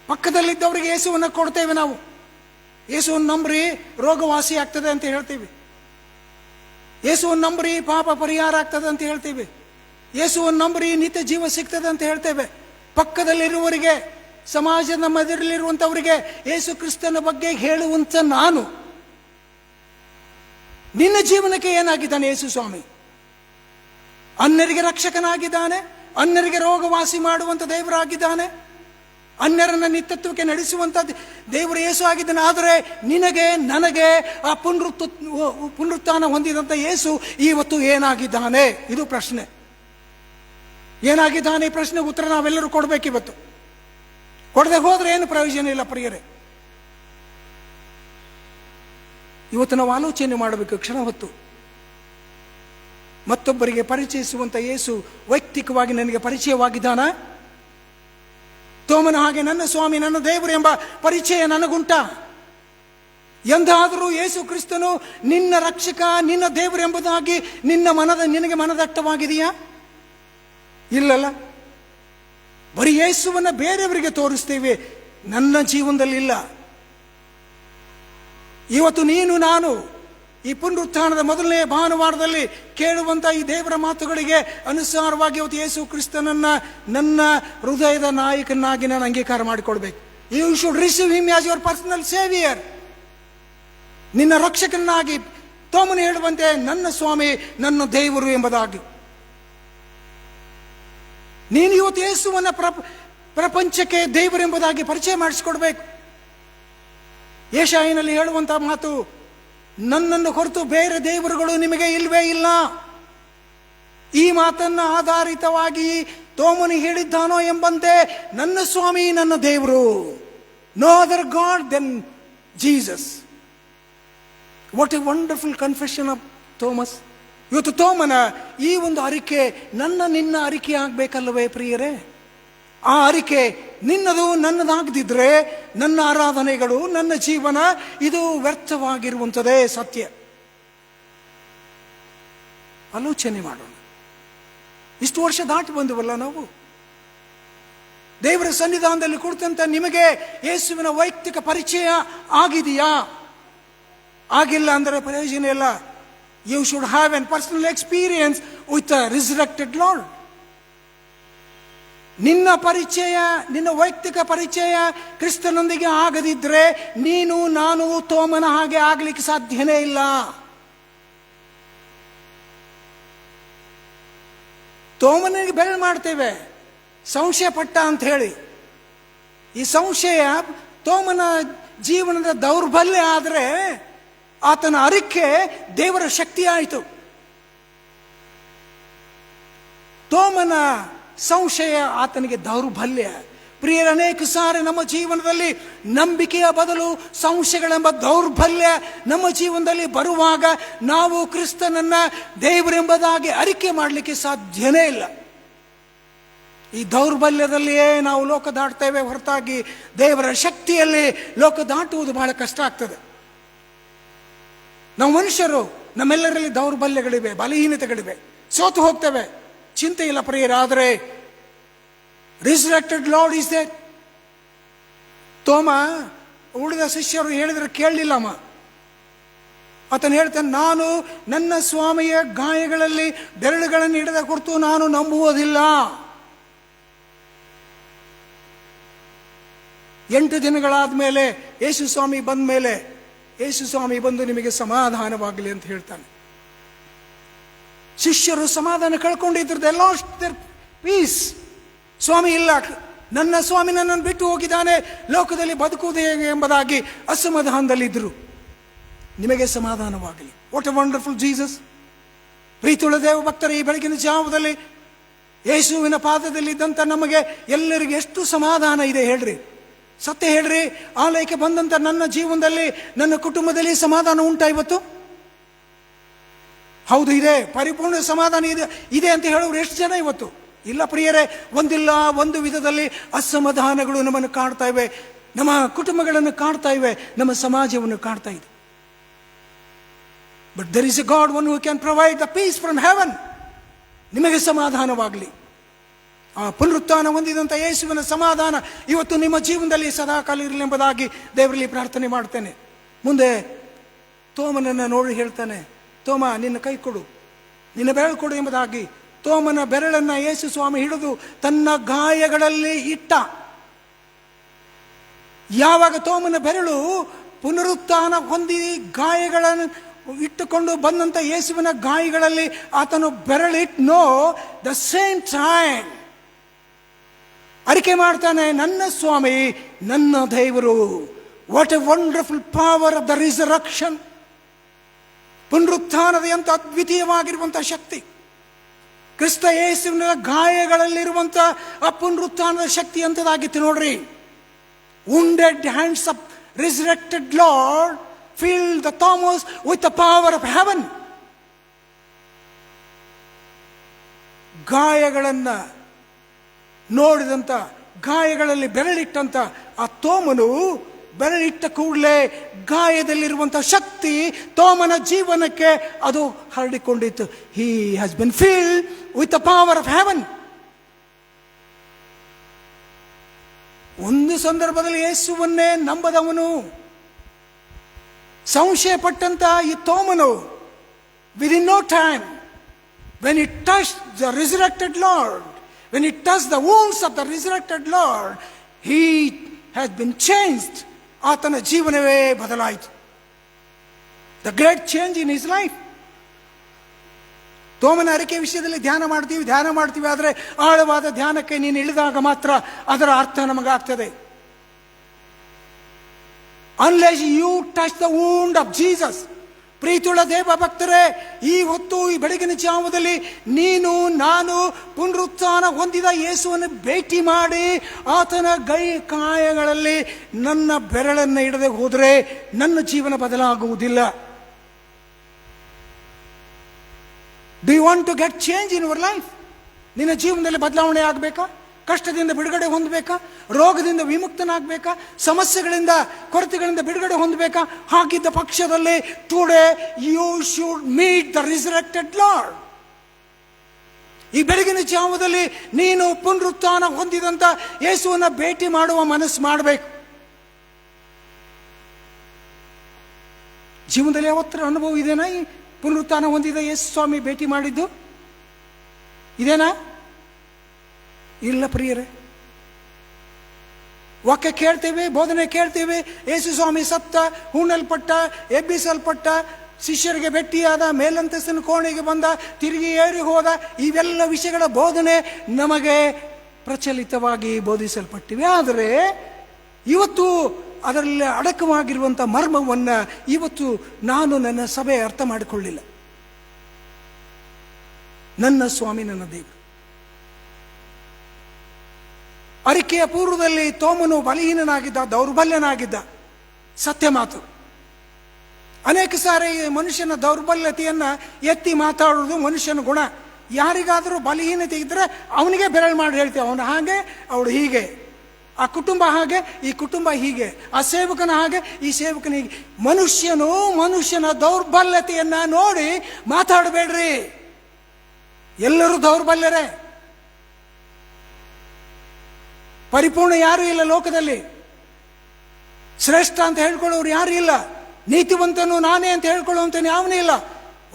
ಪಕ್ಕದಲ್ಲಿದ್ದವರಿಗೆ ಯೇಸುವನ್ನ ಕೊಡ್ತೇವೆ ನಾವು. ಯೇಸುವನ್ನು ನಂಬ್ರಿ ರೋಗವಾಸಿ ಆಗ್ತದೆ ಅಂತ ಹೇಳ್ತೀವಿ. ಯೇಸುವನ್ನು ನಂಬ್ರಿ ಪಾಪ ಪರಿಹಾರ ಆಗ್ತದೆ ಅಂತ ಹೇಳ್ತೀವಿ. ಯೇಸುವನ್ನು ನಂಬ್ರಿ ನಿತ್ಯ ಜೀವ ಸಿಗ್ತದೆ ಅಂತ ಹೇಳ್ತೇವೆ. ಪಕ್ಕದಲ್ಲಿರುವವರಿಗೆ, ಸಮಾಜದ ಮಧ್ಯದಲ್ಲಿರುವಂಥವರಿಗೆ ಯೇಸು ಕ್ರಿಸ್ತನ ಬಗ್ಗೆ ಹೇಳುವಂಥ ನಾನು, ನಿನ್ನ ಜೀವನಕ್ಕೆ ಏನಾಗಿದ್ದಾನೆ ಯೇಸು ಸ್ವಾಮಿ? ಅನ್ಯರಿಗೆ ರಕ್ಷಕನಾಗಿದ್ದಾನೆ, ಅನ್ಯರಿಗೆ ರೋಗವಾಸಿ ಮಾಡುವಂಥ ದೇವರಾಗಿದ್ದಾನೆ, ಅನ್ಯರನ್ನ ನಿತ್ಯತ್ವಕ್ಕೆ ನಡೆಸುವಂಥ ದೇವರು ಯೇಸು ಆಗಿದ್ದಾನೆ. ಆದರೆ ನಿನಗೆ ನನಗೆ ಆ ಪುನರುತ್ಥಾನ ಹೊಂದಿದಂಥ ಯೇಸು ಇವತ್ತು ಏನಾಗಿದ್ದಾನೆ? ಇದು ಪ್ರಶ್ನೆ. ಏನಾಗಿದ್ದಾನೆ? ಈ ಪ್ರಶ್ನೆಗೆ ಉತ್ತರ ನಾವೆಲ್ಲರೂ ಕೊಡಬೇಕಿವತ್ತು. ಕೊಡದೆ ಹೋದ್ರೆ ಏನು ಪ್ರಯೋಜನ ಇಲ್ಲ ಪ್ರಿಯರೇ. ಇವತ್ತು ನಾವು ಆಲೋಚನೆ ಮಾಡಬೇಕು ಕ್ಷಣ ಹೊತ್ತು. ಮತ್ತೊಬ್ಬರಿಗೆ ಪರಿಚಯಿಸುವಂಥ ಯೇಸು ವೈಯಕ್ತಿಕವಾಗಿ ನನಗೆ ಪರಿಚಯವಾಗಿದ್ದಾನ? ತೋಮನ ಹಾಗೆ ನನ್ನ ಸ್ವಾಮಿ, ನನ್ನ ದೇವರು ಎಂಬ ಪರಿಚಯ ನನಗುಂಟ? ಎಂದಾದರೂ ಯೇಸು ಕ್ರಿಸ್ತನು ನಿನ್ನ ರಕ್ಷಕ, ನಿನ್ನ ದೇವರು ಎಂಬುದಾಗಿ ನಿನಗೆ ಮನದಟ್ಟವಾಗಿದೆಯಾ? ಇಲ್ಲಲ್ಲ. ಬರೀ ಯೇಸುವನ್ನ ಬೇರೆಯವರಿಗೆ ತೋರಿಸ್ತೇವೆ, ನನ್ನ ಜೀವನದಲ್ಲಿ ಇಲ್ಲ. ಇವತ್ತು ನೀನು ನಾನು ಈ ಪುನರುತ್ಥಾನದ ಮೊದಲನೇ ಭಾನುವಾರದಲ್ಲಿ ಕೇಳುವಂಥ ಈ ದೇವರ ಮಾತುಗಳಿಗೆ ಅನುಸಾರವಾಗಿ ಇವತ್ತು ಯೇಸು ಕ್ರಿಸ್ತನನ್ನ ನನ್ನ ಹೃದಯದ ನಾಯಕನಾಗಿ ನಾನು ಅಂಗೀಕಾರ ಮಾಡಿಕೊಳ್ಬೇಕು. You should receive him as your personal saviour. ನಿನ್ನ ರಕ್ಷಕನಾಗಿ ತೋಮನು ಹೇಳುವಂತೆ ನನ್ನ ಸ್ವಾಮಿ, ನನ್ನ ದೇವರು ಎಂಬುದಾಗಿ ನೀನು ಇವತ್ತು ಯೇಸುವನ್ನ ಪ್ರಪಂಚಕ್ಕೆ ದೇವರೆಂಬುದಾಗಿ ಪರಿಚಯ ಮಾಡಿಸಿಕೊಡ್ಬೇಕು. ಯೆಶಾಯನಲ್ಲಿ ಹೇಳುವಂಥ ಮಾತು, ನನ್ನನ್ನು ಹೊರತು ಬೇರೆ ದೇವರುಗಳು ನಿಮಗೆ ಇಲ್ವೇ ಇಲ್ಲ. ಈ ಮಾತನ್ನ ಆಧಾರಿತವಾಗಿ ತೋಮನು ಹೇಳಿದ್ದಾನೋ ಎಂಬಂತೆ ನನ್ನ ಸ್ವಾಮಿ ನನ್ನ ದೇವರು. No other god than Jesus. What a wonderful confession of Thomas. ಇವತ್ತು ತೋಮನ ಈ ಒಂದು ಅರಿಕೆ ನಿನ್ನ ಅರಿಕೆ ಆಗ್ಬೇಕಲ್ಲವೇ ಪ್ರಿಯರೇ? ಆ ಅರಿಕೆ ನಿನ್ನದು ನನ್ನದಾಗದಿದ್ರೆ ನನ್ನ ಆರಾಧನೆಗಳು, ನನ್ನ ಜೀವನ ಇದು ವ್ಯರ್ಥವಾಗಿರುವಂಥದ್ದೇ ಸತ್ಯ. ಆಲೋಚನೆ ಮಾಡೋಣ. ಇಷ್ಟು ವರ್ಷ ದಾಟಿ ಬಂದವಲ್ಲ ನಾವು. ದೇವರ ಸನ್ನಿಧಾನದಲ್ಲಿ ಕುಳಿತಂತ ನಿಮಗೆ ಯೇಸುವಿನ ವೈಯಕ್ತಿಕ ಪರಿಚಯ ಆಗಿದೆಯಾ? ಆಗಿಲ್ಲ ಅಂದರೆ ಪ್ರಯೋಜನ ಇಲ್ಲ. You should have an personal experience with the resurrected lord. ನಿನ್ನ ಪರಿಚಯ, ನಿನ್ನ ವೈಯಕ್ತಿಕ ಪರಿಚಯ ಕ್ರಿಸ್ತನೊಂದಿಗೆ ಆಗದಿದ್ರೆ ನೀನು ನಾನು ತೋಮನ ಹಾಗೆ ಆಗ್ಲಿಕ್ಕೆ ಸಾಧ್ಯನೇ ಇಲ್ಲ. ತೋಮನಿಗೆ ಬೆಳೆ ಮಾಡ್ತೇವೆ ಸಂಶಯ ಪಟ್ಟ ಅಂತ ಹೇಳಿ. ಈ ಸಂಶಯ ತೋಮನ ಜೀವನದ ದೌರ್ಬಲ್ಯ ಆದರೆ ಆತನ ಅರಿಕೆ ದೇವರ ಶಕ್ತಿ ಆಯಿತು. ತೋಮನ ಸಂಶಯ ಆತನಿಗೆ ದೌರ್ಬಲ್ಯ. ಪ್ರಿಯರ, ಅನೇಕ ಸಾರಿ ನಮ್ಮ ಜೀವನದಲ್ಲಿ ನಂಬಿಕೆಯ ಬದಲು ಸಂಶಯಗಳೆಂಬ ದೌರ್ಬಲ್ಯ ನಮ್ಮ ಜೀವನದಲ್ಲಿ ಬರುವಾಗ ನಾವು ಕ್ರಿಸ್ತನನ್ನ ದೇವರೆಂಬುದಾಗಿ ಅರಿಕೆ ಮಾಡಲಿಕ್ಕೆ ಸಾಧ್ಯನೇ ಇಲ್ಲ. ಈ ದೌರ್ಬಲ್ಯದಲ್ಲಿಯೇ ನಾವು ಲೋಕ ದಾಟ್ತೇವೆ ಹೊರತಾಗಿ ದೇವರ ಶಕ್ತಿಯಲ್ಲಿ ಲೋಕ ದಾಟುವುದು ಬಹಳ ಕಷ್ಟ ಆಗ್ತದೆ. ನಾವು ಮನುಷ್ಯರು, ನಮ್ಮೆಲ್ಲರಲ್ಲಿ ದೌರ್ಬಲ್ಯಗಳಿವೆ, ಬಲಹೀನತೆಗಳಿವೆ, ಸೋತು ಹೋಗ್ತೇವೆ. ಚಿಂತೆ ಇಲ್ಲ ಪ್ರಿಯರ. ಆದರೆ ರಿಸರೆಕ್ಟೆಡ್ ಲಾರ್ಡ್ ಈಸ್ ದೇರ್. ತೋಮ ಉಳಿದ ಶಿಷ್ಯರು ಹೇಳಿದ್ರೆ ಕೇಳಲಿಲ್ಲಮ್ಮ. ಆತನು ಹೇಳ್ತಾನೆ, ನಾನು ನನ್ನ ಸ್ವಾಮಿಯ ಗಾಯಗಳಲ್ಲಿ ಬೆರಳುಗಳನ್ನು ಹಿಡಿದ ಕುರಿತು ನಾನು ನಂಬುವುದಿಲ್ಲ. 8 ದಿನಗಳಾದ ಮೇಲೆ ಯೇಸು ಸ್ವಾಮಿ ಬಂದ ಮೇಲೆ ಯೇಸು ಸ್ವಾಮಿ ಬಂದು ನಿಮಗೆ ಸಮಾಧಾನವಾಗಲಿ ಅಂತ ಹೇಳ್ತಾನೆ. ಶಿಷ್ಯರು ಸಮಾಧಾನ ಕಳ್ಕೊಂಡಿದ್ರು. They lost their peace. ಸ್ವಾಮಿ ಇಲ್ಲ, ನನ್ನ ಸ್ವಾಮಿ ನನ್ನನ್ನು ಬಿಟ್ಟು ಹೋಗಿದ್ದಾನೆ, ಲೋಕದಲ್ಲಿ ಬದುಕುವುದು ಹೇಗೆ ಎಂಬುದಾಗಿ ಅಸಮಾಧಾನದಲ್ಲಿದ್ದರು. ನಿಮಗೆ ಸಮಾಧಾನವಾಗಲಿ. What a wonderful Jesus. ಪ್ರೀತಿಯುಳ್ಳ ದೇವ ಭಕ್ತರ, ಈ ಬೆಳಗಿನ ಜಾವದಲ್ಲಿ ಯೇಸುವಿನ ಪಾದದಲ್ಲಿದ್ದಂಥ ನಮಗೆ ಎಲ್ಲರಿಗೆ ಎಷ್ಟು ಸಮಾಧಾನ ಇದೆ ಹೇಳ್ರಿ. ಸತ್ಯ ಹೇಳ್ರಿ, ಆಲಯಕ್ಕೆ ಬಂದಂಥ ನನ್ನ ಜೀವನದಲ್ಲಿ, ನನ್ನ ಕುಟುಂಬದಲ್ಲಿ ಸಮಾಧಾನ ಉಂಟಾ ಇವತ್ತು? ಹೌದು, ಇದೆ. ಪರಿಪೂರ್ಣ ಸಮಾಧಾನ ಇದೆ ಅಂತ ಹೇಳೋರು ಎಷ್ಟು ಜನ ಇವತ್ತು? ಇಲ್ಲ ಪ್ರಿಯರೇ, ಒಂದಿಲ್ಲ ಒಂದು ವಿಧದಲ್ಲಿ ಅಸಮಾಧಾನಗಳು ನಮ್ಮನ್ನು ಕಾಡ್ತಾ ಇವೆ, ನಮ್ಮ ಕುಟುಂಬಗಳನ್ನು ಕಾಡ್ತಾ ಇವೆ, ನಮ್ಮ ಸಮಾಜವನ್ನು ಕಾಡ್ತಾ ಇದೆ. But there is a god one who can provide the peace from heaven. ನಿಮಗೆ ಸಮಾಧಾನವಾಗಲಿ. ಆ ಪುನರುತ್ಥಾನ ಹೊಂದಿದಂಥ ಯೇಸುವಿನ ಸಮಾಧಾನ ಇವತ್ತು ನಿಮ್ಮ ಜೀವನದಲ್ಲಿ ಸದಾಕಾಲ ಇರಲಿ ಎಂಬುದಾಗಿ ದೇವರಲ್ಲಿ ಪ್ರಾರ್ಥನೆ ಮಾಡ್ತೇನೆ. ಮುಂದೆ ತೋಮನನ್ನು ನೋಡಿ ಹೇಳ್ತಾನೆ, ತೋಮ ನಿನ್ನ ಕೈ ಕೊಡು, ನಿನ್ನ ಬೆರಳು ಕೊಡು ಎಂಬುದಾಗಿ ತೋಮನ ಬೆರಳನ್ನು ಯೇಸು ಸ್ವಾಮಿ ಹಿಡಿದು ತನ್ನ ಗಾಯಗಳಲ್ಲಿ ಇಟ್ಟ. ಯಾವಾಗ ತೋಮನ ಬೆರಳು ಪುನರುತ್ಥಾನ ಹೊಂದಿ ಗಾಯಗಳನ್ನು ಇಟ್ಟುಕೊಂಡು ಬಂದಂಥ ಯೇಸುವಿನ ಗಾಯಗಳಲ್ಲಿ ಆತನು ಬೆರಳಿಟ್ನೋ, ದ ಸೇಮ್ ಟೈಮ್ ಅರಿಕೆ ಮಾಡ್ತಾನೆ, ನನ್ನ ಸ್ವಾಮಿ, ನನ್ನ ದೇವರು. What a wonderful power of the resurrection. ಪುನರುತ್ಥಾನದ ಎಂಥ ಅದ್ವಿತೀಯವಾಗಿರುವಂಥ ಶಕ್ತಿ ಕ್ರಿಸ್ತ ಯೇಸುವಿನ ಗಾಯಗಳಲ್ಲಿರುವಂಥ ಆ ಪುನರುತ್ಥಾನದ ಶಕ್ತಿ ಎಂಥದಾಗಿತ್ತು ನೋಡ್ರಿ. wounded hands of resurrected Lord filled the Thomas with the power of heaven. ಗಾಯಗಳನ್ನ ನೋಡಿದಂಥ, ಗಾಯಗಳಲ್ಲಿ ಬೆರಳಿಟ್ಟಂಥ ಆ ತೋಮನು ಬೆರಳಿಟ್ಟ ಕೂಡಲೇ ಗಾಯದಲ್ಲಿರುವಂಥ ಶಕ್ತಿ ತೋಮನ ಜೀವನಕ್ಕೆ ಅದು ಹರಡಿಕೊಂಡಿತ್ತು. He has been filled with the power of heaven. ಒಂದು ಸಂದರ್ಭದಲ್ಲಿ ಯೇಸುವನ್ನೇ ನಂಬದವನು, ಸಂಶಯ ಪಟ್ಟಂತ ಈ ತೋಮನು, within no time when he touched the resurrected Lord, when he touched the wounds of the resurrected Lord, he has been changed. ಆತನ ಜೀವನವೇ ಬದಲಾಯಿತು. The great change in his life. ತೋಮನ ಅರಿಕೆ ವಿಷಯದಲ್ಲಿ ಧ್ಯಾನ ಮಾಡ್ತೀವಿ, ಆದರೆ ಆಳವಾದ ಧ್ಯಾನಕ್ಕೆ ನೀನು ಇಳಿದಾಗ ಮಾತ್ರ ಅದರ ಅರ್ಥ ನಮಗಾಗ್ತದೆ. Unless you touch the wound of Jesus. ಪ್ರೀತಿಯುಳ್ಳ ದೇವ ಭಕ್ತರೇ, ಈ ಹೊತ್ತು ಈ ಬೆಳಗಿನ ಜಾವದಲ್ಲಿ ನೀನು ನಾನು ಪುನರುತ್ಥಾನ ಹೊಂದಿದ ಯೇಸುವನ್ನು ಭೇಟಿ ಮಾಡಿ ಆತನ ಗಾಯಗಳಲ್ಲಿ ನನ್ನ ಬೆರಳನ್ನು ಇಡದೆ ಹೋದರೆ ನನ್ನ ಜೀವನ ಬದಲಾಗುವುದಿಲ್ಲ. Do you want to get change in your life? ನಿನ್ನ ಜೀವನದಲ್ಲಿ ಬದಲಾವಣೆ ಆಗಬೇಕಾ? ಕಷ್ಟದಿಂದ ಬಿಡುಗಡೆ ಹೊಂದಬೇಕಾ? ರೋಗದಿಂದ ವಿಮುಕ್ತನಾಗಬೇಕಾ? ಸಮಸ್ಯೆಗಳಿಂದ, ಕೊರತೆಗಳಿಂದ ಬಿಡುಗಡೆ ಹೊಂದಬೇಕಾ? ಹಾಗಿದ್ದ ಪಕ್ಷದಲ್ಲಿ today you should meet the resurrected lord. ಈ ಬೆಳಗಿನ ಜಾವದಲ್ಲಿ ನೀನು ಪುನರುತ್ಥಾನ ಹೊಂದಿದಂಥ ಯೇಸುವನ್ನು ಭೇಟಿ ಮಾಡುವ ಮನಸ್ಸು ಮಾಡಬೇಕು. ಜೀವನದಲ್ಲಿ ಯಾವತ್ತರ ಅನುಭವ ಇದೆನಾ? ಈ ಪುನರುತ್ಥಾನ ಹೊಂದಿದ ಯೇಸು ಸ್ವಾಮಿ ಭೇಟಿ ಮಾಡಿದ್ದು ಇದೇನಾ? ಇಲ್ಲ ಪ್ರಿಯರೇ. ವಾಕ್ಯ ಕೇಳ್ತೇವೆ, ಬೋಧನೆ ಕೇಳ್ತೇವೆ, ಯೇಸು ಸ್ವಾಮಿ ಸತ್ತ, ಹೂಣಲ್ಪಟ್ಟ, ಎಬ್ಬಿಸಲ್ಪಟ್ಟ, ಶಿಷ್ಯರಿಗೆ ಭೇಟಿಯಾದ, ಮೇಲಂತಸ್ತಿನ ಕೋಣೆಗೆ ಬಂದ, ತಿರುಗಿ ಏರಿ ಹೋದ, ಇವೆಲ್ಲ ವಿಷಯಗಳ ಬೋಧನೆ ನಮಗೆ ಪ್ರಚಲಿತವಾಗಿ ಬೋಧಿಸಲ್ಪಟ್ಟಿವೆ. ಆದರೆ ಇವತ್ತು ಅದರಲ್ಲಿ ಅಡಕವಾಗಿರುವಂಥ ಮರ್ಮವನ್ನು ಇವತ್ತು ನಾನು ನನ್ನ ಸಭೆ ಅರ್ಥ ಮಾಡಿಕೊಳ್ಳಿಲ್ಲ. ನನ್ನ ಸ್ವಾಮಿ ನನ್ನ ದೇವರು. ಅರಿಕೆಯ ಪೂರ್ವದಲ್ಲಿ ತೋಮನು ಬಲಹೀನನಾಗಿದ್ದ, ದೌರ್ಬಲ್ಯನಾಗಿದ್ದ. ಸತ್ಯ ಮಾತು. ಅನೇಕ ಸಾರಿ ಮನುಷ್ಯನ ದೌರ್ಬಲ್ಯತೆಯನ್ನು ಎತ್ತಿ ಮಾತಾಡೋದು ಮನುಷ್ಯನ ಗುಣ. ಯಾರಿಗಾದರೂ ಬಲಹೀನತೆ ಇದ್ದರೆ ಅವನಿಗೆ ಬೆರಳು ಮಾಡಿ ಹೇಳ್ತೇವೆ, ಅವನು ಹಾಗೆ, ಅವಳು ಹೀಗೆ, ಆ ಕುಟುಂಬ ಹಾಗೆ, ಈ ಕುಟುಂಬ ಹೀಗೆ, ಆ ಸೇವಕನ ಹಾಗೆ, ಈ ಸೇವಕನ ಹೀಗೆ. ಮನುಷ್ಯನ ದೌರ್ಬಲ್ಯತೆಯನ್ನು ನೋಡಿ ಮಾತಾಡಬೇಡ್ರಿ. ಎಲ್ಲರೂ ದೌರ್ಬಲ್ಯರೇ. ಪರಿಪೂರ್ಣ ಯಾರೂ ಇಲ್ಲ ಲೋಕದಲ್ಲಿ. ಶ್ರೇಷ್ಠ ಅಂತ ಹೇಳ್ಕೊಳ್ಳೋರು ಯಾರೂ ಇಲ್ಲ. ನೀತಿವಂತನು ನಾನೇ ಅಂತ ಹೇಳ್ಕೊಳ್ಳುವಂತನು ಯಾವನೇ ಇಲ್ಲ.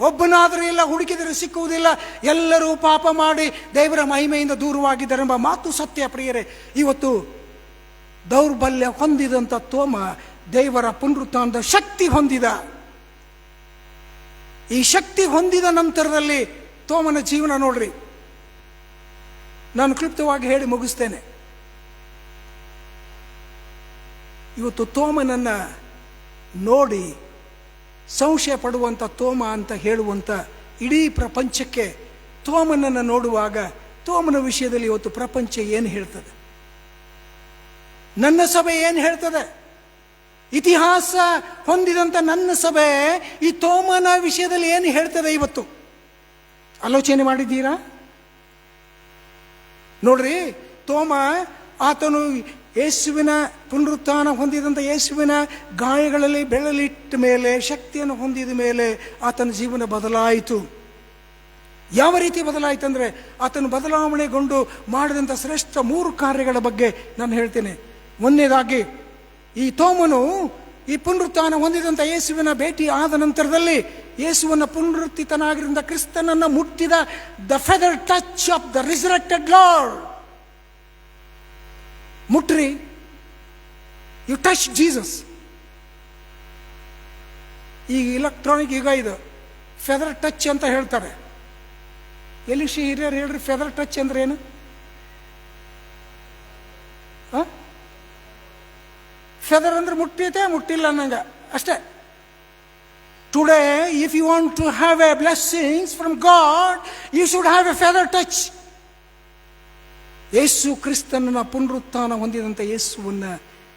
ಒಬ್ಬನಾದರೂ ಇಲ್ಲ, ಹುಡುಕಿದರೆ ಸಿಕ್ಕುವುದಿಲ್ಲ. ಎಲ್ಲರೂ ಪಾಪ ಮಾಡಿ ದೇವರ ಮಹಿಮೆಯಿಂದ ದೂರವಾಗಿದ್ದಾರೆಂಬ ಮಾತು ಸತ್ಯ ಪ್ರಿಯರೇ. ಇವತ್ತು ದೌರ್ಬಲ್ಯ ಹೊಂದಿದಂಥ ತೋಮ ದೇವರ ಪುನರುತ್ಥಾನದ ಶಕ್ತಿ ಹೊಂದಿದ. ಈ ಶಕ್ತಿ ಹೊಂದಿದ ನಂತರದಲ್ಲಿ ತೋಮನ ಜೀವನ ನೋಡ್ರಿ. ನಾನು ಕ್ಲುಪ್ತವಾಗಿ ಹೇಳಿ ಮುಗಿಸ್ತೇನೆ. ಇವತ್ತು ತೋಮನನ್ನು ನೋಡಿ ಸಂಶಯ ಪಡುವಂಥ ತೋಮ ಅಂತ ಹೇಳುವಂಥ ಇಡೀ ಪ್ರಪಂಚಕ್ಕೆ ತೋಮನನ್ನು ನೋಡುವಾಗ ತೋಮನ ವಿಷಯದಲ್ಲಿ ಇವತ್ತು ಪ್ರಪಂಚ ಏನು ಹೇಳ್ತದೆ, ನನ್ನ ಸಭೆ ಏನು ಹೇಳ್ತದೆ, ಇತಿಹಾಸ ಹೊಂದಿದಂಥ ನನ್ನ ಸಭೆ ಈ ತೋಮನ ವಿಷಯದಲ್ಲಿ ಏನು ಹೇಳ್ತದೆ ಇವತ್ತು ಆಲೋಚನೆ ಮಾಡಿದ್ದೀರಾ? ನೋಡ್ರಿ, ತೋಮ ಆತನು ಯೇಸುವಿನ ಪುನರುತ್ಥಾನ ಹೊಂದಿದಂಥ ಯೇಸುವಿನ ಗಾಯಗಳಲ್ಲಿ ಬೆಳಲಿಟ್ಟ ಮೇಲೆ, ಶಕ್ತಿಯನ್ನು ಹೊಂದಿದ ಮೇಲೆ ಆತನ ಜೀವನ ಬದಲಾಯಿತು. ಯಾವ ರೀತಿ ಬದಲಾಯಿತು ಅಂದರೆ, ಆತನು ಬದಲಾವಣೆಗೊಂಡು ಮಾಡಿದಂಥ ಶ್ರೇಷ್ಠ 3 ಕಾರ್ಯಗಳ ಬಗ್ಗೆ ನಾನು ಹೇಳ್ತೇನೆ. ಒಂದನೇದಾಗಿ, ಈ ತೋಮನು ಈ ಪುನರುತ್ಥಾನ ಹೊಂದಿದಂಥ ಯೇಸುವಿನ ಭೇಟಿ ಆದ ನಂತರದಲ್ಲಿ ಯೇಸುವನ್ನ ಪುನರುತ್ಥಿತನಾಗಿರುವಂಥ ಕ್ರಿಸ್ತನನ್ನು ಮುಟ್ಟಿದ the feather touch of the resurrected lord. ಮುಟ್ರಿ, ಯು ಟಚ್ ಜೀಸಸ್. ಈಗ ಇಲೆಕ್ಟ್ರಾನಿಕ್ ಈಗ ಇದು ಫೆದರ್ ಟಚ್ ಅಂತ ಹೇಳ್ತಾರೆ. ಎಲ್ಲಿ ಹಿರಿಯರು ಹೇಳ್ರಿ, ಫೆದರ್ ಟಚ್ ಅಂದ್ರೆ ಏನು? ಫೆದರ್ ಅಂದ್ರೆ ಮುಟ್ಟಿತೆ, ಮುಟ್ಟಿಲ್ಲ ಅನ್ನಂಗ ಅಷ್ಟೇ. Today if you want to have a blessings from God, you should have a feather touch. Yesu ಕ್ರಿಸ್ತನ ಪುನರುತ್ಥಾನ ಹೊಂದಿದಂಥ ಯೇಸುವನ್ನು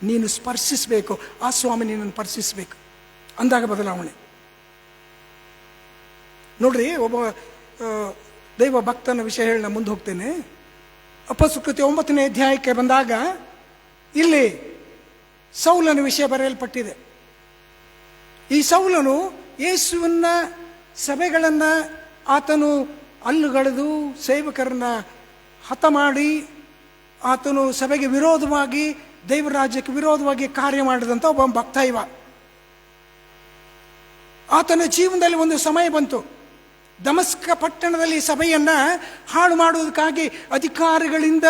ನೀನು ಸ್ಪರ್ಶಿಸಬೇಕು. ಆ ಸ್ವಾಮಿ ನಿನ್ನನ್ನು ಸ್ಪರ್ಶಿಸಬೇಕು, ಅಂದಾಗ ಬದಲಾವಣೆ. ನೋಡ್ರಿ, ಒಬ್ಬ ದೈವ ಭಕ್ತನ ವಿಷಯ ಹೇಳಿ ನಾನು ಮುಂದೆ ಹೋಗ್ತೇನೆ. ಅಪೊಸ್ತಲಕೃತ್ಯ 9ನೇ ಅಧ್ಯಾಯಕ್ಕೆ ಬಂದಾಗ ಇಲ್ಲಿ ಸೌಲನ ವಿಷಯ ಬರೆಯಲ್ಪಟ್ಟಿದೆ. ಈ ಸೌಲನು ಯೇಸುವಿನ ಸಭೆಗಳನ್ನು ಆತನು ಅಲ್ಲುಗಳೆದು ಸೇವಕರನ್ನ ಹತ ಮಾಡಿ ಆತನು ಸಭೆಗೆ ವಿರೋಧವಾಗಿ, ದೇವರ ರಾಜ್ಯಕ್ಕೆ ವಿರೋಧವಾಗಿ ಕಾರ್ಯ ಮಾಡಿದಂಥ ಒಬ್ಬ ಭಕ್ತ ಇವ. ಆತನ ಜೀವನದಲ್ಲಿ ಒಂದು ಸಮಯ ಬಂತು. ದಮಸ್ಕ ಪಟ್ಟಣದಲ್ಲಿ ಸಭೆಯನ್ನು ಹಾಳು ಮಾಡುವುದಕ್ಕಾಗಿ ಅಧಿಕಾರಿಗಳಿಂದ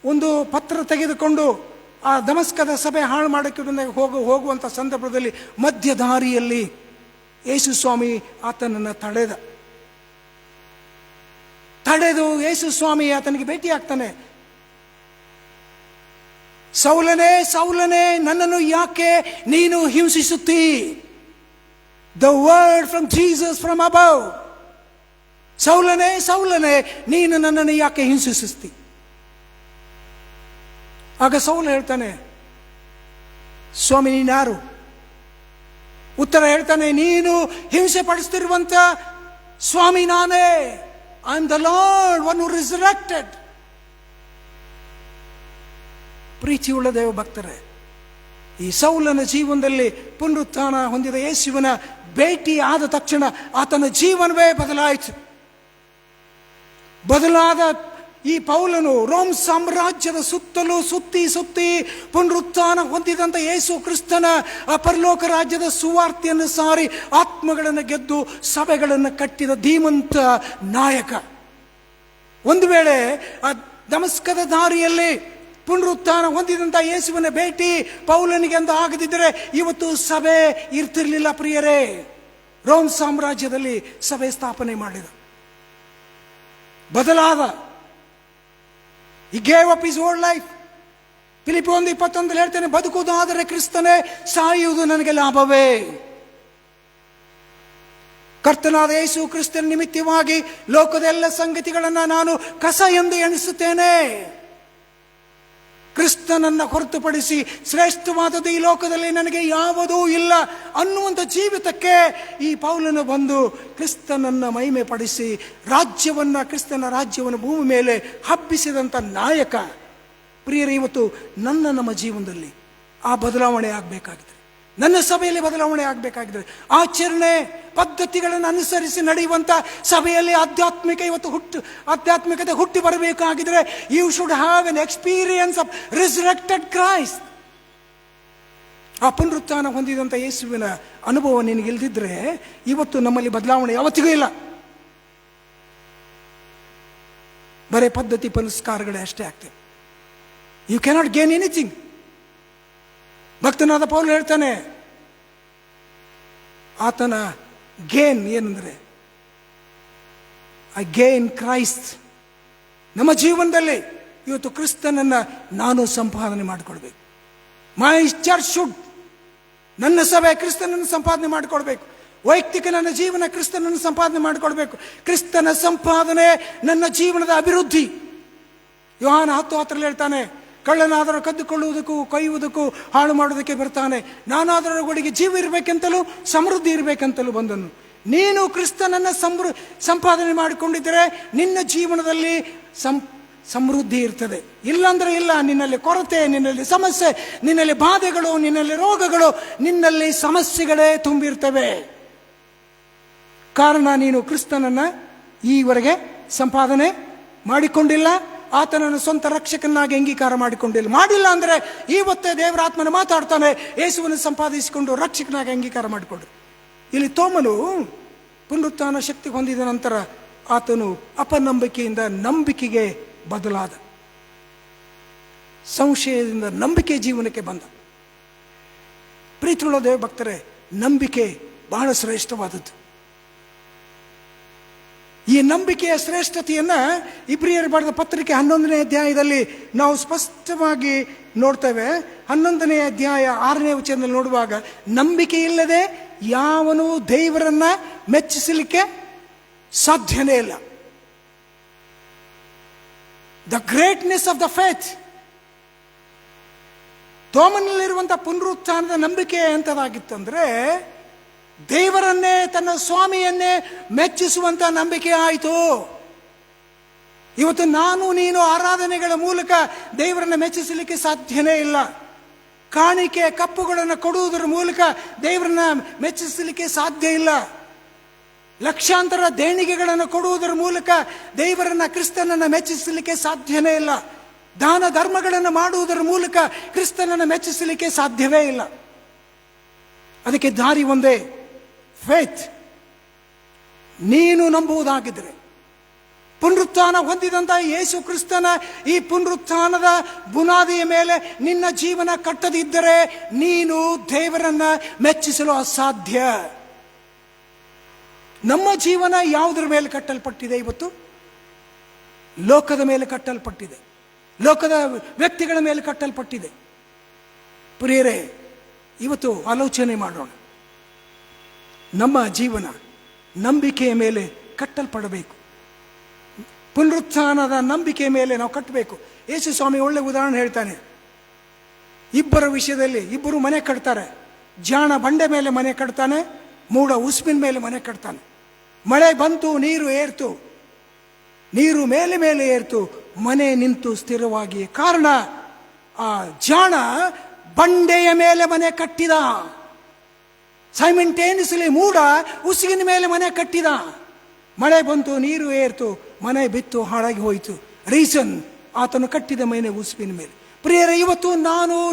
ಒಂದು ಪತ್ರ ತೆಗೆದುಕೊಂಡು ಆ ದಮಸ್ಕದ ಸಭೆ ಹಾಳು ಮಾಡೋಕ್ಕೆ ಹೋಗುವಂಥ ಸಂದರ್ಭದಲ್ಲಿ ಮಧ್ಯ ದಾರಿಯಲ್ಲಿ ಯೇಸು ಸ್ವಾಮಿ ಆತನನ್ನು ತಡೆದು ಯೇಸು ಸ್ವಾಮಿ ಆತನಿಗೆ ಭೇಟಿ ಆಗ್ತಾನೆ. ಸೌಲನೇ, ಸೌಲನೇ, ನನ್ನನ್ನು ಯಾಕೆ ನೀನು ಹಿಂಸಿಸುತ್ತೀ? The word from Jesus from above. ಸೌಲನೇ, ಸೌಲನೇ, ನೀನು ನನ್ನನ್ನು ಯಾಕೆ ಹಿಂಸಿಸುತ್ತೀ? ಆಗ ಸೌಲ ಹೇಳ್ತಾನೆ, ಸ್ವಾಮಿ ನೀನ್ಯಾರು? ಉತ್ತರ ಹೇಳ್ತಾನೆ, ನೀನು ಹಿಂಸೆ ಪಡಿಸ್ತಿರುವಂತ ಸ್ವಾಮಿ ನಾನೇ. I am the lord, one who resurrected. ಪ್ರೀತಿಯುಳ್ಳ ದೇವ ಭಕ್ತರೇ, ಈ ಸೌಲನ ಜೀವನದಲ್ಲಿ ಪುನರುತ್ಥಾನ ಹೊಂದಿದ ಯೇಸುವಿನ ಭೇಟಿ ಆದ ತಕ್ಷಣ ಆತನ ಜೀವನವೇ ಬದಲಾಯಿತು. ಬದಲಾದ ಈ ಪೌಲನು ರೋಮ್ ಸಾಮ್ರಾಜ್ಯದ ಸುತ್ತಲೂ ಸುತ್ತಿ ಪುನರುತ್ಥಾನ ಹೊಂದಿದಂಥ ಯೇಸು ಕ್ರಿಸ್ತನ ಪರಲೋಕ ರಾಜ್ಯದ ಸುವಾರ್ತೆಯನ್ನು ಸಾರಿ ಆತ್ಮಗಳನ್ನು ಗೆದ್ದು ಸಭೆಗಳನ್ನು ಕಟ್ಟಿದ ಧೀಮಂತ ನಾಯಕ. ಒಂದು ವೇಳೆ ಆ ದಮಸ್ಕದ ದಾರಿಯಲ್ಲಿ ಪುನರುತ್ಥಾನ ಹೊಂದಿದಂಥ ಯೇಸುವಿನ ಭೇಟಿ ಪೌಲನಿಗೆ ಅಂತ ಆಗದಿದ್ದರೆ ಇವತ್ತು ಸಭೆ ಇರ್ತಿರ್ಲಿಲ್ಲ ಪ್ರಿಯರೇ. ರೋಮ್ ಸಾಮ್ರಾಜ್ಯದಲ್ಲಿ ಸಭೆ ಸ್ಥಾಪನೆ ಮಾಡಿದ, ಬದಲಾದ. He gave up his whole life. Philippi 1:21 ಹೇಳ್ತೇನೆ, ಬದುಕುವುದಾದರೆ ಕ್ರಿಸ್ತನೇ, ಸಾಯುವುದು ನನಗೆ ಲಾಭವೇ. ಕರ್ತನಾದ ಯೇಸು ಕ್ರಿಸ್ತನ ನಿಮಿತ್ತವಾಗಿ ಲೋಕದ ಎಲ್ಲ ಸಂಗತಿಗಳನ್ನು ನಾನು ಕಸ ಎಂದು ಎಣಿಸುತ್ತೇನೆ. ಕ್ರಿಸ್ತನನ್ನು ಹೊರತುಪಡಿಸಿ ಶ್ರೇಷ್ಠವಾದದ್ದು ಈ ಲೋಕದಲ್ಲಿ ನನಗೆ ಯಾವುದೂ ಇಲ್ಲ ಅನ್ನುವಂಥ ಜೀವಿತಕ್ಕೆ ಈ ಪೌಲನು ಬಂದು ಕ್ರಿಸ್ತನನ್ನು ಮಹಿಮೆ ಪಡಿಸಿ ಕ್ರಿಸ್ತನ ರಾಜ್ಯವನ್ನು ಭೂಮಿ ಮೇಲೆ ಹಬ್ಬಿಸಿದಂಥ ನಾಯಕ. ಪ್ರಿಯರೇ, ಇವತ್ತು ನಮ್ಮ ಜೀವನದಲ್ಲಿ ಆ ಬದಲಾವಣೆ ಆಗಬೇಕಾಗಿದೆ. ನನ್ನ ಸಭೆಯಲ್ಲಿ ಬದಲಾವಣೆ ಆಗಬೇಕಾಗಿದೆ. ಆಚರಣೆ ಪದ್ಧತಿಗಳನ್ನು ಅನುಸರಿಸಿ ನಡೆಯುವಂಥ ಸಭೆಯಲ್ಲಿ ಆಧ್ಯಾತ್ಮಿಕತೆ ಹುಟ್ಟಿ ಬರಬೇಕಾಗಿದ್ರೆ you should have an experience of resurrected Christ. ಆ ಪುನರುತ್ಥಾನ ಹೊಂದಿದಂಥ ಯೇಸುವಿನ ಅನುಭವ ನಿನಗಿಲ್ದಿದ್ರೆ ಇವತ್ತು ನಮ್ಮಲ್ಲಿ ಬದಲಾವಣೆ ಯಾವತ್ತಿಗೂ ಇಲ್ಲ. ಬರೇ ಪದ್ಧತಿ ಪುನಸ್ಕಾರಗಳೇ ಅಷ್ಟೇ ಆಗ್ತವೆ. You cannot gain anything. ಭಕ್ತನಾದ ಪೌಲ ಹೇಳ್ತಾನೆ, ಆತನ ಗೇನ್ ಏನಂದ್ರೆ ಐ ಗೇನ್ ಕ್ರೈಸ್ಟ್. ನಮ್ಮ ಜೀವನದಲ್ಲಿ ಇವತ್ತು ಕ್ರಿಸ್ತನನ್ನು ನಾನು ಸಂಪಾದನೆ ಮಾಡಿಕೊಡ್ಬೇಕು. ಮೈ ಚರ್ಚ್ ಶುಡ್, ನನ್ನ ಸಭೆ ಕ್ರಿಸ್ತನನ್ನು ಸಂಪಾದನೆ ಮಾಡಿಕೊಡ್ಬೇಕು. ವೈಯಕ್ತಿಕ ನನ್ನ ಜೀವನ ಕ್ರಿಸ್ತನನ್ನು ಸಂಪಾದನೆ ಮಾಡಿಕೊಡ್ಬೇಕು. ಕ್ರಿಸ್ತನ ಸಂಪಾದನೆ ನನ್ನ ಜೀವನದ ಅಭಿವೃದ್ಧಿ. ಯೋಹಾನ 10:10 ಹೇಳ್ತಾನೆ, ಕಳ್ಳನಾದರೂ ಕದ್ದುಕೊಳ್ಳುವುದಕ್ಕೂ ಕೊಯ್ಯುವುದಕ್ಕೂ ಹಾಳು ಮಾಡುವುದಕ್ಕೆ ಬರ್ತಾನೆ, ನಾನಾದರ ಒಳಗೆ ಜೀವ ಇರಬೇಕೆಂತಲೂ ಸಮೃದ್ಧಿ ಇರಬೇಕಂತಲೂ ಬಂದನು. ನೀನು ಕ್ರಿಸ್ತನನ್ನು ಸಂಪಾದನೆ ಮಾಡಿಕೊಂಡಿದ್ದರೆ ನಿನ್ನ ಜೀವನದಲ್ಲಿ ಸಮೃದ್ಧಿ ಇರ್ತದೆ. ಇಲ್ಲಾಂದ್ರೆ ಇಲ್ಲ. ನಿನ್ನಲ್ಲಿ ಕೊರತೆ, ನಿನ್ನಲ್ಲಿ ಸಮಸ್ಯೆ, ನಿನ್ನಲ್ಲಿ ಬಾಧೆಗಳು, ನಿನ್ನಲ್ಲಿ ರೋಗಗಳು, ನಿನ್ನಲ್ಲಿ ಸಮಸ್ಯೆಗಳೇ ತುಂಬಿರ್ತವೆ. ಕಾರಣ ನೀನು ಕ್ರಿಸ್ತನನ್ನು ಈವರೆಗೆ ಸಂಪಾದನೆ ಮಾಡಿಕೊಂಡಿಲ್ಲ, ಆತನನ್ನು ಸ್ವಂತ ರಕ್ಷಕನಾಗಿ ಅಂಗೀಕಾರ ಮಾಡಿಲ್ಲ ಅಂದರೆ ಇವತ್ತೇ ದೇವರ ಆತ್ಮನ ಮಾತಾಡ್ತಾನೆ, ಯೇಸುವನ್ನು ಸಂಪಾದಿಸಿಕೊಂಡು ರಕ್ಷಕನಾಗಿ ಅಂಗೀಕಾರ ಮಾಡಿಕೊಂಡ್ರು. ಇಲ್ಲಿ ತೋಮನು ಪುನರುತ್ಥಾನ ಶಕ್ತಿ ಹೊಂದಿದ ನಂತರ ಆತನು ಅಪನಂಬಿಕೆಯಿಂದ ನಂಬಿಕೆಗೆ ಬದಲಾದ, ಸಂಶಯದಿಂದ ನಂಬಿಕೆ ಜೀವನಕ್ಕೆ ಬಂದ. ಪ್ರೀತಿಯುಳ್ಳ ದೇವ ಭಕ್ತರೇ, ನಂಬಿಕೆ ಬಹಳ ಶ್ರೇಷ್ಠವಾದದ್ದು. ಈ ನಂಬಿಕೆಯ ಶ್ರೇಷ್ಠತೆಯನ್ನ ಇಬ್ರಿಯರು ಬರೆದ ಪತ್ರಿಕೆ 11ನೇ ಅಧ್ಯಾಯದಲ್ಲಿ ನಾವು ಸ್ಪಷ್ಟವಾಗಿ ನೋಡ್ತೇವೆ. 11ನೇ ಅಧ್ಯಾಯ 6ನೇ ವಚನದಲ್ಲಿ ನೋಡುವಾಗ, ನಂಬಿಕೆ ಇಲ್ಲದೆ ಯಾವನೂ ದೇವರನ್ನ ಮೆಚ್ಚಿಸಲಿಕ್ಕೆ ಸಾಧ್ಯನೇ ಇಲ್ಲ. The greatness of the faith. ತೋಮನಲ್ಲಿರುವಂತಹ ಪುನರುತ್ಥಾನದ ನಂಬಿಕೆ ಎಂಥದಾಗಿತ್ತಂದ್ರೆ, ದೇವರನ್ನೇ, ತನ್ನ ಸ್ವಾಮಿಯನ್ನೇ ಮೆಚ್ಚಿಸುವಂತ ನಂಬಿಕೆ ಆಯಿತು. ಇವತ್ತು ನಾನು ನೀನು ಆರಾಧನೆಗಳ ಮೂಲಕ ದೇವರನ್ನ ಮೆಚ್ಚಿಸಲಿಕ್ಕೆ ಸಾಧ್ಯನೇ ಇಲ್ಲ. ಕಾಣಿಕೆ ಕಪ್ಪುಗಳನ್ನು ಕೊಡುವುದರ ಮೂಲಕ ದೇವರನ್ನ ಮೆಚ್ಚಿಸಲಿಕ್ಕೆ ಸಾಧ್ಯ ಇಲ್ಲ. ಲಕ್ಷಾಂತರ ದೇಣಿಗೆಗಳನ್ನು ಕೊಡುವುದರ ಮೂಲಕ ದೇವರನ್ನ, ಕ್ರಿಸ್ತನನ್ನು ಮೆಚ್ಚಿಸಲಿಕ್ಕೆ ಸಾಧ್ಯನೇ ಇಲ್ಲ. ದಾನ ಧರ್ಮಗಳನ್ನು ಮಾಡುವುದರ ಮೂಲಕ ಕ್ರಿಸ್ತನನ್ನು ಮೆಚ್ಚಿಸಲಿಕ್ಕೆ ಸಾಧ್ಯವೇ ಇಲ್ಲ. ಅದಕ್ಕೆ ದಾರಿ ಒಂದೇ, ಫೇತ್. ನೀನು ನಂಬುವುದಾಗಿದ್ರೆ, ಪುನರುತ್ಥಾನ ಹೊಂದಿದಂಥ ಯೇಸು ಕ್ರಿಸ್ತನ ಈ ಪುನರುತ್ಥಾನದ ಬುನಾದಿಯ ಮೇಲೆ ನಿನ್ನ ಜೀವನ ಕಟ್ಟದಿದ್ದರೆ ನೀನು ದೇವರನ್ನ ಮೆಚ್ಚಿಸಲು ಅಸಾಧ್ಯ. ನಮ್ಮ ಜೀವನ ಯಾವುದರ ಮೇಲೆ ಕಟ್ಟಲ್ಪಟ್ಟಿದೆ? ಇವತ್ತು ಲೋಕದ ಮೇಲೆ ಕಟ್ಟಲ್ಪಟ್ಟಿದೆ, ಲೋಕದ ವ್ಯಕ್ತಿಗಳ ಮೇಲೆ ಕಟ್ಟಲ್ಪಟ್ಟಿದೆ. ಪ್ರಿಯರೇ, ಇವತ್ತು ಆಲೋಚನೆ ಮಾಡೋಣ. ನಮ್ಮ ಜೀವನ ನಂಬಿಕೆಯ ಮೇಲೆ ಕಟ್ಟಲ್ಪಡಬೇಕು. ಪುನರುತ್ಥಾನದ ನಂಬಿಕೆಯ ಮೇಲೆ ನಾವು ಕಟ್ಟಬೇಕು. ಯೇಸು ಸ್ವಾಮಿ ಒಳ್ಳೆ ಉದಾಹರಣೆ ಹೇಳ್ತಾನೆ. ಇಬ್ಬರ ವಿಷಯದಲ್ಲಿ, ಇಬ್ಬರು ಮನೆ ಕಟ್ತಾರೆ. ಜಾಣ ಬಂಡೆ ಮೇಲೆ ಮನೆ ಕಟ್ತಾನೆ, ಮೂಢ ಉಸ್ಮಿನ ಮೇಲೆ ಮನೆ ಕಟ್ತಾನೆ. ಮಳೆ ಬಂತು, ನೀರು ಏರ್ತು, ನೀರು ಮೇಲೆ ಮೇಲೆ ಏರ್ತು, ಮನೆ ನಿಂತು ಸ್ಥಿರವಾಗಿ. ಕಾರಣ, ಆ ಜಾಣ ಬಂಡೆಯ ಮೇಲೆ ಮನೆ ಕಟ್ಟಿದ. ಸೈಮಲ್ಟೇನಿಯಸ್ಲಿ ಮೂಢ ಉಸಿಗಿನ ಮೇಲೆ ಮನೆ ಕಟ್ಟಿದ. ಮಳೆ ಬಂತು, ನೀರು ಏರ್ತು, ಮನೆ ಬಿತ್ತು, ಹಾಳಾಗಿ ಹೋಯಿತು. ರೀಸನ್, ಆತನು ಕಟ್ಟಿದ ಮನೆ ಉಸುಬಿನ ಮೇಲೆ. ಪ್ರಿಯರೇ, ಇವತ್ತು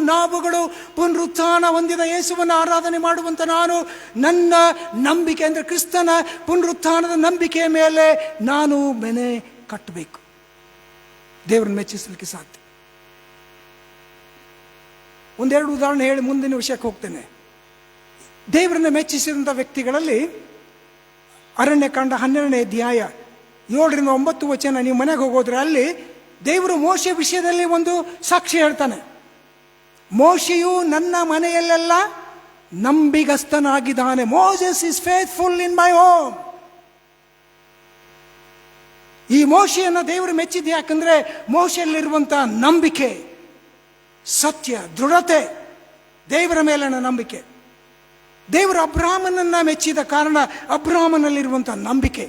ನಾವುಗಳು ಪುನರುತ್ಥಾನ ಹೊಂದಿದ ಯೇಸುವನ್ನು ಆರಾಧನೆ ಮಾಡುವಂತ ನಾನು, ನನ್ನ ನಂಬಿಕೆ ಅಂದರೆ ಕ್ರಿಸ್ತನ ಪುನರುತ್ಥಾನದ ನಂಬಿಕೆಯ ಮೇಲೆ ನಾನು ಮನೆ ಕಟ್ಟಬೇಕು. ದೇವರನ್ನು ಮೆಚ್ಚಿಸಲಿಕ್ಕೆ ಸಾಧ್ಯ. ಒಂದೆರಡು ಉದಾಹರಣೆ ಹೇಳಿ ಮುಂದಿನ ವಿಷಯಕ್ಕೆ ಹೋಗ್ತೇನೆ. ದೇವರನ್ನು ಮೆಚ್ಚಿಸಿದಂಥ ವ್ಯಕ್ತಿಗಳಲ್ಲಿ ಅರಣ್ಯಕಾಂಡ 12ನೇ ಅಧ್ಯಾಯ 7ರಿಂದ 9 ವಚನ ನೀವು ಮನೆಗೆ ಹೋಗೋದ್ರೆ ಅಲ್ಲಿ ದೇವರು ಮೋಶೆ ವಿಷಯದಲ್ಲಿ ಒಂದು ಸಾಕ್ಷಿ ಹೇಳ್ತಾನೆ. ಮೋಶೆಯು ನನ್ನ ಮನೆಯಲ್ಲೆಲ್ಲ ನಂಬಿಗಸ್ತನಾಗಿದ್ದಾನೆ. Moses is faithful in my home. ಈ ಮೋಶೆಯನ್ನು ದೇವರು ಮೆಚ್ಚಿದ ಯಾಕಂದ್ರೆ ಮೋಶೆಯಲ್ಲಿರುವಂತಹ ನಂಬಿಕೆ, ಸತ್ಯ, ದೃಢತೆ, ದೇವರ ಮೇಲಿನ ನಂಬಿಕೆ. ದೇವರು ಅಬ್ರಾಮನನ್ನ ಮೆಚ್ಚಿದ ಕಾರಣ ಅಬ್ರಾಮನಲ್ಲಿರುವಂಥ ನಂಬಿಕೆ.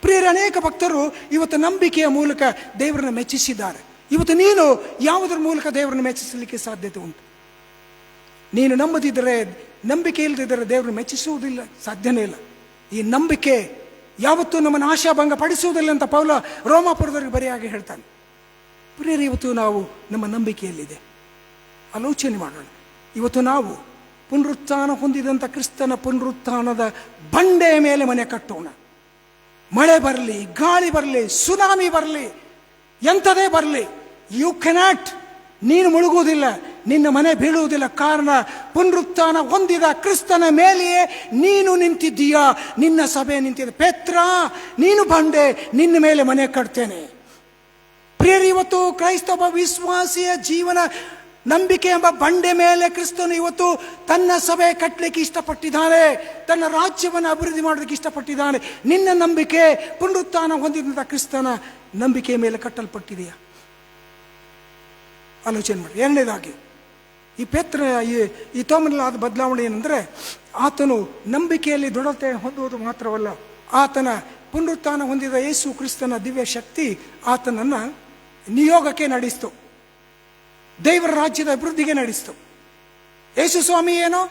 ಪ್ರಿಯರ, ಅನೇಕ ಭಕ್ತರು ಇವತ್ತು ನಂಬಿಕೆಯ ಮೂಲಕ ದೇವರನ್ನು ಮೆಚ್ಚಿಸಿದ್ದಾರೆ. ಇವತ್ತು ನೀನು ಯಾವುದರ ಮೂಲಕ ದೇವರನ್ನು ಮೆಚ್ಚಿಸಲಿಕ್ಕೆ ಸಾಧ್ಯತೆ ಉಂಟು? ನೀನು ನಂಬದಿದ್ದರೆ, ನಂಬಿಕೆ ಇಲ್ಲದಿದ್ದರೆ ದೇವರನ್ನು ಮೆಚ್ಚಿಸುವುದಿಲ್ಲ, ಸಾಧ್ಯನೇ ಇಲ್ಲ. ಈ ನಂಬಿಕೆ ಯಾವತ್ತೂ ನಮ್ಮನ್ನು ಆಶಾಭಂಗ ಪಡಿಸುವುದಿಲ್ಲ ಅಂತ ಪೌಲ ರೋಮಾಪುರದವರಿಗೆ ಬರೆಯಾಗಿ ಹೇಳ್ತಾನೆ. ಪ್ರಿಯರೇ, ಇವತ್ತು ನಾವು ನಮ್ಮ ನಂಬಿಕೆಯಲ್ಲಿದೆ. ಆಲೋಚನೆ ಮಾಡೋಣ. ಇವತ್ತು ನಾವು ಪುನರುತ್ಥಾನ ಹೊಂದಿದಂಥ ಕ್ರಿಸ್ತನ ಪುನರುತ್ಥಾನದ ಬಂಡೆಯ ಮೇಲೆ ಮನೆ ಕಟ್ಟೋಣ. ಮಳೆ ಬರಲಿ, ಗಾಳಿ ಬರಲಿ, ಸುನಾಮಿ ಬರಲಿ, ಎಂಥದೇ ಬರಲಿ, ಯು ಕೆನಾಟ್, ನೀನು ಮುಳುಗುವುದಿಲ್ಲ, ನಿನ್ನ ಮನೆ ಬೀಳುವುದಿಲ್ಲ. ಕಾರಣ ಪುನರುತ್ಥಾನ ಹೊಂದಿದ ಕ್ರಿಸ್ತನ ಮೇಲೆಯೇ ನೀನು ನಿಂತಿದ್ದೀಯಾ, ನಿನ್ನ ಸಭೆ ನಿಂತಿದೆ. ಪೇತ್ರ, ನೀನು ಬಂಡೆ, ನಿನ್ನ ಮೇಲೆ ಮನೆ ಕಟ್ತೇನೆ. ಪ್ರಿಯರಿ, ಇವತ್ತು ಕ್ರೈಸ್ತವ ವಿಶ್ವಾಸಿಯ ಜೀವನ ನಂಬಿಕೆ ಎಂಬ ಬಂಡೆ ಮೇಲೆ ಕ್ರಿಸ್ತನು ಇವತ್ತು ತನ್ನ ಸಭೆ ಕಟ್ಟಲಿಕ್ಕೆ ಇಷ್ಟಪಟ್ಟಿದ್ದಾನೆ, ತನ್ನ ರಾಜ್ಯವನ್ನು ಅಭಿವೃದ್ಧಿ ಮಾಡೋದಕ್ಕೆ ಇಷ್ಟಪಟ್ಟಿದ್ದಾನೆ. ನಿನ್ನ ನಂಬಿಕೆ ಪುನರುತ್ಥಾನ ಹೊಂದಿದಂಥ ಕ್ರಿಸ್ತನ ನಂಬಿಕೆಯ ಮೇಲೆ ಕಟ್ಟಲ್ಪಟ್ಟಿದೆಯಾ? ಆಲೋಚನೆ ಮಾಡಿ. ಎರಡನೇದಾಗಿ, ಈ ಪೇತ್ರ ಈ ತೋಮನಲ್ಲಿ ಬದಲಾವಣೆ ಏನಂದರೆ, ಆತನು ನಂಬಿಕೆಯಲ್ಲಿ ದೃಢತೆ ಹೊಂದುವುದು ಮಾತ್ರವಲ್ಲ, ಆತನ ಪುನರುತ್ಥಾನ ಹೊಂದಿದ ಯೇಸು ಕ್ರಿಸ್ತನ ದಿವ್ಯ ಶಕ್ತಿ ಆತನನ್ನು ನಿಯೋಗಕ್ಕೆ ನಡೆಸಿತು, ದೇವರ ರಾಜ್ಯದ ಅಭಿವೃದ್ಧಿಗೆ ನಡೆಸಿತು. ಯೇಸು ಸ್ವಾಮಿ ಏನೋ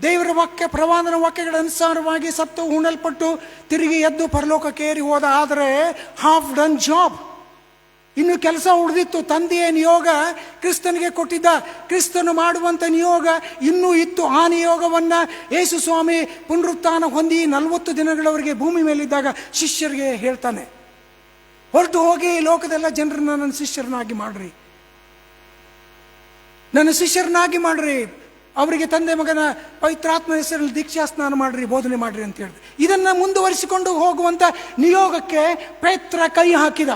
ದೇವರ ವಾಕ್ಯ, ಪ್ರವಾದನ ವಾಕ್ಯಗಳ ಅನುಸಾರವಾಗಿ ಸತ್ತು ಹೂಣಲ್ಪಟ್ಟು ತಿರುಗಿ ಎದ್ದು ಪರಲೋಕಕ್ಕೆ ಏರಿ ಹೋದ. ಆದರೆ ಹಾಫ್ ಡನ್ ಜಾಬ್, ಇನ್ನು ಕೆಲಸ ಉಳಿದಿತ್ತು. ತಂದೆಯ ನಿಯೋಗ ಕ್ರಿಸ್ತನಿಗೆ ಕೊಟ್ಟಿದ್ದ, ಕ್ರಿಸ್ತನು ಮಾಡುವಂಥ ನಿಯೋಗ ಇನ್ನೂ ಇತ್ತು. ಆ ನಿಯೋಗವನ್ನು ಯೇಸು ಸ್ವಾಮಿ ಪುನರುತ್ಥಾನ ಹೊಂದಿ 40 ದಿನಗಳವರೆಗೆ ಭೂಮಿ ಮೇಲಿದ್ದಾಗ ಶಿಷ್ಯರಿಗೆ ಹೇಳ್ತಾನೆ, ಹೊರಟು ಹೋಗಿ ಲೋಕದೆಲ್ಲ ಜನರನ್ನ ನನ್ನ ಶಿಷ್ಯರನ್ನಾಗಿ ಮಾಡ್ರಿ, ನನ್ನ ಶಿಷ್ಯರನ್ನಾಗಿ ಮಾಡ್ರಿ, ಅವರಿಗೆ ತಂದೆ ಮಗನ ಪವಿತ್ರಾತ್ಮ ಹೆಸರಲ್ಲಿ ದೀಕ್ಷಾ ಸ್ನಾನ ಮಾಡ್ರಿ, ಬೋಧನೆ ಮಾಡ್ರಿ ಅಂತ ಹೇಳಿದೆ. ಇದನ್ನ ಮುಂದುವರಿಸಿಕೊಂಡು ಹೋಗುವಂತ ನಿಯೋಗಕ್ಕೆ ಪೇತ್ರ ಕೈ ಹಾಕಿದ.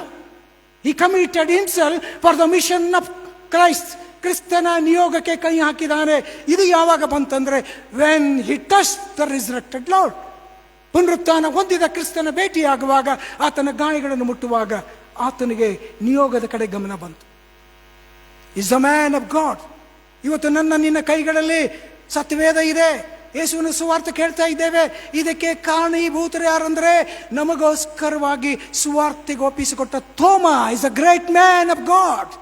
He committed himself for the mission of Christ. ಕ್ರಿಸ್ತನ ನಿಯೋಗಕ್ಕೆ ಕೈ ಹಾಕಿದಾನೆ. ಇದು ಯಾವಾಗ ಬಂತಂದ್ರೆ, when he touched the resurrected Lord. ಪುನರುತ್ಥಾನ ಹೊಂದಿದ ಕ್ರಿಸ್ತನ ಭೇಟಿಯಾಗುವಾಗ, ಆತನ ಗಾಯಗಳನ್ನು ಮುಟ್ಟುವಾಗ ಆತನಿಗೆ ನಿಯೋಗದ ಕಡೆ ಗಮನ ಬಂತು. Is a man of god. ಇವತ್ತು ನಿನ್ನ ಕೈಗಳಲ್ಲಿ ಸತ್ಯವೇದ ಇದೆ, ಯೇಸುವಿನ ಸುವಾರ್ತೆ ಕೇಳ್ತಾ ಇದ್ದೇವೆ. ಇದಕ್ಕೆ ಕಾರಣೀಭೂತರು ಯಾರಂದ್ರೆ, ನಮಗೋಸ್ಕರವಾಗಿ ಸುವಾರ್ತೆಗೆ ಒಪ್ಪಿಸಿಕೊಟ್ಟ Thoma is a great man of God.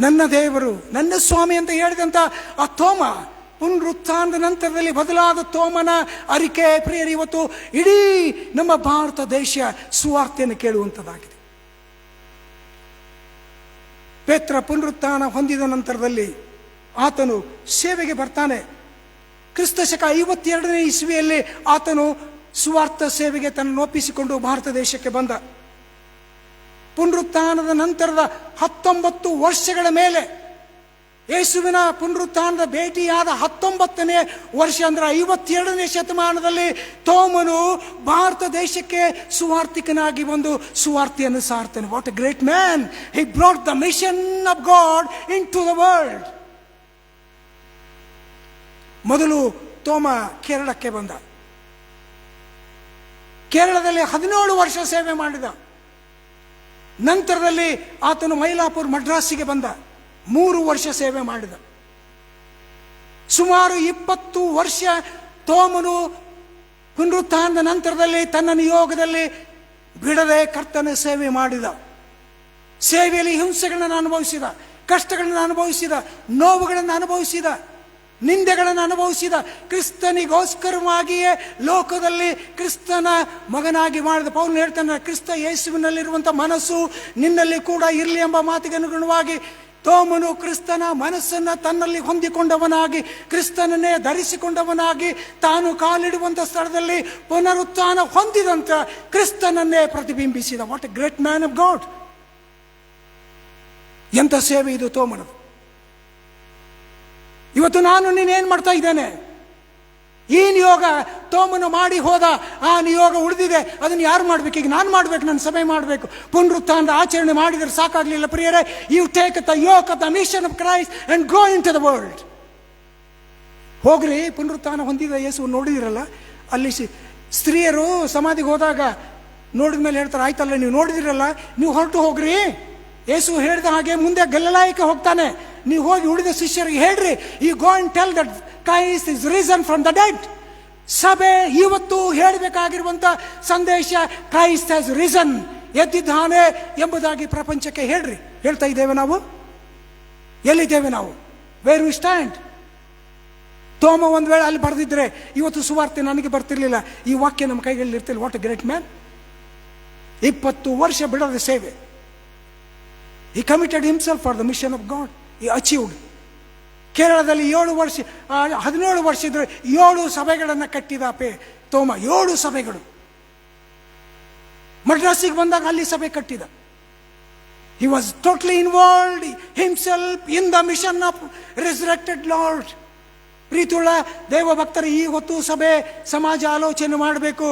ನನ್ನ ದೇವರು, ನನ್ನ ಸ್ವಾಮಿ ಅಂತ ಹೇಳಿದಂತ ಆ ಥೋಮ, ಪುನರುತ್ಥಾನದ ನಂತರದಲ್ಲಿ ಬದಲಾದ ಥೋಮನ ಅರಿಕೆ ಪ್ರಿಯರು ಇವತ್ತು ಇಡೀ ನಮ್ಮ ಭಾರತ ದೇಶ ಸುವಾರ್ತೆಯನ್ನು ಕೇಳುವಂಥದ್ದಾಗಿದೆ. ಪೇತ್ರ ಪುನರುತ್ಥಾನ ಹೊಂದಿದ ನಂತರದಲ್ಲಿ ಆತನು ಸೇವೆಗೆ ಬರ್ತಾನೆ. ಕ್ರಿಸ್ತ ಶಕ 52ನೇ ಇಸ್ವಿಯಲ್ಲಿ ಆತನು ಸುವಾರ್ಥ ಸೇವೆಗೆ ತನ್ನನ್ನು ಒಪ್ಪಿಸಿಕೊಂಡು ಭಾರತ ದೇಶಕ್ಕೆ ಬಂದ. ಪುನರುತ್ಥಾನದ ನಂತರದ 19 ವರ್ಷಗಳ ಮೇಲೆ, ಯೇಸುವಿನ ಪುನರುತ್ಥಾನದ ಭೇಟಿಯಾದ 19ನೇ ವರ್ಷ ಅಂದ್ರೆ 52ನೇ ಶತಮಾನದಲ್ಲಿ ಥೋಮನು ಭಾರತ ದೇಶಕ್ಕೆ ಸುವಾರ್ತಿಕನಾಗಿ ಬಂದು ಸುವಾರ್ತೆಯನ್ನು ಸಾರ್ತಾನೆ. What a great man. He brought the mission of God into the world. ಮೊದಲು ಥೋಮ ಕೇರಳಕ್ಕೆ ಬಂದ. ಕೇರಳದಲ್ಲಿ 17 ವರ್ಷ ಸೇವೆ ಮಾಡಿದ. ನಂತರದಲ್ಲಿ ಆತನು ಮೈಲಾಪುರ್ ಮಡ್ರಾಸಿಗೆ ಬಂದ, 3 ವರ್ಷ ಸೇವೆ ಮಾಡಿದ. ಸುಮಾರು 20 ವರ್ಷ ಥೋಮನು ಪುನರುತ್ಥಾನದ ನಂತರದಲ್ಲಿ ತನ್ನ ನಿಯೋಗದಲ್ಲಿ ಬಿಡದೆ ಕರ್ತನ ಸೇವೆ ಮಾಡಿದ. ಸೇವೆಯಲ್ಲಿ ಹಿಂಸೆಗಳನ್ನು ಅನುಭವಿಸಿದ, ಕಷ್ಟಗಳನ್ನು ಅನುಭವಿಸಿದ, ನೋವುಗಳನ್ನು ಅನುಭವಿಸಿದ, ನಿಂದೆಗಳನ್ನು ಅನುಭವಿಸಿದ. ಕ್ರಿಸ್ತನಿಗೋಸ್ಕರವಾಗಿಯೇ ಲೋಕದಲ್ಲಿ ಕ್ರಿಸ್ತನ ಮಗನಾಗಿ ಮಾಡಿದ. ಪೌಲನು ಹೇಳ್ತಾನೆ, ಕ್ರಿಸ್ತ ಯೇಸುವಿನಲ್ಲಿರುವಂಥ ಮನಸ್ಸು ನಿನ್ನಲ್ಲಿ ಕೂಡ ಇರಲಿ ಎಂಬ ಮಾತಿಗೆ ಅನುಗುಣವಾಗಿ ಥೋಮನು ಕ್ರಿಸ್ತನ ಮನಸ್ಸನ್ನು ತನ್ನಲ್ಲಿ ಹೊಂದಿಕೊಂಡವನಾಗಿ, ಕ್ರಿಸ್ತನನ್ನೇ ಧರಿಸಿಕೊಂಡವನಾಗಿ, ತಾನು ಕಾಲಿಡುವಂಥ ಸ್ಥಳದಲ್ಲಿ ಪುನರುತ್ಥಾನ ಹೊಂದಿದಂಥ ಕ್ರಿಸ್ತನನ್ನೇ ಪ್ರತಿಬಿಂಬಿಸಿದ. What a great man of God. ಎಂಥ ಸೇವೆ ಇದು ಥೋಮನದು. ಇವತ್ತು ನಾನು ನೀನೇನ್ ಮಾಡ್ತಾ ಇದ್ದೇನೆ? ಈ ನಿಯೋಗ ಥೋಮನು ಮಾಡಿ ಹೋದ, ಆ ನಿಯೋಗ ಉಳಿದಿದೆ. ಅದನ್ನು ಯಾರು ಮಾಡ್ಬೇಕು? ಈಗ ನಾನು ಮಾಡ್ಬೇಕು, ನನ್ನ ಸಭೆ ಮಾಡಬೇಕು. ಪುನರುತ್ಥಾನದ ಆಚರಣೆ ಮಾಡಿದರೆ ಸಾಕಾಗ್ಲಿಲ್ಲ ಪ್ರಿಯರೇ. You take the yoke of the mission of Christ and go into the world. ಹೋಗ್ರಿ, ಪುನರುತ್ಥಾನ ಹೊಂದಿದ ಯೇಸು ನೋಡಿದಿರಲ್ಲ, ಅಲ್ಲಿ ಸ್ತ್ರೀಯರು ಸಮಾಧಿಗೆ ಹೋದಾಗ ನೋಡಿದ ಮೇಲೆ ಹೇಳ್ತಾರೆ, ಆಯ್ತಲ್ಲ ನೀವು ನೋಡಿದಿರಲ್ಲ, ನೀವು ಹೊರಟು ಹೋಗ್ರಿ, ಯೇಸು ಹೇಳಿದ ಹಾಗೆ ಮುಂದೆ ಗಲಿಲಾಯಕ್ಕೆ ಹೋಗ್ತಾನೆ. ನೀವು ಹೋಗಿ ಉಳಿದ ಶಿಷ್ಯರಿಗೆ ಹೇಳ್ರಿ, you go and tell that Christ is risen from the dead. ಸಭೆ ಇವತ್ತು ಹೇಳಬೇಕಾಗಿರುವಂತ ಸಂದೇಶ, ಕ್ರೈಸ್ಟ್ ಹ್ಯಾಸ್ ರಿಸನ್, ಎದ್ದಿದ್ದಾನೆ ಎಂಬುದಾಗಿ ಪ್ರಪಂಚಕ್ಕೆ ಹೇಳ್ರಿ. ಹೇಳ್ತಾ ಇದ್ದೇವೆ ನಾವು? ಎಲ್ಲಿದ್ದೇವೆ ನಾವು? Wear we stand? ತೋಮ ಒಂದು ವೇಳೆ ಅಲ್ಲಿ ಬರೆದಿದ್ರೆ ಇವತ್ತು ಸುವಾರ್ತೆ ನನಗೆ ಬರ್ತಿರ್ಲಿಲ್ಲ, ಈ ವಾಕ್ಯ ನಮ್ಮ ಕೈಗಳಲ್ಲಿ ಇರ್ತಿಲ್ಲ. What a great man. 20 ವರ್ಷ ಬಿಡದ ಸೇವೆ. He committed himself for the mission of God. He achieved. ಕೇರಳದಲ್ಲಿ 17 ವರ್ಷ ಇದ್ರೆ 7 ಸಭೆಗಳನ್ನು ಕಟ್ಟಿದ ತೋಮ. 7 ಸಭೆಗಳು. ಮಡ್ರಾಸಿಗೆ ಬಂದಾಗ ಅಲ್ಲಿ ಸಭೆ ಕಟ್ಟಿದ. He was totally involved himself in the mission of resurrected Lord. ಪ್ರೀತಿಯುಳ್ಳ ದೇವ ಭಕ್ತರು, ಈ ಹೊತ್ತು ಸಭೆ ಸಮಾಜ ಆಲೋಚನೆ ಮಾಡಬೇಕು.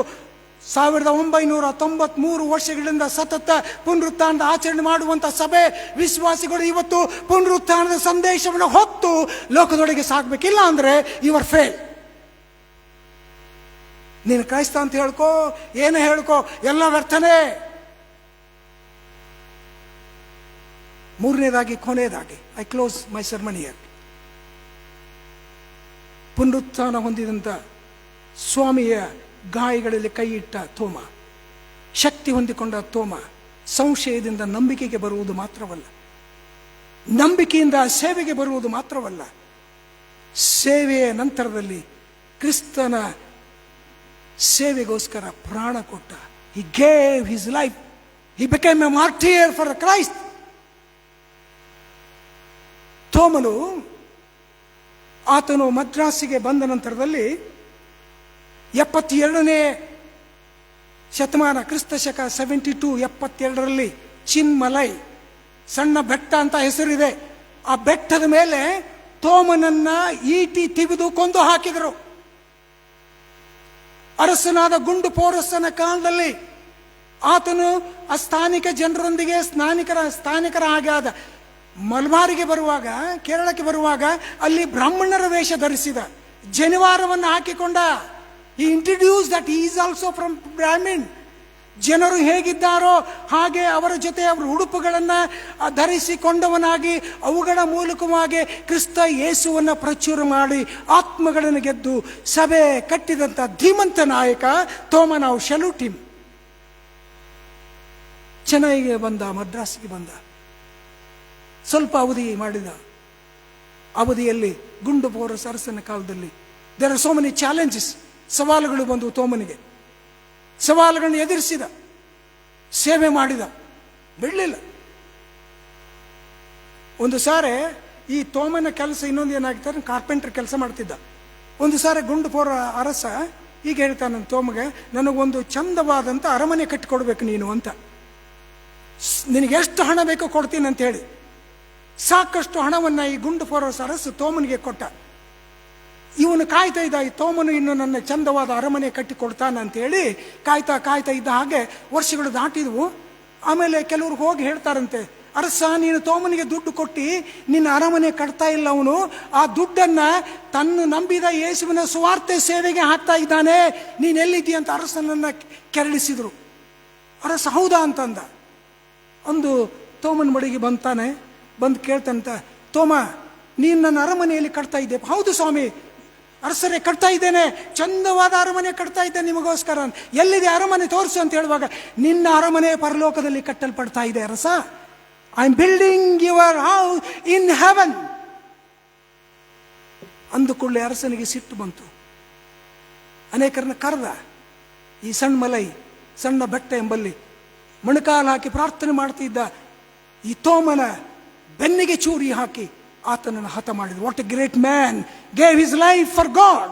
1993 ವರ್ಷಗಳಿಂದ ಸತತ ಪುನರುತ್ಥಾನದ ಆಚರಣೆ ಮಾಡುವಂತ ಸಭೆ ವಿಶ್ವಾಸಿಗಳು ಇವತ್ತು ಪುನರುತ್ಥಾನದ ಸಂದೇಶವನ್ನು ಹೊತ್ತು ಲೋಕದೊಳಗೆ ಸಾಗಬೇಕಿಲ್ಲ ಅಂದ್ರೆ ಯುವರ್ ಫೇಲ್. ನೀನು ಕ್ರೈಸ್ತ ಅಂತ ಹೇಳ್ಕೋ, ಏನು ಹೇಳ್ಕೋ, ಎಲ್ಲ ವ್ಯರ್ಥನೇ. ಮೂರನೇದಾಗಿ, ಕೊನೆಯದಾಗಿ, ಐ ಕ್ಲೋಸ್ ಮೈ ಸರ್ಮನಿ ಹಿಯರ್. ಪುನರುತ್ಥಾನ ಹೊಂದಿದಂಥ ಸ್ವಾಮಿಯ ಗಾಯಗಳಲ್ಲಿ ಕೈ ಇಟ್ಟ ತೋಮ, ಶಕ್ತಿ ಹೊಂದಿಕೊಂಡ ತೋಮ, ಸಂಶಯದಿಂದ ನಂಬಿಕೆಗೆ ಬರುವುದು ಮಾತ್ರವಲ್ಲ, ನಂಬಿಕೆಯಿಂದ ಸೇವೆಗೆ ಬರುವುದು ಮಾತ್ರವಲ್ಲ, ಸೇವೆಯ ನಂತರದಲ್ಲಿ ಕ್ರಿಸ್ತನ ಸೇವೆಗೋಸ್ಕರ ಪ್ರಾಣ ಕೊಟ್ಟ. He gave his life. He became a martyr for Christ. ತೋಮನು ಆತನು ಮದ್ರಾಸಿಗೆ ಬಂದ ನಂತರದಲ್ಲಿ 72ನೇ ಶತಮಾನ, ಕ್ರಿಸ್ತ ಶಕ 72, 72ರಲ್ಲಿ ಚಿನ್ಮಲೈ, ಸಣ್ಣ ಬೆಟ್ಟ ಅಂತ ಹೆಸರಿದೆ. ಆ ಬೆಟ್ಟದ ಮೇಲೆ ತೋಮನನ್ನ ಈಟಿ ತಿವಿದು ಕೊಂದು ಹಾಕಿದರು. ಅರಸನಾದ ಗುಂಡು ಪೋರಸನ ಕಾಲದಲ್ಲಿ ಆತನು ಆ ಸ್ಥಾನಿಕ ಜನರೊಂದಿಗೆ ಸ್ಥಾನಿಕರ ಹಾಗೆ ಆದ. ಮಲ್ಬಾರಿಗೆ ಬರುವಾಗ, ಕೇರಳಕ್ಕೆ ಬರುವಾಗ ಅಲ್ಲಿ ಬ್ರಾಹ್ಮಣರ ವೇಷ ಧರಿಸಿದ, ಜನಿವಾರವನ್ನು ಹಾಕಿಕೊಂಡ. He introduced that he is also from Brahmin. ಜನರು ಹೇಗಿದ್ದಾರೋ ಹಾಗೆ ಅವರ ಜೊತೆ ಅವರ ಉಡುಪುಗಳನ್ನು ಧರಿಸಿಕೊಂಡವನಾಗಿ ಅವುಗಳ ಮೂಲಕವಾಗಿ ಕ್ರಿಸ್ತ ಯೇಸುವನ್ನು ಪ್ರಚುರ ಮಾಡಿ ಆತ್ಮಗಳನ್ನು ಗೆದ್ದು ಸಭೆ ಕಟ್ಟಿದಂಥ ಧೀಮಂತ ನಾಯಕ ತೋಮ. ನಾವು ಸಲ್ಯೂಟ್ ಹಿಮ್. ಚೆನ್ನೈಗೆ ಬಂದ, ಮದ್ರಾಸ್ಗೆ ಬಂದ, ಸ್ವಲ್ಪ ಅವಧಿ ಮಾಡಿದ. ಅವಧಿಯಲ್ಲಿ ಗುಂಡು ಪೋರಸ ಅರಸನ ಕಾಲದಲ್ಲಿ there are so many challenges, ಸವಾಲುಗಳು ಬಂದು ತೋಮನಿಗೆ. ಸವಾಲುಗಳನ್ನು ಎದುರಿಸಿದ, ಸೇವೆ ಮಾಡಿದ, ಬಿಡಲಿಲ್ಲ. ಒಂದು ಸಾರಿ ಈ ತೋಮನ ಕೆಲಸ ಇನ್ನೊಂದು ಏನಾಗ್ತಾರೆ, ಕಾರ್ಪೆಂಟರ್ ಕೆಲಸ ಮಾಡ್ತಿದ್ದ. ಒಂದು ಸಾರಿ ಗುಂಡು ಪೋರ ಅರಸ ಈಗ ಹೇಳ್ತಾನೆ ತೋಮಗೆ, ನನಗೊಂದು ಚಂದವಾದಂಥ ಅರಮನೆ ಕಟ್ಟಿಕೊಡ್ಬೇಕು ನೀನು ಅಂತ. ನಿನಗೆ ಎಷ್ಟು ಹಣ ಬೇಕೋ ಕೊಡ್ತೀನಿ ಅಂತ ಹೇಳಿ ಸಾಕಷ್ಟು ಹಣವನ್ನು ಈ ಗುಂಡು ಪೋರಸ ಅರಸು ತೋಮನಿಗೆ ಕೊಟ್ಟ. ಇವನು ಕಾಯ್ತಾ ಇದ್ದ, ಈ ತೋಮನು ಇನ್ನು ನನ್ನ ಚಂದವಾದ ಅರಮನೆ ಕಟ್ಟಿಕೊಡ್ತಾನೆ ಅಂತೇಳಿ ಕಾಯ್ತಾ ಇದ್ದ ಹಾಗೆ ವರ್ಷಗಳು ದಾಟಿದ್ವು. ಆಮೇಲೆ ಕೆಲವ್ರು ಹೋಗಿ ಹೇಳ್ತಾರಂತೆ, ಅರಸ ನೀನು ತೋಮನಿಗೆ ದುಡ್ಡು ಕೊಟ್ಟು ನಿನ್ನ ಅರಮನೆ ಕಟ್ತಾ ಇಲ್ಲ, ಅವನು ಆ ದುಡ್ಡನ್ನ ತನ್ನ ನಂಬಿದ ಯೇಸುವಿನ ಸುವಾರ್ತೆ ಸೇವೆಗೆ ಹಾಕ್ತಾ ಇದ್ದಾನೆ, ನೀನು ಎಲ್ಲಿದ್ದೀಯ ಅಂತ ಅರಸನನ್ನ ಕೆರಳಿಸಿದ್ರು. ಅರಸ ಹೌದಾ ಅಂತಂದ. ಒಂದು ತೋಮನ ಬಳಿಗೆ ಬಂತಾನೆ, ಬಂದು ಕೇಳ್ತಂತ, ತೋಮ ನೀನು ನನ್ನ ಅರಮನೆಯಲ್ಲಿ ಕಟ್ತಾ ಇದ್ದೆ? ಹೌದು ಸ್ವಾಮಿ, ಅರಸರೇ ಕಟ್ತಾ ಇದ್ದೇನೆ, ಚಂದವಾದ ಅರಮನೆ ಕಟ್ತಾ ಇದ್ದೇನೆ ನಿಮಗೋಸ್ಕರ. ಎಲ್ಲಿದೆ ಅರಮನೆ ತೋರಿಸು ಅಂತ ಹೇಳುವಾಗ, ನಿನ್ನ ಅರಮನೆ ಪರಲೋಕದಲ್ಲಿ ಕಟ್ಟಲ್ಪಡ್ತಾ ಇದೆ ಅರಸ. I am building your house in heaven. ಅಂದುಕೊಳ್ಳೆ ಅರಸನಿಗೆ ಸಿಟ್ಟು ಬಂತು. ಅನೇಕರನ್ನ ಕರೆದ. ಈ ಸಣ್ಣ ಮಲೈ, ಸಣ್ಣ ಬೆಟ್ಟ ಎಂಬಲ್ಲಿ ಮೊಣಕಾಲು ಹಾಕಿ ಪ್ರಾರ್ಥನೆ ಮಾಡ್ತಿದ್ದ ಈ ತೋಮನ ಬೆನ್ನಿಗೆ ಚೂರಿ ಹಾಕಿ ಆತನನ್ನು ಹತ ಮಾಡಿದ್ರು. What a great man, gave his life for god.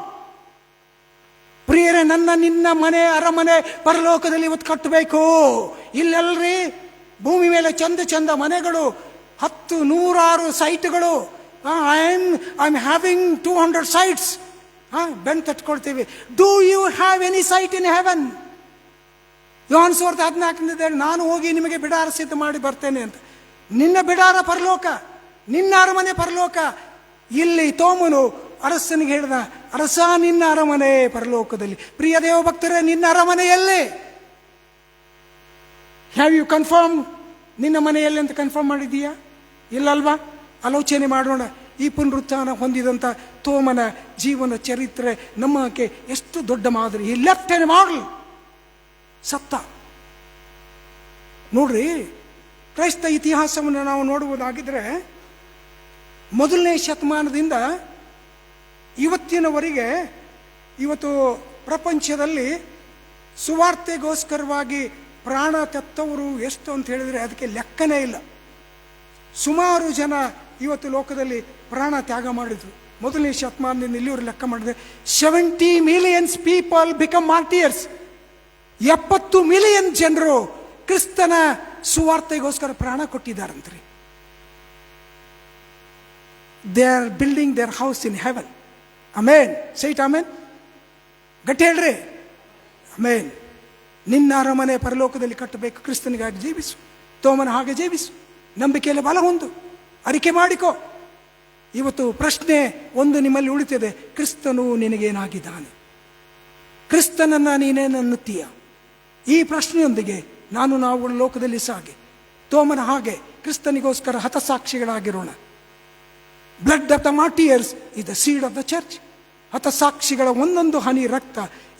ಪ್ರಿಯರೇ, ನಿನ್ನ ಮನೆ ಅರಮನೆ ಪರಲೋಕದಲ್ಲಿ ಇವತ್ತು ಕಟ್ಟಬೇಕು. ಇಲ್ಲೆಲ್ರಿ ಭೂಮಿ ಮೇಲೆ ಚಂದ ಮನೆಗಳು, 10, 100 ಸೈಟ್ಗಳು. I am having 200 sites. ಬೆನ್ ತಟ್ಕೊಳ್ತೀವಿ. Do you have any site in heaven? Yohana ಸುವಾರ್ತೆ 14 ನಾನು ಹೋಗಿ ನಿಮಗೆ ಬಿಡಾರ ಸಿದ್ಧ ಮಾಡಿ ಬರ್ತೇನೆ ಅಂತ. ನಿನ್ನ ಬಿಡಾರ ಪರಲೋಕ, ನಿನ್ನ ಅರಮನೆ ಪರಲೋಕ. ಇಲ್ಲಿ ತೋಮನು ಅರಸನಿಗೆ ಹೇಳಿದ, ಅರಸ ನಿನ್ನ ಅರಮನೆ ಪರಲೋಕದಲ್ಲಿ. ಪ್ರಿಯ ದೇವ ಭಕ್ತರೇ, ನಿನ್ನ ಅರಮನೆಯಲ್ಲೇ ಹ್ಯಾವ್ ಯು ಕನ್ಫರ್ಮ್ ನಿನ್ನ ಮನೆಯಲ್ಲಿ ಅಂತ ಕನ್ಫರ್ಮ್ ಮಾಡಿದ್ದೀಯಾ? ಇಲ್ಲಲ್ವಾ? ಆಲೋಚನೆ ಮಾಡೋಣ. ಈ ಪುನರುತ್ಥಾನ ಹೊಂದಿದಂಥ ತೋಮನ ಜೀವನ ಚರಿತ್ರೆ ನಮ್ಮಕ್ಕೆ ಎಷ್ಟು ದೊಡ್ಡ ಮಾದರಿ. ಈ ಲೆಫ್ಟ್ ಆ್ಯಂಡ್ ಮಾಡಲ್ ಸತ್ತ. ನೋಡ್ರಿ, ಕ್ರೈಸ್ತ ಇತಿಹಾಸವನ್ನು ನಾವು ನೋಡುವುದಾಗಿದ್ರೆ ಮೊದಲನೇ ಶತಮಾನದಿಂದ ಇವತ್ತಿನವರೆಗೆ ಇವತ್ತು ಪ್ರಪಂಚದಲ್ಲಿ ಸುವಾರ್ತೆಗೋಸ್ಕರವಾಗಿ ಪ್ರಾಣ ತೆತ್ತವರು ಎಷ್ಟು ಅಂತ ಹೇಳಿದರೆ ಅದಕ್ಕೆ ಲೆಕ್ಕನೇ ಇಲ್ಲ. ಸುಮಾರು ಜನ ಇವತ್ತು ಲೋಕದಲ್ಲಿ ಪ್ರಾಣ ತ್ಯಾಗ ಮಾಡಿದ್ರು. ಮೊದಲನೇ ಶತಮಾನದಿಂದ ಇಲ್ಲಿಯವರು ಲೆಕ್ಕ ಮಾಡಿದ್ರೆ 70 millions people become martyrs. 70 million ಜನರು ಕ್ರಿಸ್ತನ ಸುವಾರ್ತೆಗೋಸ್ಕರ ಪ್ರಾಣ ಕೊಟ್ಟಿದ್ದಾರಂತ್ರಿ. They are building their house in heaven. Amen. Site amen. ಗಟ್ಟಿ ಹೇಳ್ರಿ ಅಮೇನ್. ನಿನ್ನ ಅರಮನೆ ಪರಲೋಕದಲ್ಲಿ ಕಟ್ಟಬೇಕು. ಕ್ರಿಸ್ತನಿಗಾಗಿ ಜೀವಿಸು, ತೋಮನ ಹಾಗೆ ಜೀವಿಸು, ನಂಬಿಕೆಯಲ್ಲಿ ಬಲ ಹೊಂದು, ಅರಿಕೆ ಮಾಡಿಕೋ. ಇವತ್ತು ಪ್ರಶ್ನೆ ಒಂದು ನಿಮ್ಮಲ್ಲಿ ಉಳಿತಿದೆ, ಕ್ರಿಸ್ತನು ನಿನಗೇನಾಗಿದ್ದಾನೆ? ಕ್ರಿಸ್ತನನ್ನು ನೀನೇನನ್ನುತ್ತೀಯ? ಈ ಪ್ರಶ್ನೆಯೊಂದಿಗೆ ನಾವು ಲೋಕದಲ್ಲಿ ಸಾಗಿ ತೋಮನ ಹಾಗೆ ಕ್ರಿಸ್ತನಿಗೋಸ್ಕರ ಹತಸಾಕ್ಷಿಗಳಾಗಿರೋಣ. Blood of the martyrs is the seed of the church. ಹತಸಾಕ್ಷಿಗಳ ಒಂದೊಂದು ಹನಿ ರಕ್ತ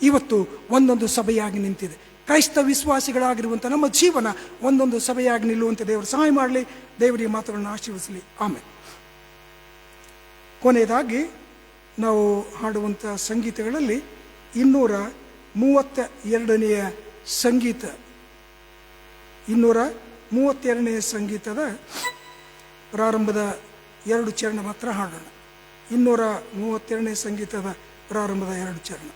ಇವತ್ತು ಒಂದೊಂದು ಸಭೆಯಾಗಿ ನಿಂತಿದೆ. ಕ್ರೈಸ್ತ ವಿಶ್ವಾಸಿಗಳಾಗಿರುವಂಥ ನಮ್ಮ ಜೀವನ ಒಂದೊಂದು ಸಭೆಯಾಗಿ ನಿಲ್ಲುವಂತೆ ದೇವರು ಸಹಾಯ ಮಾಡಲಿ. ದೇವರಿಗೆ ಮಾತುಗಳನ್ನು ಆಶೀರ್ವದಿಸಲಿ. ಆಮೇಲೆ ಕೊನೆಯದಾಗಿ ನಾವು ಹಾಡುವಂಥ ಸಂಗೀತಗಳಲ್ಲಿ 232ನೇ ಸಂಗೀತ, 232ನೇ ಸಂಗೀತದ ಪ್ರಾರಂಭದ 2 ಚರಣ ಮಾತ್ರ ಹಾಡೋಣ. 232ನೇ ಸಂಗೀತದ ಪ್ರಾರಂಭದ 2 ಚರಣ.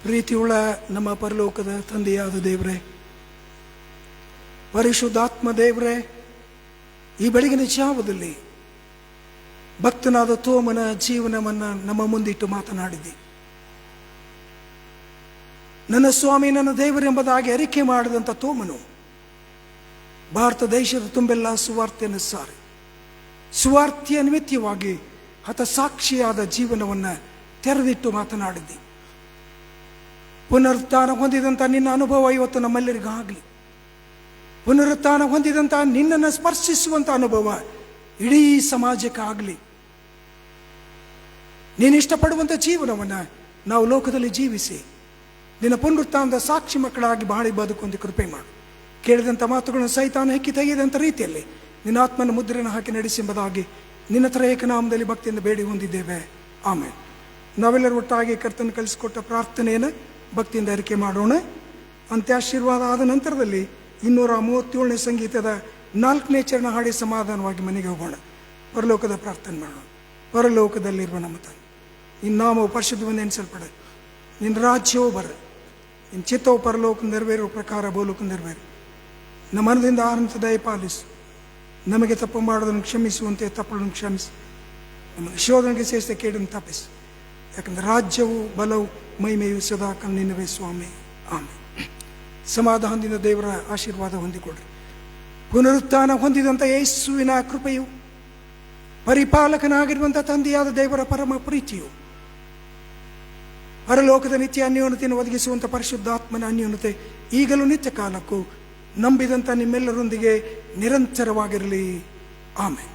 ಪ್ರೀತಿಯುಳ್ಳ ನಮ್ಮ ಪರಲೋಕದ ತಂದೆಯಾದ ದೇವರೇ, ಪರಿಶುದ್ಧಾತ್ಮ ದೇವರೇ, ಈ ಬೆಳಗಿನ ಜಾವದಲ್ಲಿ ಭಕ್ತನಾದ ತೋಮನ ಜೀವನವನ್ನು ನಮ್ಮ ಮುಂದಿಟ್ಟು ಮಾತನಾಡಿದೆ. ನನ್ನ ಸ್ವಾಮಿ, ನನ್ನ ದೇವರೆಂಬುದಾಗಿ ಅರಿಕೆ ಮಾಡಿದಂಥ ತೋಮನು ಭಾರತ ದೇಶದ ತುಂಬೆಲ್ಲ ಸುವಾರ್ತೆಯನ್ನು ಸಾರಿ ಸುವಾರ್ತೆಯ ನಿಮಿತ್ತವಾಗಿ ಹತಸಾಕ್ಷಿಯಾದ ಜೀವನವನ್ನು ತೆರೆದಿಟ್ಟು ಮಾತನಾಡಿದ್ದೆ. ಪುನರುತ್ಥಾನ ಹೊಂದಿದಂಥ ನಿನ್ನ ಅನುಭವ ಇವತ್ತು ನಮ್ಮೆಲ್ಲರಿಗಾಗಲಿ. ಪುನರುತ್ಥಾನ ಹೊಂದಿದಂಥ ನಿನ್ನನ್ನು ಸ್ಪರ್ಶಿಸುವಂಥ ಅನುಭವ ಇಡೀ ಸಮಾಜಕ್ಕಾಗಲಿ. ನೀನು ಇಷ್ಟಪಡುವಂಥ ಜೀವನವನ್ನು ನಾವು ಲೋಕದಲ್ಲಿ ಜೀವಿಸಿ ನಿನ್ನ ಪುನರುತ್ಥಾನದ ಸಾಕ್ಷಿ ಮಕ್ಕಳಾಗಿ ಬಾಳಿ ಬದುಕೊಂದು ಕೃಪೆ ಮಾಡು. ಕೇಳಿದಂಥ ಮಾತುಗಳನ್ನು ಸೈತಾನ ಹೆಕ್ಕಿ ತೆಗೆಯದಂಥ ರೀತಿಯಲ್ಲಿ ನಿನ್ನ ಆತ್ಮನ ಮುದ್ರೆಯನ್ನು ಹಾಕಿ ನಡೆಸೆಂಬುದಾಗಿ ನಿನ್ನ ತರ ಏಕನಾಮದಲ್ಲಿ ಭಕ್ತಿಯಿಂದ ಬೇಡಿ ಹೊಂದಿದ್ದೇವೆ. ಆಮೇಲೆ ನಾವೆಲ್ಲರೂ ಒಟ್ಟಾಗಿ ಕರ್ತನ ಕಲಿಸಿಕೊಟ್ಟ ಪ್ರಾರ್ಥನೆಯನ್ನು ಭಕ್ತಿಯಿಂದ ಅರಿಕೆ ಮಾಡೋಣ. ಅಂತ್ಯಾಶೀರ್ವಾದ ಆದ ನಂತರದಲ್ಲಿ 237ನೇ ಸಂಗೀತದ 4ನೇ ಚರಣ ಹಾಡಿ ಸಮಾಧಾನವಾಗಿ ಮನೆಗೆ ಹೋಗೋಣ. ಪರಲೋಕದ ಪ್ರಾರ್ಥನೆ ಮಾಡೋಣ. ಪರಲೋಕದಲ್ಲಿರುವ ನಮ್ಮ ತಂದೆ, ನಿನ್ನ ನಾಮವು ಪರಿಶುದ್ಧವೆಂದು ಎನಿಸಲ್ಪಡಲಿ. ನಿನ್ನ ರಾಜ್ಯವೂ ಬರಲಿ. ನಿನ್ನ ಚಿತ್ತವು ಪರಲೋಕ ನೆರವೇರುವ ಪ್ರಕಾರ ಭೂಲೋಕ ನೆರವೇರು. ನಮ್ಮ ಮನದಿಂದ ಆರಂಭ ದಯಪಾಲಿಸು. ನಮಗೆ ತಪ್ಪು ಮಾಡೋದನ್ನು ಕ್ಷಮಿಸುವಂತೆ ತಪ್ಪುಗಳನ್ನು ಕ್ಷಮಿಸು. ನಮಗೆ ಶೋಧನೆಗೆ ಸೇರಿಸಿದ ಕೇಡನ್ನು ತಪ್ಪಿಸು. ಯಾಕಂದರೆ ರಾಜ್ಯವು ಬಲವು ಮಹಿಮೆಯು ಸದಾಕಾಲ ನಿನ್ನವೇ ಸ್ವಾಮಿ. ಆಮೇಲೆ ಸಮಾಧಾನದಿಂದ ದೇವರ ಆಶೀರ್ವಾದ ಹೊಂದಿಕೊಡ್ರಿ. ಪುನರುತ್ಥಾನ ಹೊಂದಿದಂಥ ಯೇಸುವಿನ ಕೃಪೆಯು, ಪರಿಪಾಲಕನಾಗಿರುವಂಥ ತಂದೆಯಾದ ದೇವರ ಪರಮ ಪ್ರೀತಿಯು, ಪರಲೋಕದ ನಿತ್ಯ ಅನ್ಯೋನ್ಯತೆಯನ್ನು ಒದಗಿಸುವಂಥ ಪರಿಶುದ್ಧಾತ್ಮನ ಅನ್ಯೋನ್ಯತೆ ಈಗಲೂ ನಿತ್ಯ ಕಾಲಕ್ಕೂ ನಂಬಿದಂಥ ನಿಮ್ಮೆಲ್ಲರೊಂದಿಗೆ ನಿರಂತರವಾಗಿರಲಿ. ಆಮೇಲೆ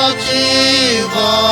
Nityajivā